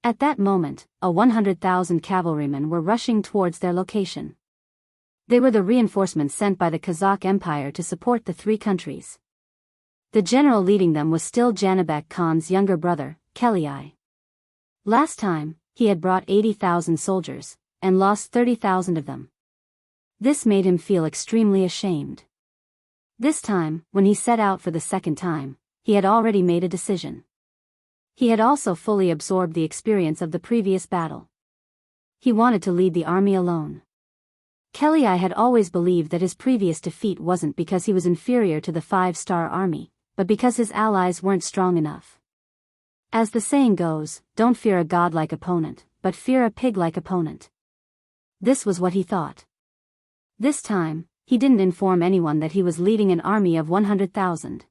At that moment, 100,000 cavalrymen were rushing towards their location. They were the reinforcements sent by the Kazakh Empire to support the 3 countries. The general leading them was still Janibek Khan's younger brother, Kelai. Last time, he had brought 80,000 soldiers, and lost 30,000 of them. This made him feel extremely ashamed. This time, when he set out for the second time, he had already made a decision. He had also fully absorbed the experience of the previous battle. He wanted to lead the army alone. Kelly had always believed that his previous defeat wasn't because he was inferior to the 5-star army, but because his allies weren't strong enough. As the saying goes, don't fear a godlike opponent, but fear a pig-like opponent. This was what he thought. This time, he didn't inform anyone that he was leading an army of 100,000.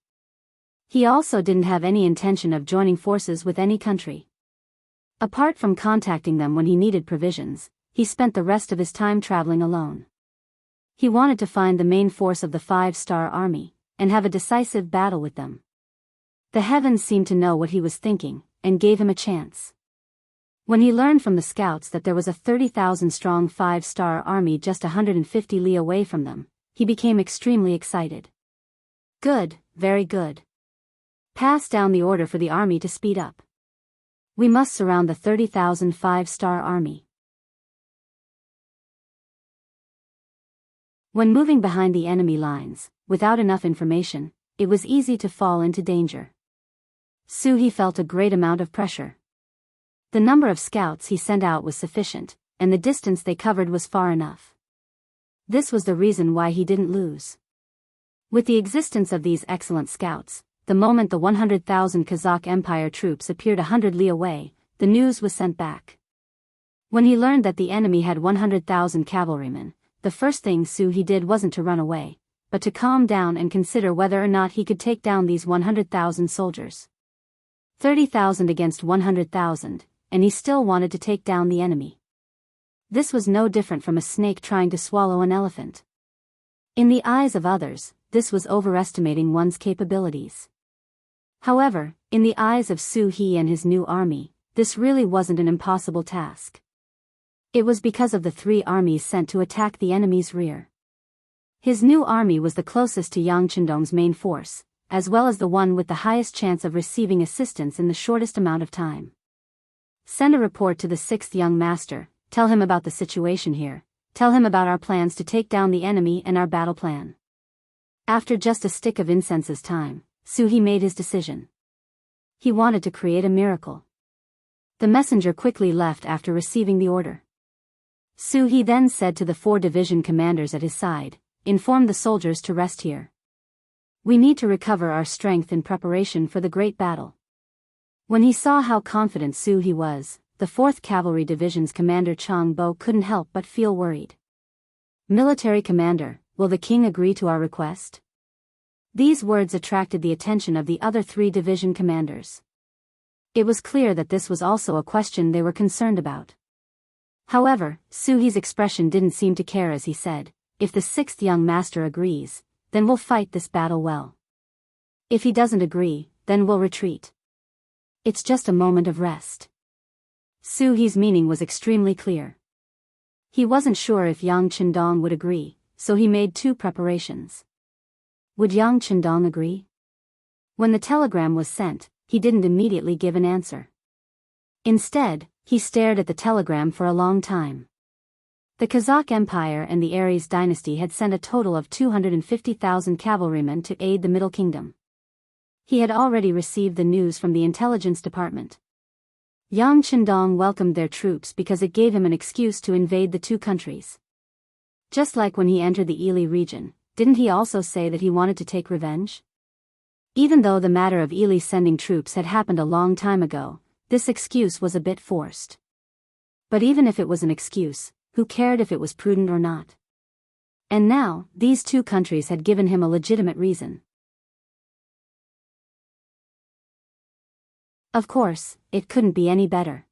He also didn't have any intention of joining forces with any country. Apart from contacting them when he needed provisions, he spent the rest of his time traveling alone. He wanted to find the main force of the 5-star army, and have a decisive battle with them. The heavens seemed to know what he was thinking, and gave him a chance. When he learned from the scouts that there was a 30,000-strong 5-star army just 150 li away from them, he became extremely excited. Good, very good. Pass down the order for the army to speed up. We must surround the 30,000 5-star army. When moving behind the enemy lines, without enough information, it was easy to fall into danger. He felt a great amount of pressure. The number of scouts he sent out was sufficient, and the distance they covered was far enough. This was the reason why he didn't lose. With the existence of these excellent scouts, the moment the 100,000 Kazakh Empire troops appeared 100 li away, the news was sent back. When he learned that the enemy had 100,000 cavalrymen, the first thing he did wasn't to run away, but to calm down and consider whether or not he could take down these 100,000 soldiers. 30,000 against 100,000, and he still wanted to take down the enemy. This was no different from a snake trying to swallow an elephant. In the eyes of others, this was overestimating one's capabilities. However, in the eyes of He and his new army, this really wasn't an impossible task. It was because of the 3 armies sent to attack the enemy's rear. His new army was the closest to Yang Chendong's main force, as well as the one with the highest chance of receiving assistance in the shortest amount of time. Send a report to the 6th young master, tell him about the situation here, tell him about our plans to take down the enemy and our battle plan. After just a stick of incense's time, He made his decision. He wanted to create a miracle. The messenger quickly left after receiving the order. He then said to the 4 division commanders at his side, inform the soldiers to rest here. We need to recover our strength in preparation for the great battle. When he saw how confident He was, the 4th Cavalry Division's commander Chang Bo couldn't help but feel worried. Military commander, will the king agree to our request? These words attracted the attention of the other 3 division commanders. It was clear that this was also a question they were concerned about. However, He's expression didn't seem to care as he said, if the 6th young master agrees, then we'll fight this battle well. If he doesn't agree, then we'll retreat. It's just a moment of rest. He's meaning was extremely clear. He wasn't sure if Yang Chendong would agree, so he made 2 preparations. Would Yang Chendong agree? When the telegram was sent, he didn't immediately give an answer. Instead, he stared at the telegram for a long time. The Kazakh Empire and the Aries dynasty had sent a total of 250,000 cavalrymen to aid the Middle Kingdom. He had already received the news from the intelligence department. Yang Chendong welcomed their troops because it gave him an excuse to invade the 2 countries. Just like when he entered the Ili region, didn't he also say that he wanted to take revenge? Even though the matter of Ili sending troops had happened a long time ago, this excuse was a bit forced. But even if it was an excuse, who cared if it was prudent or not? And now, these 2 countries had given him a legitimate reason. Of course, it couldn't be any better.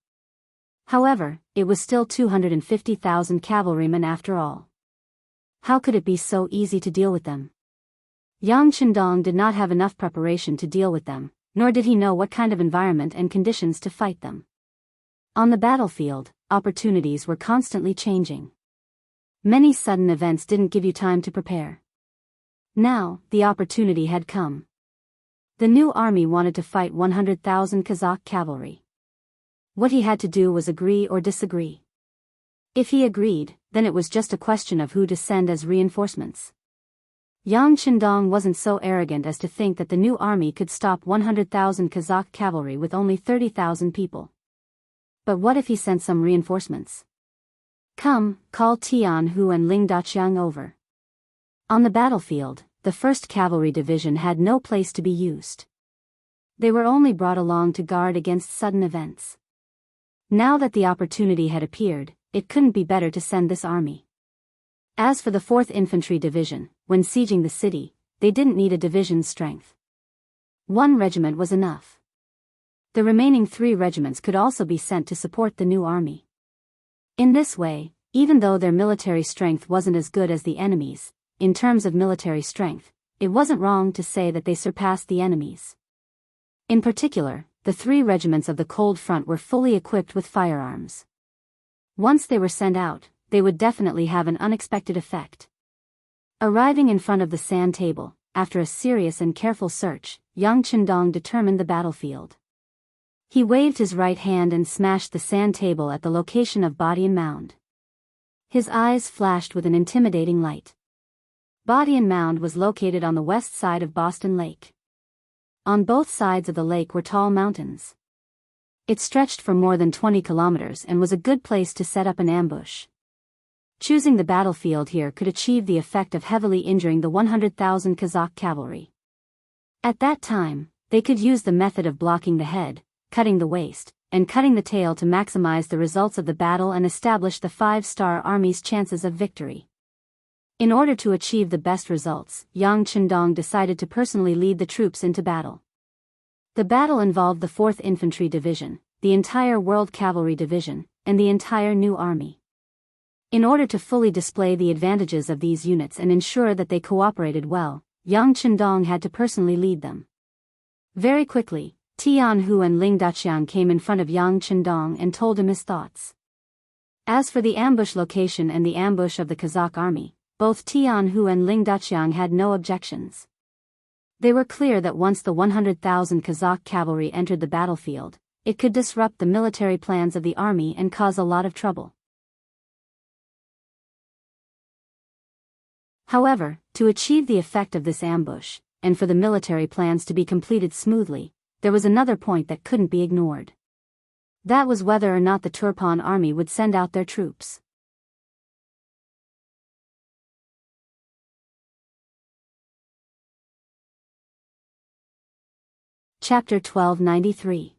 However, it was still 250,000 cavalrymen after all. How could it be so easy to deal with them? Yang Chendong did not have enough preparation to deal with them, nor did he know what kind of environment and conditions to fight them. On the battlefield, opportunities were constantly changing. Many sudden events didn't give you time to prepare. Now, the opportunity had come. The new army wanted to fight 100,000 Kazakh cavalry. What he had to do was agree or disagree. If he agreed, then it was just a question of who to send as reinforcements. Yang Qindong wasn't so arrogant as to think that the new army could stop 100,000 Kazakh cavalry with only 30,000 people. But what if he sent some reinforcements? Come, call Tianhu and Ling Daqiang over. On the battlefield, the 1st Cavalry Division had no place to be used. They were only brought along to guard against sudden events. Now that the opportunity had appeared, it couldn't be better to send this army. As for the 4th Infantry Division, when sieging the city, they didn't need a division's strength. 1 regiment was enough. The remaining 3 regiments could also be sent to support the new army. In this way, even though their military strength wasn't as good as the enemy's, in terms of military strength, it wasn't wrong to say that they surpassed the enemy's. In particular, the 3 regiments of the Cold Front were fully equipped with firearms. Once they were sent out, they would definitely have an unexpected effect. Arriving in front of the sand table, after a serious and careful search, Yang Qindong determined the battlefield. He waved his right hand and smashed the sand table at the location of Bodian Mound. His eyes flashed with an intimidating light. Bodian Mound was located on the west side of Boston Lake. On both sides of the lake were tall mountains. It stretched for more than 20 kilometers and was a good place to set up an ambush. Choosing the battlefield here could achieve the effect of heavily injuring the 100,000 Kazakh cavalry. At that time, they could use the method of blocking the head, cutting the waist, and cutting the tail to maximize the results of the battle and establish the 5-star army's chances of victory. In order to achieve the best results, Yang Qindong decided to personally lead the troops into battle. The battle involved the 4th Infantry Division, the entire World Cavalry Division, and the entire new army. In order to fully display the advantages of these units and ensure that they cooperated well, Yang Qindong had to personally lead them. Very quickly, Tianhu and Ling Daqiang came in front of Yang Qindong and told him his thoughts. As for the ambush location and the ambush of the Kazakh army, both Tianhu and Ling Daqiang had no objections. They were clear that once the 100,000 Kazakh cavalry entered the battlefield, it could disrupt the military plans of the army and cause a lot of trouble. However, to achieve the effect of this ambush, and for the military plans to be completed smoothly, there was another point that couldn't be ignored. That was whether or not the Turpan army would send out their troops. Chapter 1293.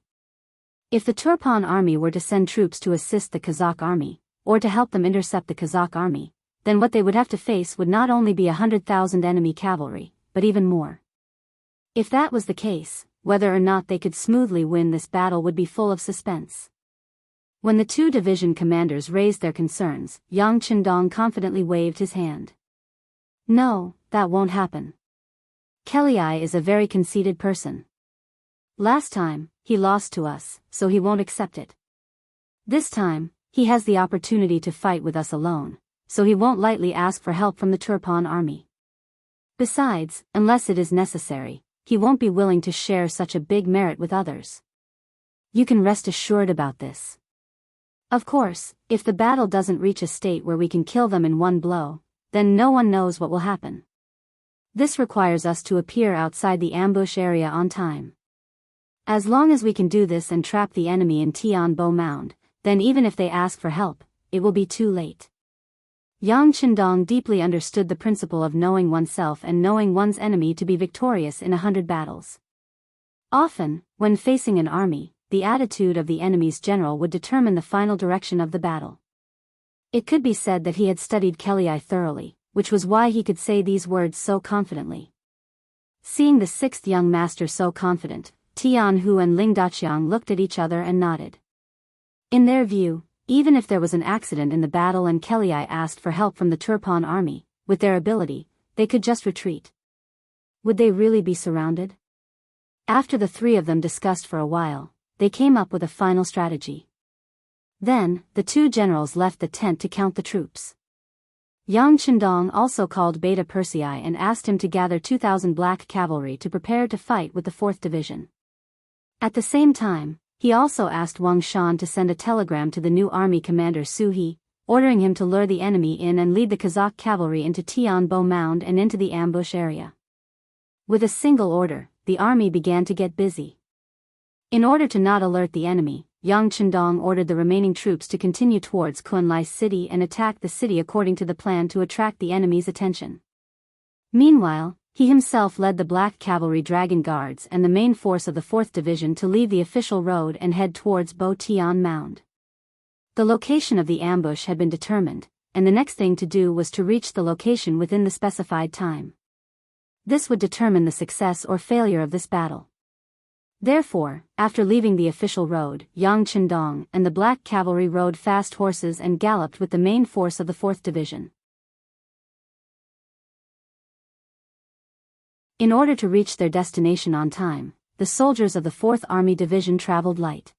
If the Turpan army were to send troops to assist the Kazakh army, or to help them intercept the Kazakh army, then what they would have to face would not only be 100,000 enemy cavalry, but even more. If that was the case, whether or not they could smoothly win this battle would be full of suspense. When the 2 division commanders raised their concerns, Yang Qindong confidently waved his hand. No, that won't happen. Kelly is a very conceited person. Last time, he lost to us, so he won't accept it. This time, he has the opportunity to fight with us alone, so he won't lightly ask for help from the Turpan army. Besides, unless it is necessary, he won't be willing to share such a big merit with others. You can rest assured about this. Of course, if the battle doesn't reach a state where we can kill them in one blow, then no one knows what will happen. This requires us to appear outside the ambush area on time. As long as we can do this and trap the enemy in Tianbo Mound, then even if they ask for help, it will be too late. Yang Qindong deeply understood the principle of knowing oneself and knowing one's enemy to be victorious in 100 battles. Often, when facing an army, the attitude of the enemy's general would determine the final direction of the battle. It could be said that he had studied Kelly thoroughly, which was why he could say these words so confidently. Seeing the 6th young master so confident, Tianhu and Ling Daqiang looked at each other and nodded. In their view, even if there was an accident in the battle and Kelly asked for help from the Turpan army, with their ability, they could just retreat. Would they really be surrounded? After the 3 of them discussed for a while, they came up with a final strategy. Then, the 2 generals left the tent to count the troops. Yang Qindong also called Beta Persei and asked him to gather 2,000 black cavalry to prepare to fight with the 4th Division. At the same time, he also asked Wang Shan to send a telegram to the new army commander Su He, ordering him to lure the enemy in and lead the Kazakh cavalry into Tianbo Mound and into the ambush area. With a single order, the army began to get busy. In order to not alert the enemy, Yang Chendong ordered the remaining troops to continue towards Kunlai city and attack the city according to the plan to attract the enemy's attention. Meanwhile, he himself led the Black Cavalry Dragon Guards and the main force of the 4th Division to leave the official road and head towards Bo Tian Mound. The location of the ambush had been determined, and the next thing to do was to reach the location within the specified time. This would determine the success or failure of this battle. Therefore, after leaving the official road, Yang Chendong and the Black Cavalry rode fast horses and galloped with the main force of the 4th Division. In order to reach their destination on time, the soldiers of the 4th Army Division traveled light.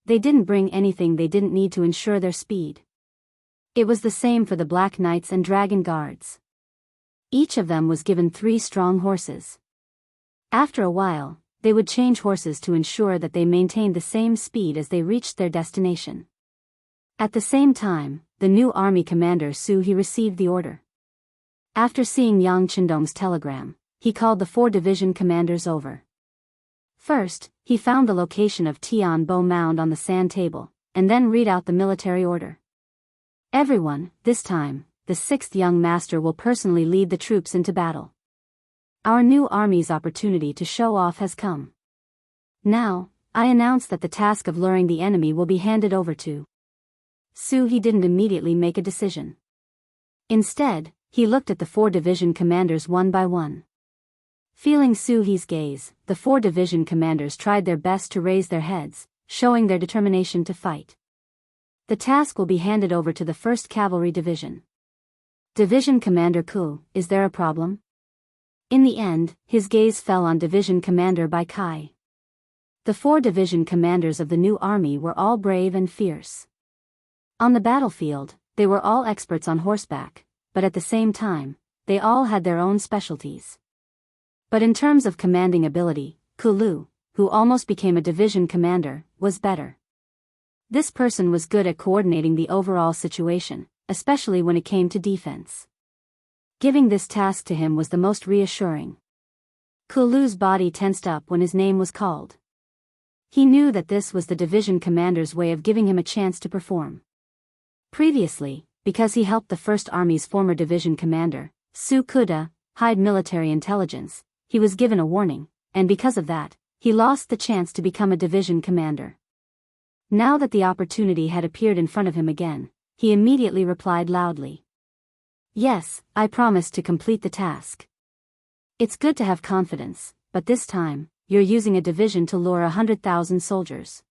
They didn't bring anything they didn't need to ensure their speed. It was the same for the Black Knights and Dragon Guards. Each of them was given 3 strong horses. After a while, they would change horses to ensure that they maintained the same speed as they reached their destination. At the same time, the new army commander Su He received the order. After seeing Yang Chendong's telegram, he called the 4 division commanders over. First, he found the location of Tianbo Mound on the sand table, and then read out the military order. Everyone, this time, the 6th young master will personally lead the troops into battle. Our new army's opportunity to show off has come. Now, I announce that the task of luring the enemy will be handed over to Su. He didn't immediately make a decision. Instead, he looked at the 4 division commanders one by one. Feeling Su He's gaze, the 4 division commanders tried their best to raise their heads, showing their determination to fight. The task will be handed over to the 1st Cavalry Division. Division Commander Ku, is there a problem? In the end, his gaze fell on Division Commander Bai Kai. The 4 division commanders of the new army were all brave and fierce. On the battlefield, they were all experts on horseback, but at the same time, they all had their own specialties. But in terms of commanding ability, Ku Lu, who almost became a division commander, was better. This person was good at coordinating the overall situation, especially when it came to defense. Giving this task to him was the most reassuring. Ku Lu's body tensed up when his name was called. He knew that this was the division commander's way of giving him a chance to perform. Previously, because he helped the 1st Army's former division commander, Su Kuda, hide military intelligence, he was given a warning, and because of that, he lost the chance to become a division commander. Now that the opportunity had appeared in front of him again, he immediately replied loudly. Yes, I promise to complete the task. It's good to have confidence, but this time, you're using a division to lure 100,000 soldiers.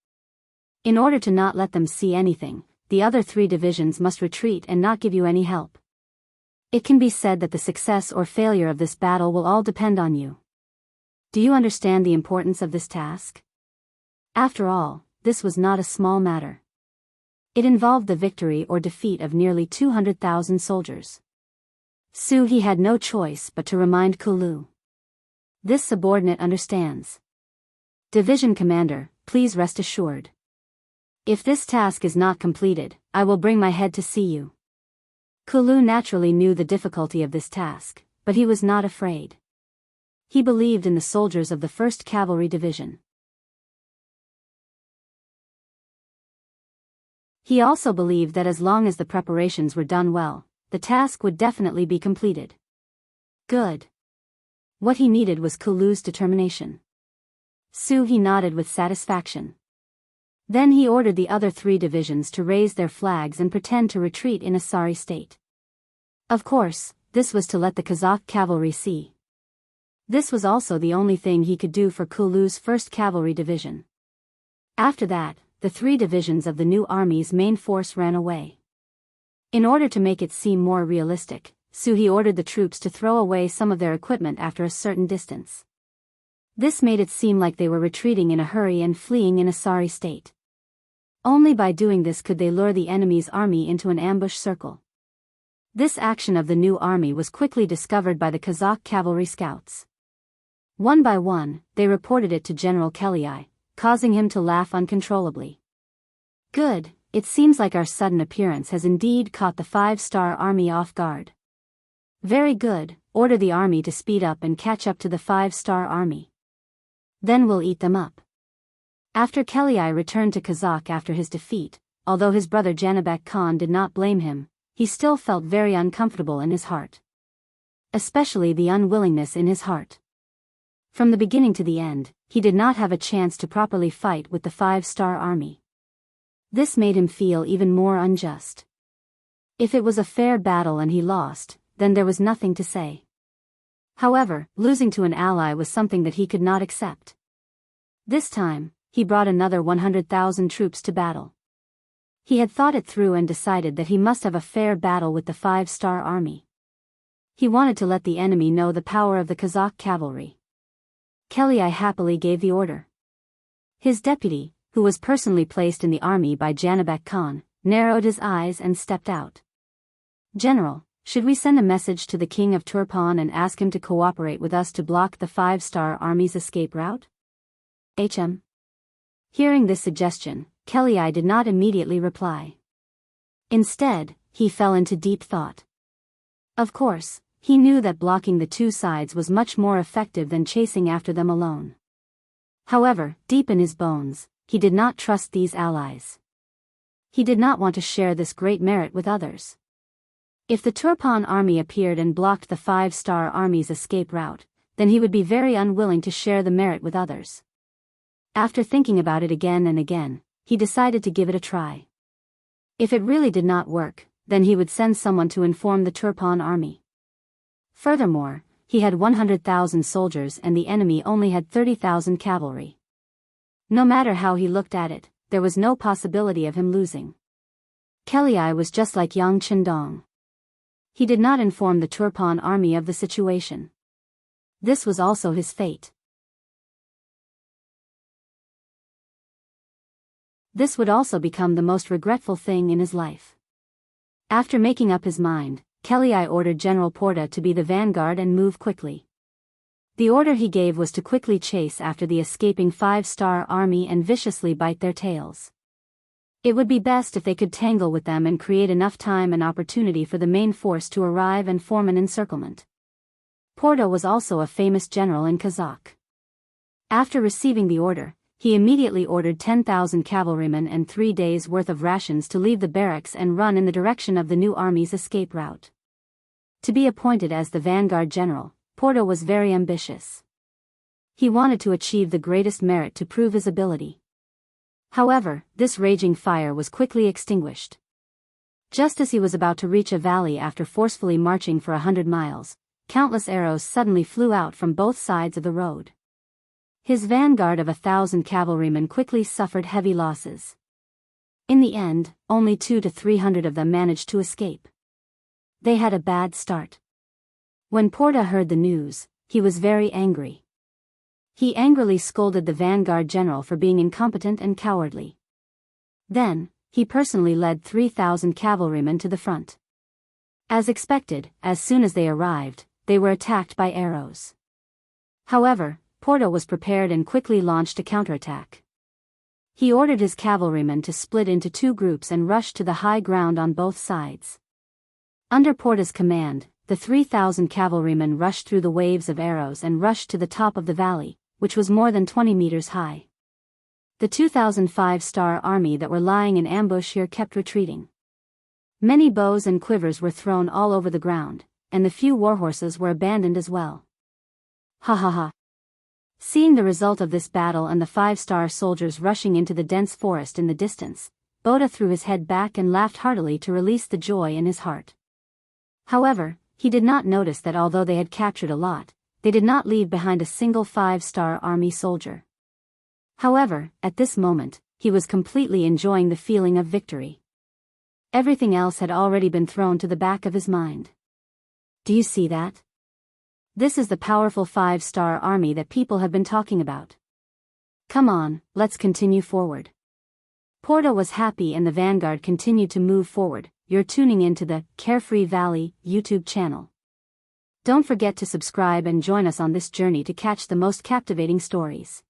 In order to not let them see anything, the other 3 divisions must retreat and not give you any help. It can be said that the success or failure of this battle will all depend on you. Do you understand the importance of this task? After all, this was not a small matter. It involved the victory or defeat of nearly 200,000 soldiers. Su He had no choice but to remind Ku Lu. This subordinate understands. Division commander, please rest assured. If this task is not completed, I will bring my head to see you. Ku Lu naturally knew the difficulty of this task, but he was not afraid. He believed in the soldiers of the 1st Cavalry Division. He also believed that as long as the preparations were done well, the task would definitely be completed. Good. What he needed was Ku Lu's determination. Su He nodded with satisfaction. Then he ordered the other 3 divisions to raise their flags and pretend to retreat in a sorry state. Of course, this was to let the Kazakh cavalry see. This was also the only thing he could do for Ku Lu's 1st Cavalry Division. After that, the 3 divisions of the new army's main force ran away. In order to make it seem more realistic, Su He ordered the troops to throw away some of their equipment after a certain distance. This made it seem like they were retreating in a hurry and fleeing in a sorry state. Only by doing this could they lure the enemy's army into an ambush circle. This action of the new army was quickly discovered by the Kazakh cavalry scouts. One by one, they reported it to General Kelly, causing him to laugh uncontrollably. Good, it seems like our sudden appearance has indeed caught the 5-star army off guard. Very good, order the army to speed up and catch up to the 5-star army. Then we'll eat them up. After Kelei returned to Kazakh after his defeat, although his brother Janabek Khan did not blame him, he still felt very uncomfortable in his heart. Especially the unwillingness in his heart. From the beginning to the end, he did not have a chance to properly fight with the 5-star army. This made him feel even more unjust. If it was a fair battle and he lost, then there was nothing to say. However, losing to an ally was something that he could not accept. This time, he brought another 100,000 troops to battle. He had thought it through and decided that he must have a fair battle with the 5-star army. He wanted to let the enemy know the power of the Kazakh cavalry. Kelei happily gave the order. His deputy, who was personally placed in the army by Janabek Khan, narrowed his eyes and stepped out. General, should we send a message to the king of Turpan and ask him to cooperate with us to block the 5-star army's escape route? Hearing this suggestion, Kelei did not immediately reply. Instead, he fell into deep thought. Of course, he knew that blocking the two sides was much more effective than chasing after them alone. However, deep in his bones, he did not trust these allies. He did not want to share this great merit with others. If the Turpan army appeared and blocked the 5-star army's escape route, then he would be very unwilling to share the merit with others. After thinking about it again and again, he decided to give it a try. If it really did not work, then he would send someone to inform the Turpan army. Furthermore, he had 100,000 soldiers and the enemy only had 30,000 cavalry. No matter how he looked at it, there was no possibility of him losing. Kelei was just like Yang Chendong. He did not inform the Turpan army of the situation. This was also his fate. This would also become the most regretful thing in his life. After making up his mind, Kelei ordered General Porta to be the vanguard and move quickly. The order he gave was to quickly chase after the escaping 5-star army and viciously bite their tails. It would be best if they could tangle with them and create enough time and opportunity for the main force to arrive and form an encirclement. Porta was also a famous general in Kazakh. After receiving the order, he immediately ordered 10,000 cavalrymen and 3 days' worth of rations to leave the barracks and run in the direction of the new army's escape route. To be appointed as the vanguard general, Porta was very ambitious. He wanted to achieve the greatest merit to prove his ability. However, this raging fire was quickly extinguished. Just as he was about to reach a valley after forcefully marching for 100 miles, countless arrows suddenly flew out from both sides of the road. His vanguard of 1,000 cavalrymen quickly suffered heavy losses. In the end, only 200 to 300 of them managed to escape. They had a bad start. When Porta heard the news, he was very angry. He angrily scolded the vanguard general for being incompetent and cowardly. Then, he personally led 3,000 cavalrymen to the front. As expected, as soon as they arrived, they were attacked by arrows. However, Porta was prepared and quickly launched a counterattack. He ordered his cavalrymen to split into 2 groups and rush to the high ground on both sides. Under Porta's command, the 3,000 cavalrymen rushed through the waves of arrows and rushed to the top of the valley, which was more than 20 meters high. The 2,000 5-star army that were lying in ambush here kept retreating. Many bows and quivers were thrown all over the ground, and the few warhorses were abandoned as well. Ha ha ha. Seeing the result of this battle and the 5-star soldiers rushing into the dense forest in the distance, Boda threw his head back and laughed heartily to release the joy in his heart. However, he did not notice that although they had captured a lot, they did not leave behind a single 5-star army soldier. However, at this moment, he was completely enjoying the feeling of victory. Everything else had already been thrown to the back of his mind. Do you see that? This is the powerful 5-star army that people have been talking about. Come on, let's continue forward. Porta was happy and the vanguard continued to move forward. You're tuning into the Carefree Valley YouTube channel. Don't forget to subscribe and join us on this journey to catch the most captivating stories.